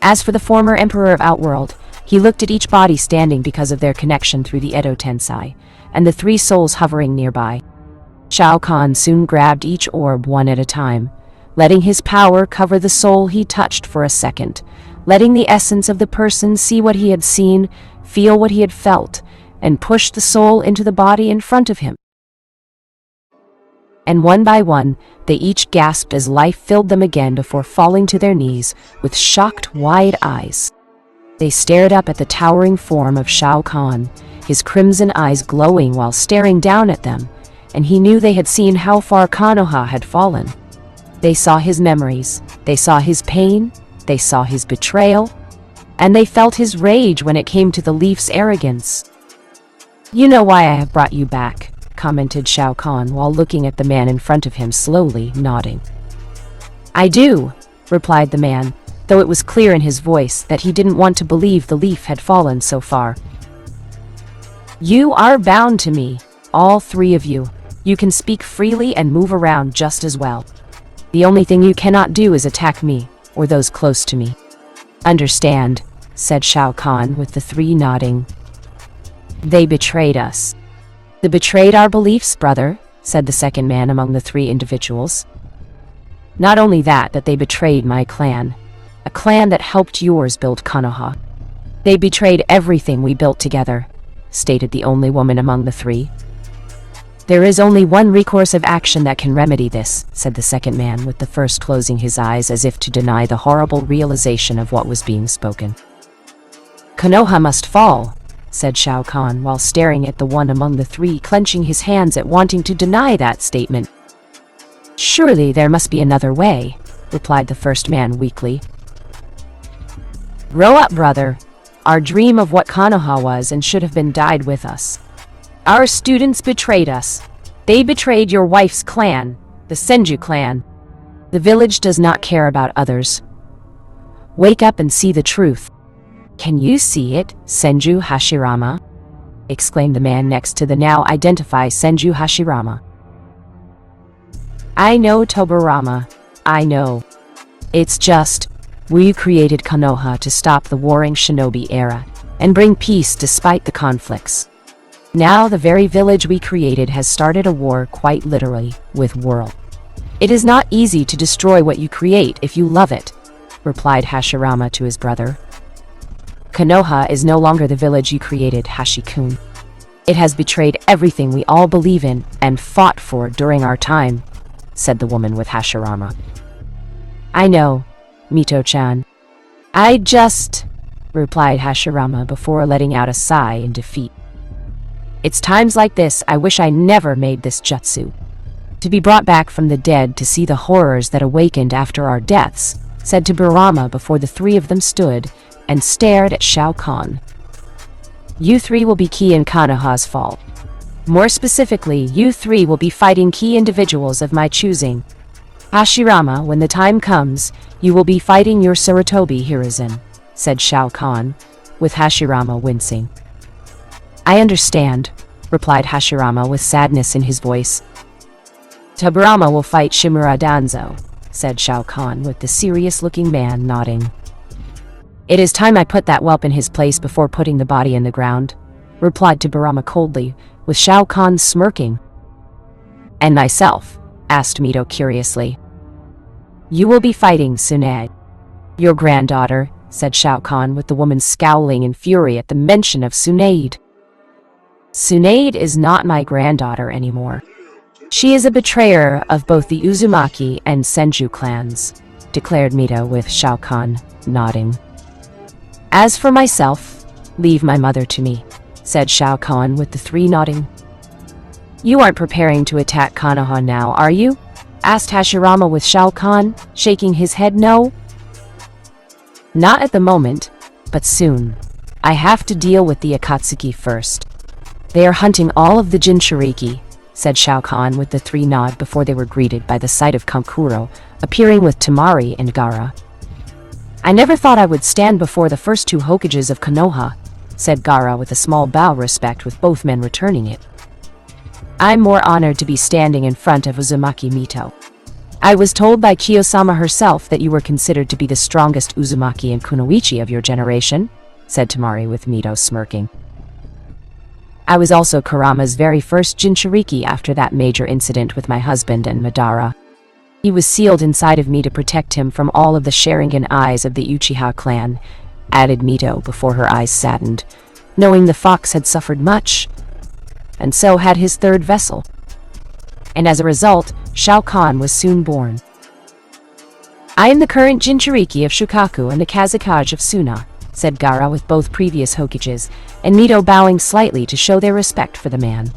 As for the former Emperor of Outworld, he looked at each body standing because of their connection through the Edo Tensei, and the 3 souls hovering nearby. Shao Kahn soon grabbed each orb one at a time, letting his power cover the soul he touched for a second, letting the essence of the person see what he had seen, feel what he had felt, and push the soul into the body in front of him. And one by one, they each gasped as life filled them again before falling to their knees with shocked, wide eyes. They stared up at the towering form of Shao Kahn, his crimson eyes glowing while staring down at them, and he knew they had seen how far Konoha had fallen. They saw his memories, they saw his pain, they saw his betrayal, and they felt his rage when it came to the Leaf's arrogance. You know why I have brought you back, commented Shao Kahn while looking at the man in front of him, slowly nodding. I do, replied the man, though it was clear in his voice that he didn't want to believe the Leaf had fallen so far. You are bound to me, all 3 of you. You can speak freely and move around just as well. The only thing you cannot do is attack me, or those close to me. Understand, said Shao Kahn with the 3 nodding. They betrayed us. They betrayed our beliefs, brother, said the second man among the 3 individuals. Not only that, but they betrayed my clan, a clan that helped yours build Konoha. They betrayed everything we built together, stated the only woman among the 3. There is only one recourse of action that can remedy this, said the second man, with the first closing his eyes as if to deny the horrible realization of what was being spoken. Konoha must fall, said Shao Kahn while staring at the one among the 3, clenching his hands at wanting to deny that statement. Surely there must be another way, replied the first man weakly. Grow up, brother. Our dream of what Konoha was and should have been died with us. Our students betrayed us. They betrayed your wife's clan, the Senju clan. The village does not care about others. Wake up and see the truth. Can you see it, Senju Hashirama? Exclaimed the man next to the now identified Senju Hashirama. I know, Tobarama. I know. It's just, we created Konoha to stop the warring shinobi era and bring peace despite the conflicts. Now the very village we created has started a war, quite literally, with world. It is not easy to destroy what you create if you love it, replied Hashirama to his brother. Konoha is no longer the village you created, Hashikun. It has betrayed everything we all believe in and fought for during our time, said the woman with Hashirama. I know, Mito-chan. I just, replied Hashirama before letting out a sigh in defeat. It's times like this I wish I never made this jutsu. To be brought back from the dead to see the horrors that awakened after our deaths, said Tobarama before the 3 of them stood and stared at Shao Kahn. You 3 will be key in Konoha's fall. More specifically, you 3 will be fighting key individuals of my choosing. Hashirama, when the time comes, you will be fighting your Sarutobi Hiruzen, said Shao Kahn, with Hashirama wincing. I understand, replied Hashirama with sadness in his voice. Tobirama will fight Shimura Danzo, said Shao Kahn with the serious-looking man nodding. It is time I put that whelp in his place before putting the body in the ground, replied Tobirama coldly, with Shao Kahn smirking. And myself? Asked Mito curiously. You will be fighting Tsunade, your granddaughter, said Shao Kahn with the woman scowling in fury at the mention of Tsunade. Tsunade is not my granddaughter anymore. She is a betrayer of both the Uzumaki and Senju clans, declared Mito with Shao Kahn nodding. As for myself, leave my mother to me, said Shao Kahn with the three nodding. You aren't preparing to attack Konoha now, are you? Asked Hashirama with Shao Kahn, shaking his head no. Not at the moment, but soon. I have to deal with the Akatsuki first. They are hunting all of the Jinchuriki, said Shao Kahn with the three nod before they were greeted by the sight of Kankuro, appearing with Temari and Gaara. I never thought I would stand before the first two Hokages of Konoha, said Gaara with a small bow respect with both men returning it. I'm more honored to be standing in front of Uzumaki Mito. I was told by Kiyosama herself that you were considered to be the strongest Uzumaki and Kunoichi of your generation, said Temari with Mito smirking. I was also Kurama's very first Jinchuriki after that major incident with my husband and Madara. He was sealed inside of me to protect him from all of the Sharingan eyes of the Uchiha clan, added Mito before her eyes saddened, knowing the fox had suffered much, and so had his third vessel. And as a result, Shao Kahn was soon born. I am the current Jinchuriki of Shukaku and the Kazakage of Suna, said Gaara with both previous Hokages, and Mito bowing slightly to show their respect for the man.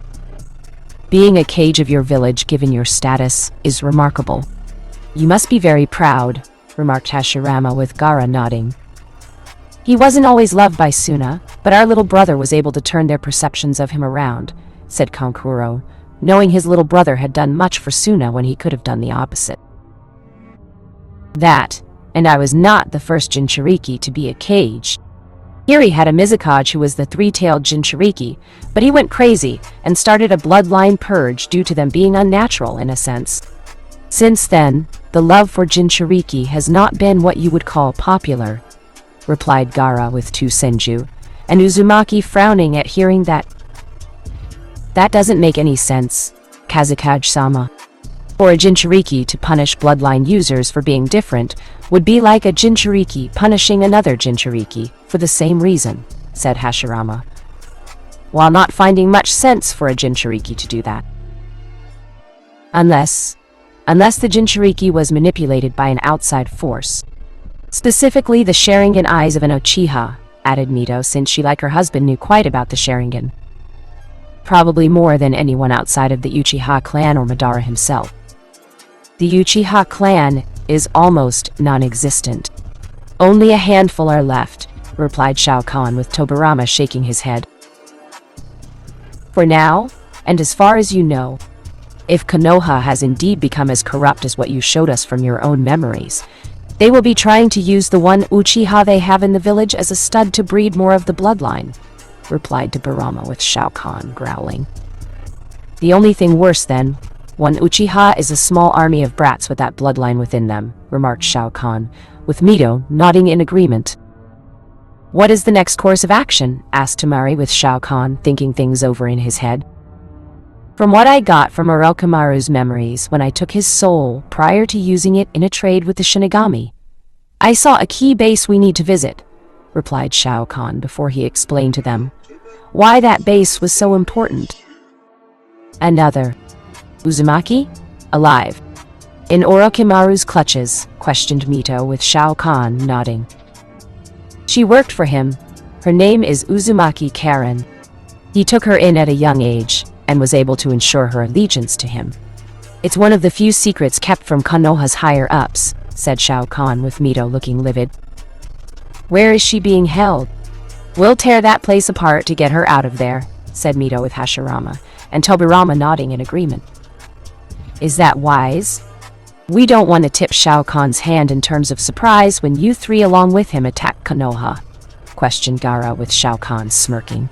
Being a Kage of your village, given your status, is remarkable. You must be very proud, remarked Hashirama with Gaara nodding. He wasn't always loved by Suna, but our little brother was able to turn their perceptions of him around, said Kankuro, knowing his little brother had done much for Suna when he could have done the opposite. That, and I was not the first Jinchuriki to be a Kage. Hiri had a Mizukage who was the three-tailed Jinchuriki, but he went crazy and started a bloodline purge due to them being unnatural in a sense. Since then, the love for Jinchuriki has not been what you would call popular, replied Gaara with two Senju, and Uzumaki frowning at hearing that. That doesn't make any sense, Kazakage-sama. For a Jinchuriki to punish bloodline users for being different would be like a Jinchuriki punishing another Jinchuriki for the same reason, said Hashirama, while not finding much sense for a Jinchuriki to do that. Unless the Jinchuriki was manipulated by an outside force. Specifically the Sharingan eyes of an Uchiha, added Mito, since she, like her husband, knew quite about the Sharingan. Probably more than anyone outside of the Uchiha clan or Madara himself. The Uchiha clan is almost non-existent. Only a handful are left, replied Shao Kahn with Tobirama shaking his head. For now, and as far as you know, if Konoha has indeed become as corrupt as what you showed us from your own memories, they will be trying to use the one Uchiha they have in the village as a stud to breed more of the bloodline, replied Tobirama with Shao Kahn growling. The only thing worse then, one Uchiha is a small army of brats with that bloodline within them, remarked Shao Kahn, with Mito nodding in agreement. What is the next course of action? Asked Temari with Shao Kahn thinking things over in his head. From what I got from Orochimaru's memories when I took his soul prior to using it in a trade with the Shinigami, I saw a key base we need to visit, replied Shao Kahn before he explained to them why that base was so important. Another. Uzumaki? Alive. In Orochimaru's clutches, questioned Mito with Shao Kahn nodding. She worked for him. Her name is Uzumaki Karen. He took her in at a young age and was able to ensure her allegiance to him. It's one of the few secrets kept from Konoha's higher-ups, said Shao Kahn with Mito looking livid. Where is she being held? We'll tear that place apart to get her out of there, said Mito with Hashirama, and Tobirama nodding in agreement. Is that wise? We don't want to tip Shao Kahn's hand in terms of surprise when you three along with him attack Konoha, questioned Gaara with Shao Kahn smirking.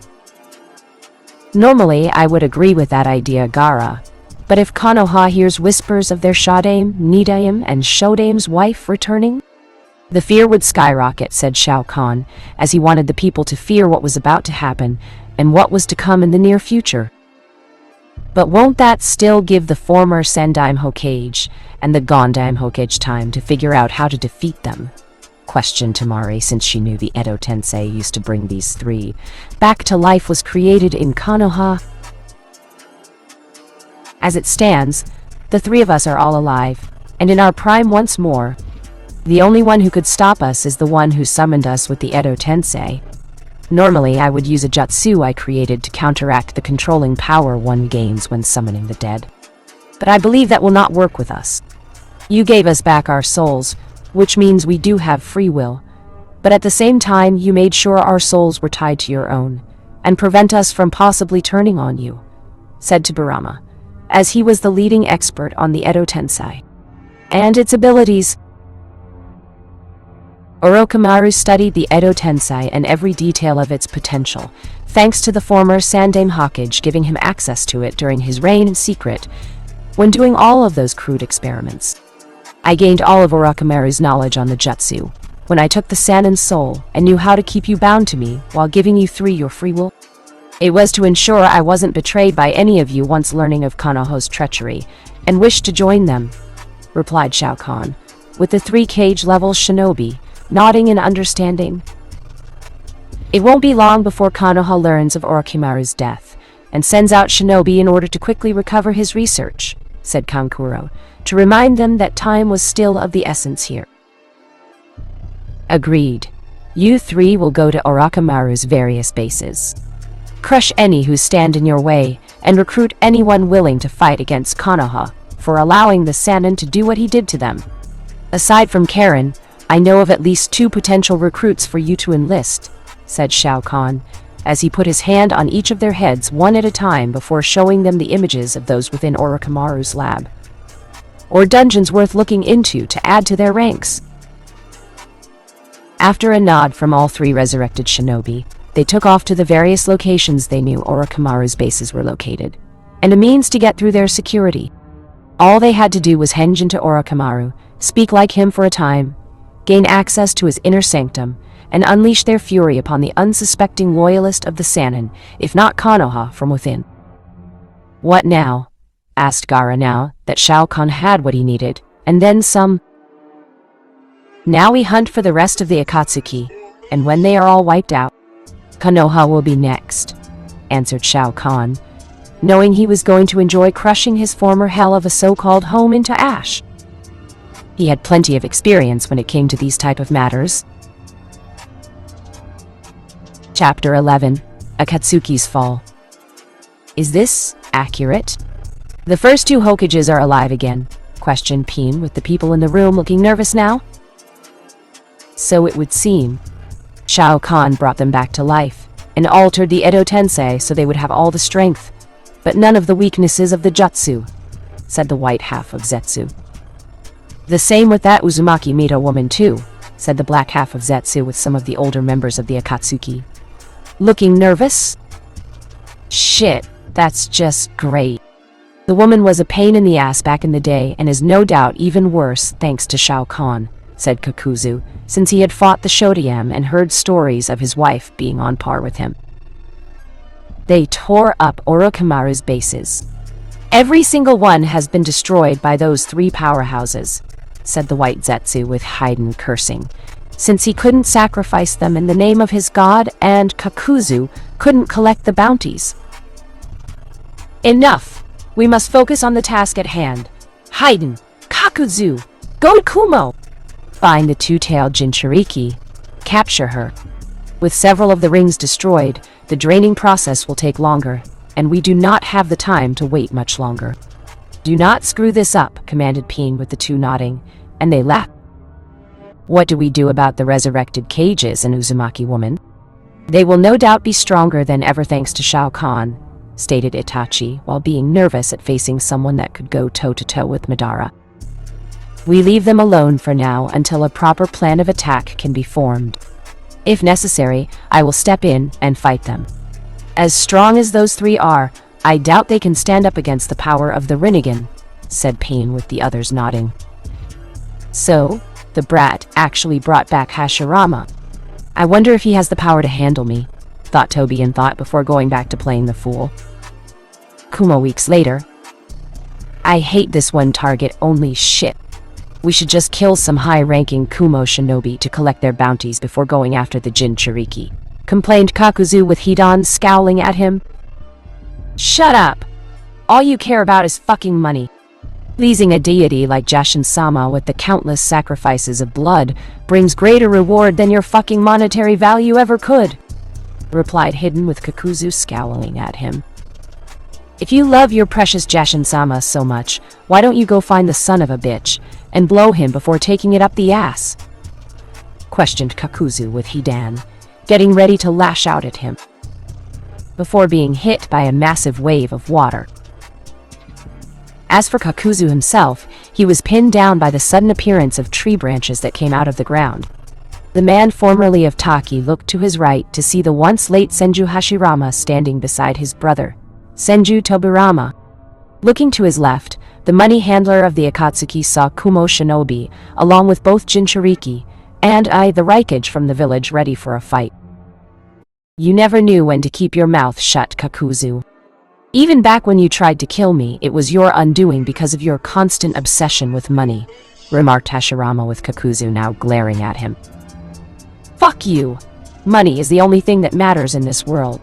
Normally, I would agree with that idea, Gaara. But if Konoha hears whispers of their Shadame, Nidaim, and Shodame's wife returning, the fear would skyrocket, said Shao Kahn, as he wanted the people to fear what was about to happen and what was to come in the near future. But won't that still give the former Sandaime Hokage and the Gondaime Hokage time to figure out how to defeat them? Questioned Temari, since she knew the Edo Tensei used to bring these three back to life was created in Konoha. As it stands, the three of us are all alive, and in our prime once more. The only one who could stop us is the one who summoned us with the Edo Tensei. Normally, I would use a jutsu I created to counteract the controlling power one gains when summoning the dead. But I believe that will not work with us. You gave us back our souls, which means we do have free will. But at the same time, you made sure our souls were tied to your own, and prevent us from possibly turning on you, said Tobirama, as he was the leading expert on the Edo Tensei and its abilities. Orochimaru studied the Edo Tensei and every detail of its potential, thanks to the former Sandaime Hokage giving him access to it during his reign in secret, when doing all of those crude experiments. I gained all of Orochimaru's knowledge on the jutsu, when I took the Sannin soul and knew how to keep you bound to me while giving you three your free will. It was to ensure I wasn't betrayed by any of you once learning of Konoha's treachery, and wished to join them, replied Shao Kahn, with the 3 cage-level shinobi, nodding in understanding. It won't be long before Konoha learns of Orochimaru's death, and sends out shinobi in order to quickly recover his research, said Kankuro, to remind them that time was still of the essence here. Agreed. You three will go to Orochimaru's various bases. Crush any who stand in your way, and recruit anyone willing to fight against Konoha for allowing the Sannin to do what he did to them. Aside from Karen, I know of at least 2 potential recruits for you to enlist, said Shao Kahn, as he put his hand on each of their heads one at a time before showing them the images of those within Orochimaru's lab, or dungeons worth looking into to add to their ranks. After a nod from all 3 resurrected shinobi, they took off to the various locations they knew Orochimaru's bases were located, and a means to get through their security. All they had to do was henge into Orochimaru, speak like him for a time, gain access to his inner sanctum, and unleash their fury upon the unsuspecting loyalist of the Sannin, if not Konoha, from within. What now? Asked Gaara now that Shao Kahn had what he needed, and then some. Now we hunt for the rest of the Akatsuki, and when they are all wiped out, Konoha will be next, answered Shao Kahn, knowing he was going to enjoy crushing his former hell of a so-called home into ash. He had plenty of experience when it came to these type of matters. Chapter 11. Akatsuki's Fall. Is this accurate? The first 2 Hokages are alive again, questioned Peen, with the people in the room looking nervous now. So it would seem. Shao Kahn brought them back to life, and altered the Edo Tensei so they would have all the strength, but none of the weaknesses of the jutsu, said the white half of Zetsu. The same with that Uzumaki Mito woman too, said the black half of Zetsu with some of the older members of the Akatsuki. Looking nervous? Shit, that's just great. The woman was a pain in the ass back in the day and is no doubt even worse thanks to Shao Kahn, said Kakuzu, since he had fought the Shotoyam and heard stories of his wife being on par with him. They tore up Orochimaru's bases. Every single one has been destroyed by those 3 powerhouses, said the white Zetsu with Haiden cursing, since he couldn't sacrifice them in the name of his god and Kakuzu couldn't collect the bounties. Enough! We must focus on the task at hand. Haiden, Kakuzu, go to Kumo! Find the 2-tailed Jinchuriki. Capture her. With several of the rings destroyed, the draining process will take longer, and we do not have the time to wait much longer. Do not screw this up, commanded Peen with the 2 nodding, and they laughed. What do we do about the resurrected cages and Uzumaki woman? They will no doubt be stronger than ever thanks to Shao Kahn, stated Itachi, while being nervous at facing someone that could go toe-to-toe with Madara. We leave them alone for now until a proper plan of attack can be formed. If necessary, I will step in and fight them. As strong as those three are, I doubt they can stand up against the power of the Rinnegan, said Pain with the others nodding. So, the brat actually brought back Hashirama. I wonder if he has the power to handle me, thought Toby in thought before going back to playing the fool. Kumo weeks later. I hate this one target only shit. We should just kill some high-ranking Kumo shinobi to collect their bounties before going after the Jinchuriki, complained Kakuzu with Hidan scowling at him. Shut up! All you care about is fucking money. Pleasing a deity like Jashin-sama with the countless sacrifices of blood brings greater reward than your fucking monetary value ever could, replied Hidden with Kakuzu scowling at him. If you love your precious Jashin-sama so much, why don't you go find the son of a bitch and blow him before taking it up the ass? Questioned Kakuzu with Hidan, getting ready to lash out at him, before being hit by a massive wave of water. As for Kakuzu himself, he was pinned down by the sudden appearance of tree branches that came out of the ground. The man formerly of Taki looked to his right to see the once late Senju Hashirama standing beside his brother, Senju Tobirama. Looking to his left, the money handler of the Akatsuki saw Kumo shinobi, along with both Jinchuriki, and the Raikage from the village ready for a fight. You never knew when to keep your mouth shut, Kakuzu. Even back when you tried to kill me, it was your undoing because of your constant obsession with money, remarked Hashirama with Kakuzu now glaring at him. Fuck you! Money is the only thing that matters in this world,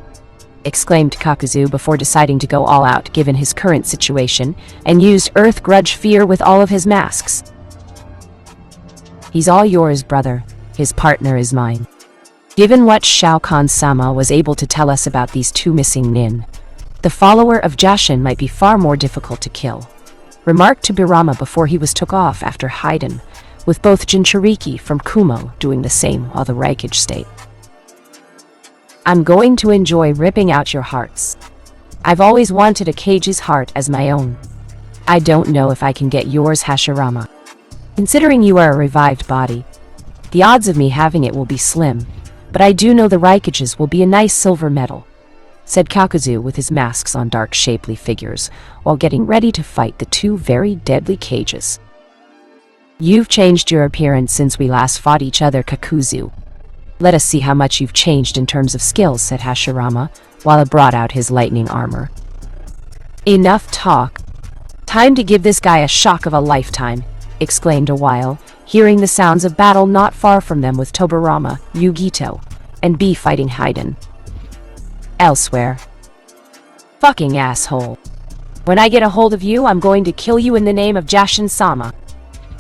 exclaimed Kakuzu before deciding to go all out given his current situation, and used Earth Grudge Fear with all of his masks. He's all yours, brother. His partner is mine. Given what Shao Kahn-sama was able to tell us about these two missing nin, the follower of Jashin might be far more difficult to kill, remarked Tobirama before he was took off after Haiden, with both Jinchuriki from Kumo doing the same while the Raikage stayed. I'm going to enjoy ripping out your hearts. I've always wanted a Kage's heart as my own. I don't know if I can get yours, Hashirama. Considering you are a revived body, the odds of me having it will be slim, but I do know the Raikages will be a nice silver medal, said Kakuzu with his masks on dark shapely figures, while getting ready to fight the two very deadly Kages. You've changed your appearance since we last fought each other, Kakuzu. Let us see how much you've changed in terms of skills, said Hashirama, while he brought out his lightning armor. Enough talk. Time to give this guy a shock of a lifetime, exclaimed a while, hearing the sounds of battle not far from them with Tobirama, Yugito, and B fighting Haiden. Elsewhere. Fucking asshole. When I get a hold of you, I'm going to kill you in the name of Jashin-sama,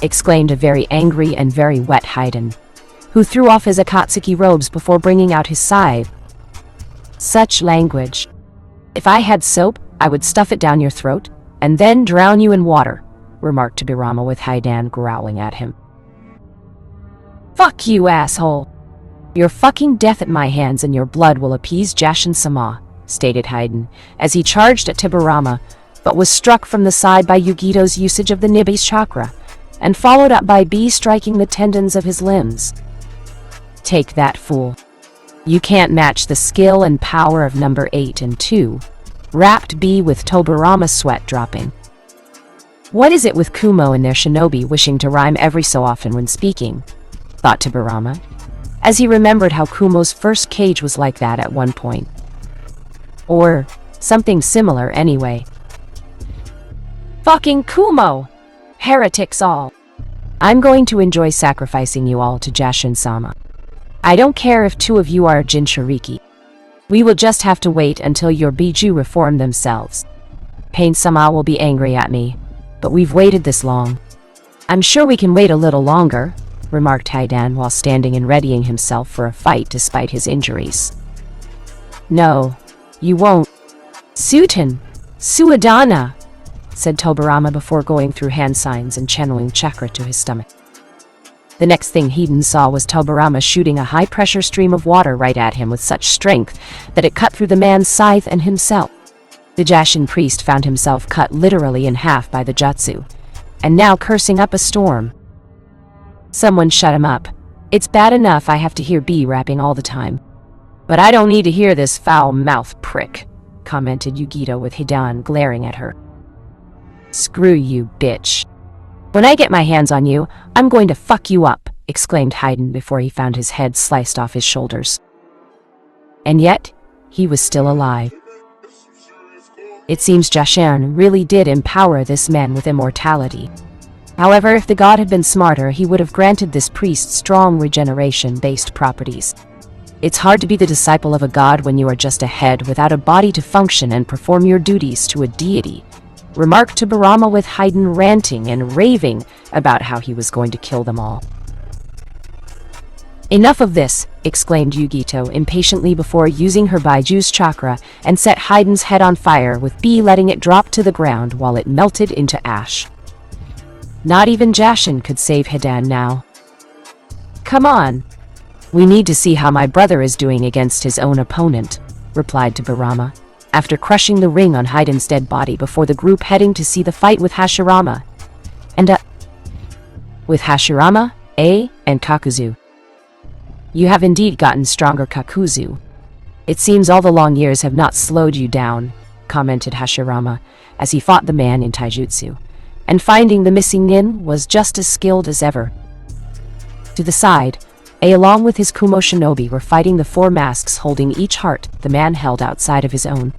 exclaimed a very angry and very wet Haiden, who threw off his Akatsuki robes before bringing out his scythe. Such language. If I had soap, I would stuff it down your throat, and then drown you in water, remarked Tobirama with Haiden growling at him. Fuck you, asshole. Your fucking death at my hands and your blood will appease Jashin-sama, stated Haiden, as he charged at Tobirama, but was struck from the side by Yugito's usage of the Nibi's chakra, and followed up by B striking the tendons of his limbs. Take that, fool. You can't match the skill and power of number 8 and 2, rapped B with Tobirama sweat dropping. What is it with Kumo and their shinobi wishing to rhyme every so often when speaking? Thought Tobirama, as he remembered how Kumo's first cage was like that at one point. Or something similar anyway. Fucking Kumo! Heretics all! I'm going to enjoy sacrificing you all to Jashin-sama. I don't care if two of you are Jinchuriki. We will just have to wait until your Biju reform themselves. Pain-sama will be angry at me, but we've waited this long. I'm sure we can wait a little longer, remarked Haiden while standing and readying himself for a fight despite his injuries. No, you won't. Suiten, Suadana, said Tobirama before going through hand signs and channeling chakra to his stomach. The next thing Haiden saw was Tobirama shooting a high-pressure stream of water right at him with such strength that it cut through the man's scythe and himself. The Jashin priest found himself cut literally in half by the jutsu, and now cursing up a storm. Someone shut him up. It's bad enough I have to hear B rapping all the time. But I don't need to hear this foul-mouthed prick, commented Yugito with Hidan glaring at her. Screw you, bitch. When I get my hands on you, I'm going to fuck you up, exclaimed Haydn before he found his head sliced off his shoulders. And yet, he was still alive. It seems Jashan really did empower this man with immortality. However, if the god had been smarter, he would have granted this priest strong regeneration-based properties. It's hard to be the disciple of a god when you are just a head without a body to function and perform your duties to a deity, remarked to Barama with Haydn ranting and raving about how he was going to kill them all. Enough of this, exclaimed Yugito impatiently before using her Baiju's chakra and set Haydn's head on fire, with B letting it drop to the ground while it melted into ash. Not even Jashin could save Hidan now. Come on. We need to see how my brother is doing against his own opponent, replied to Barama, after crushing the ring on Haydn's dead body before the group heading to see the fight with Hashirama. With Hashirama, and Kakuzu. You have indeed gotten stronger, Kakuzu. It seems all the long years have not slowed you down, commented Hashirama, as he fought the man in taijutsu, and finding the missing nin was just as skilled as ever. To the side, along with his Kumo shinobi were fighting the 4 masks holding each heart the man held outside of his own.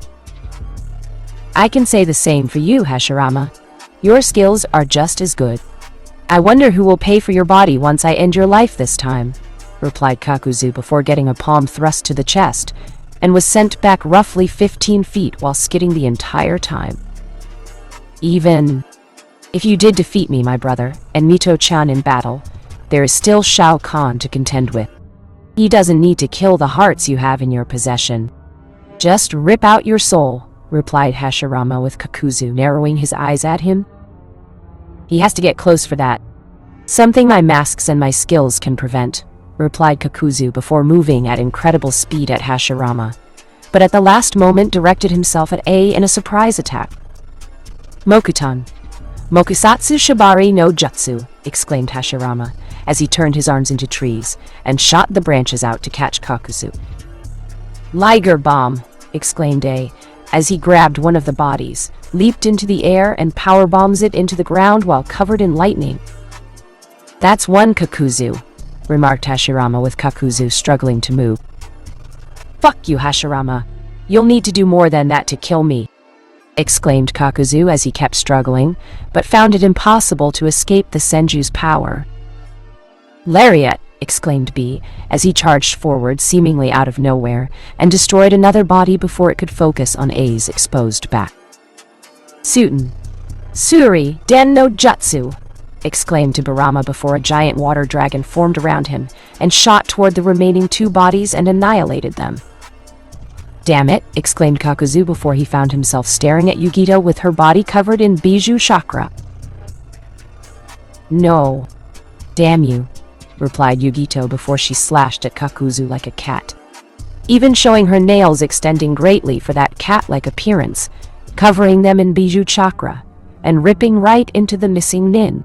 I can say the same for you, Hashirama. Your skills are just as good. I wonder who will pay for your body once I end your life this time, replied Kakuzu before getting a palm thrust to the chest, and was sent back roughly 15 feet while skidding the entire time. Even if you did defeat me, my brother, and Mito-chan in battle, there is still Shao Kahn to contend with. He doesn't need to kill the hearts you have in your possession. Just rip out your soul, replied Hashirama with Kakuzu narrowing his eyes at him. He has to get close for that. Something my masks and my skills can prevent, replied Kakuzu before moving at incredible speed at Hashirama, but at the last moment directed himself at A in a surprise attack. Mokutan. Mokusatsu Shibari no Jutsu, exclaimed Hashirama, as he turned his arms into trees and shot the branches out to catch Kakuzu. Liger Bomb, exclaimed A, as he grabbed one of the bodies, leaped into the air and power bombs it into the ground while covered in lightning. That's one, Kakuzu, remarked Hashirama with Kakuzu struggling to move. Fuck you, Hashirama. You'll need to do more than that to kill me, exclaimed Kakuzu as he kept struggling, but found it impossible to escape the Senju's power. Lariat, exclaimed B, as he charged forward seemingly out of nowhere, and destroyed another body before it could focus on A's exposed back. Suten. Suri Den no Jutsu, exclaimed to Barama before a giant water dragon formed around him and shot toward the remaining 2 bodies and annihilated them. Damn it, exclaimed Kakuzu before he found himself staring at Yugito with her body covered in Bijou chakra. No. Damn you, replied Yugito before she slashed at Kakuzu like a cat, even showing her nails extending greatly for that cat-like appearance, covering them in Bijou chakra, and ripping right into the missing nin.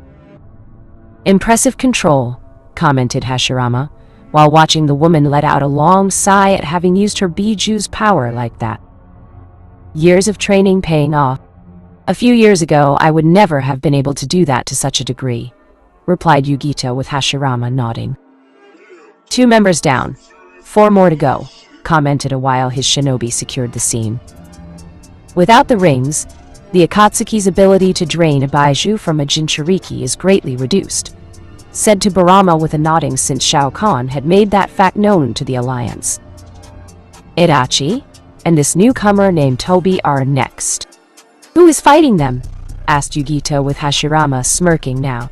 Impressive control, commented Hashirama, while watching the woman let out a long sigh at having used her Bijou's power like that. Years of training paying off. A few years ago, I would never have been able to do that to such a degree, replied Yugito with Hashirama nodding. 2 members down. 4 more to go, commented a while his shinobi secured the scene. Without the rings, the Akatsuki's ability to drain a Baiju from a Jinchuriki is greatly reduced, said to Barama with a nodding since Shao Kahn had made that fact known to the Alliance. Itachi and this newcomer named Tobi are next. Who is fighting them? Asked Yugito with Hashirama smirking now.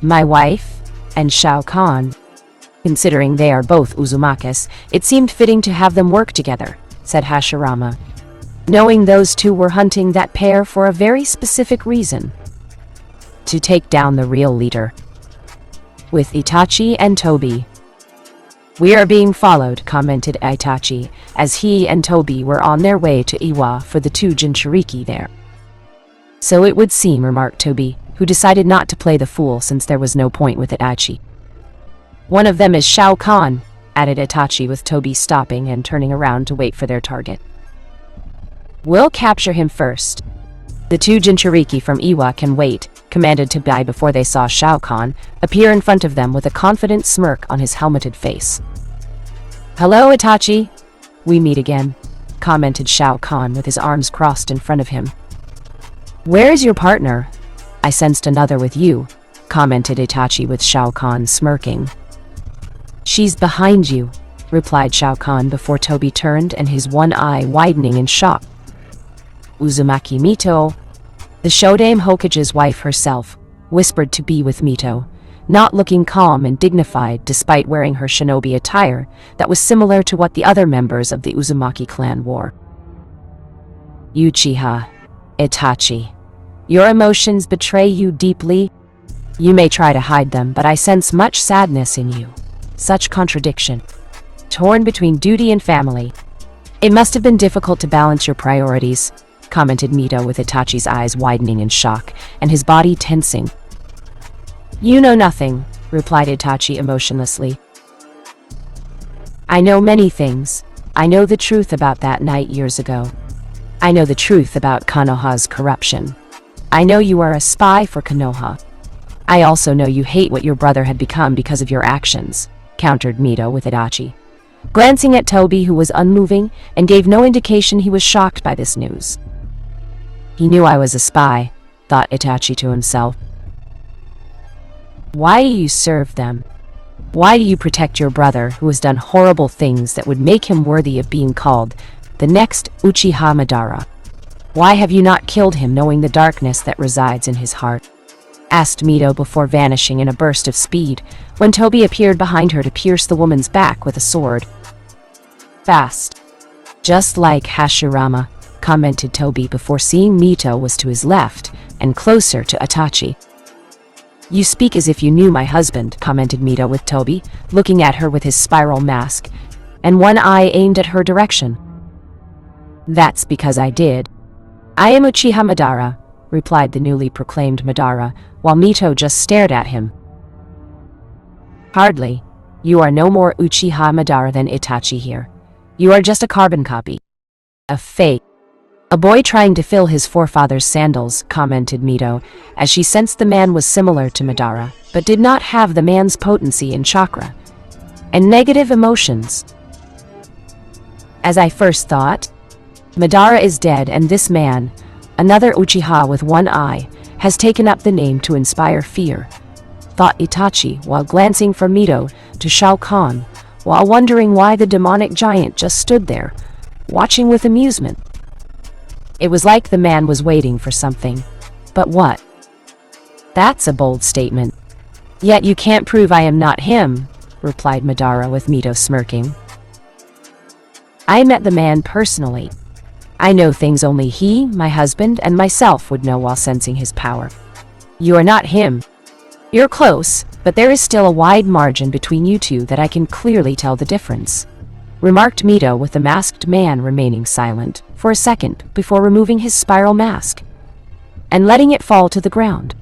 My wife and Shao Kahn. Considering they are both Uzumakis, it seemed fitting to have them work together, said Hashirama, knowing those 2 were hunting that pair for a very specific reason. To take down the real leader. With Itachi and Tobi. We are being followed, commented Itachi, as he and Tobi were on their way to Iwa for the 2 Jinchuriki there. So it would seem, remarked Tobi, who decided not to play the fool since there was no point with Itachi. One of them is Shao Kahn, added Itachi with Toby stopping and turning around to wait for their target. We'll capture him first. The two Jinchuriki from Iwa can wait, commanded Toby before they saw Shao Kahn appear in front of them with a confident smirk on his helmeted face. Hello, Itachi. We meet again, commented Shao Kahn with his arms crossed in front of him. Where is your partner? I sensed another with you, commented Itachi with Shao Kahn smirking. She's behind you, replied Shao Kahn before Toby turned and his one eye widening in shock. Uzumaki Mito, the Shodame Hokage's wife herself, whispered to be with Mito, not looking calm and dignified despite wearing her shinobi attire that was similar to what the other members of the Uzumaki clan wore. Uchiha, Itachi, your emotions betray you deeply. You may try to hide them, but I sense much sadness in you. Such contradiction. Torn between duty and family. It must have been difficult to balance your priorities, commented Mito with Itachi's eyes widening in shock and his body tensing. You know nothing, replied Itachi emotionlessly. I know many things. I know the truth about that night years ago. I know the truth about Konoha's corruption. I know you are a spy for Konoha. I also know you hate what your brother had become because of your actions, countered Mito with Itachi, glancing at Toby, who was unmoving and gave no indication he was shocked by this news. He knew I was a spy, thought Itachi to himself. Why do you serve them? Why do you protect your brother, who has done horrible things that would make him worthy of being called the next Uchiha Madara? Why have you not killed him, knowing the darkness that resides in his heart? Asked Mito before vanishing in a burst of speed, when Toby appeared behind her to pierce the woman's back with a sword. Fast. Just like Hashirama, commented Toby before seeing Mito was to his left and closer to Itachi. You speak as if you knew my husband, commented Mito with Toby, looking at her with his spiral mask, and one eye aimed at her direction. That's because I did. I am Uchiha Madara, replied the newly proclaimed Madara, while Mito just stared at him. Hardly. You are no more Uchiha Madara than Itachi here. You are just a carbon copy. A fake. A boy trying to fill his forefather's sandals, commented Mito, as she sensed the man was similar to Madara, but did not have the man's potency and chakra, and negative emotions. As I first thought, Madara is dead, and this man, another Uchiha with one eye, has taken up the name to inspire fear, thought Itachi while glancing from Mito to Shao Kahn, while wondering why the demonic giant just stood there, watching with amusement. It was like the man was waiting for something. But what? That's a bold statement. Yet you can't prove I am not him, replied Madara with Mito smirking. I met the man personally. I know things only he, my husband, and myself would know while sensing his power. You are not him. You're close, but there is still a wide margin between you two that I can clearly tell the difference, remarked Mito with the masked man remaining silent for a second before removing his spiral mask and letting it fall to the ground.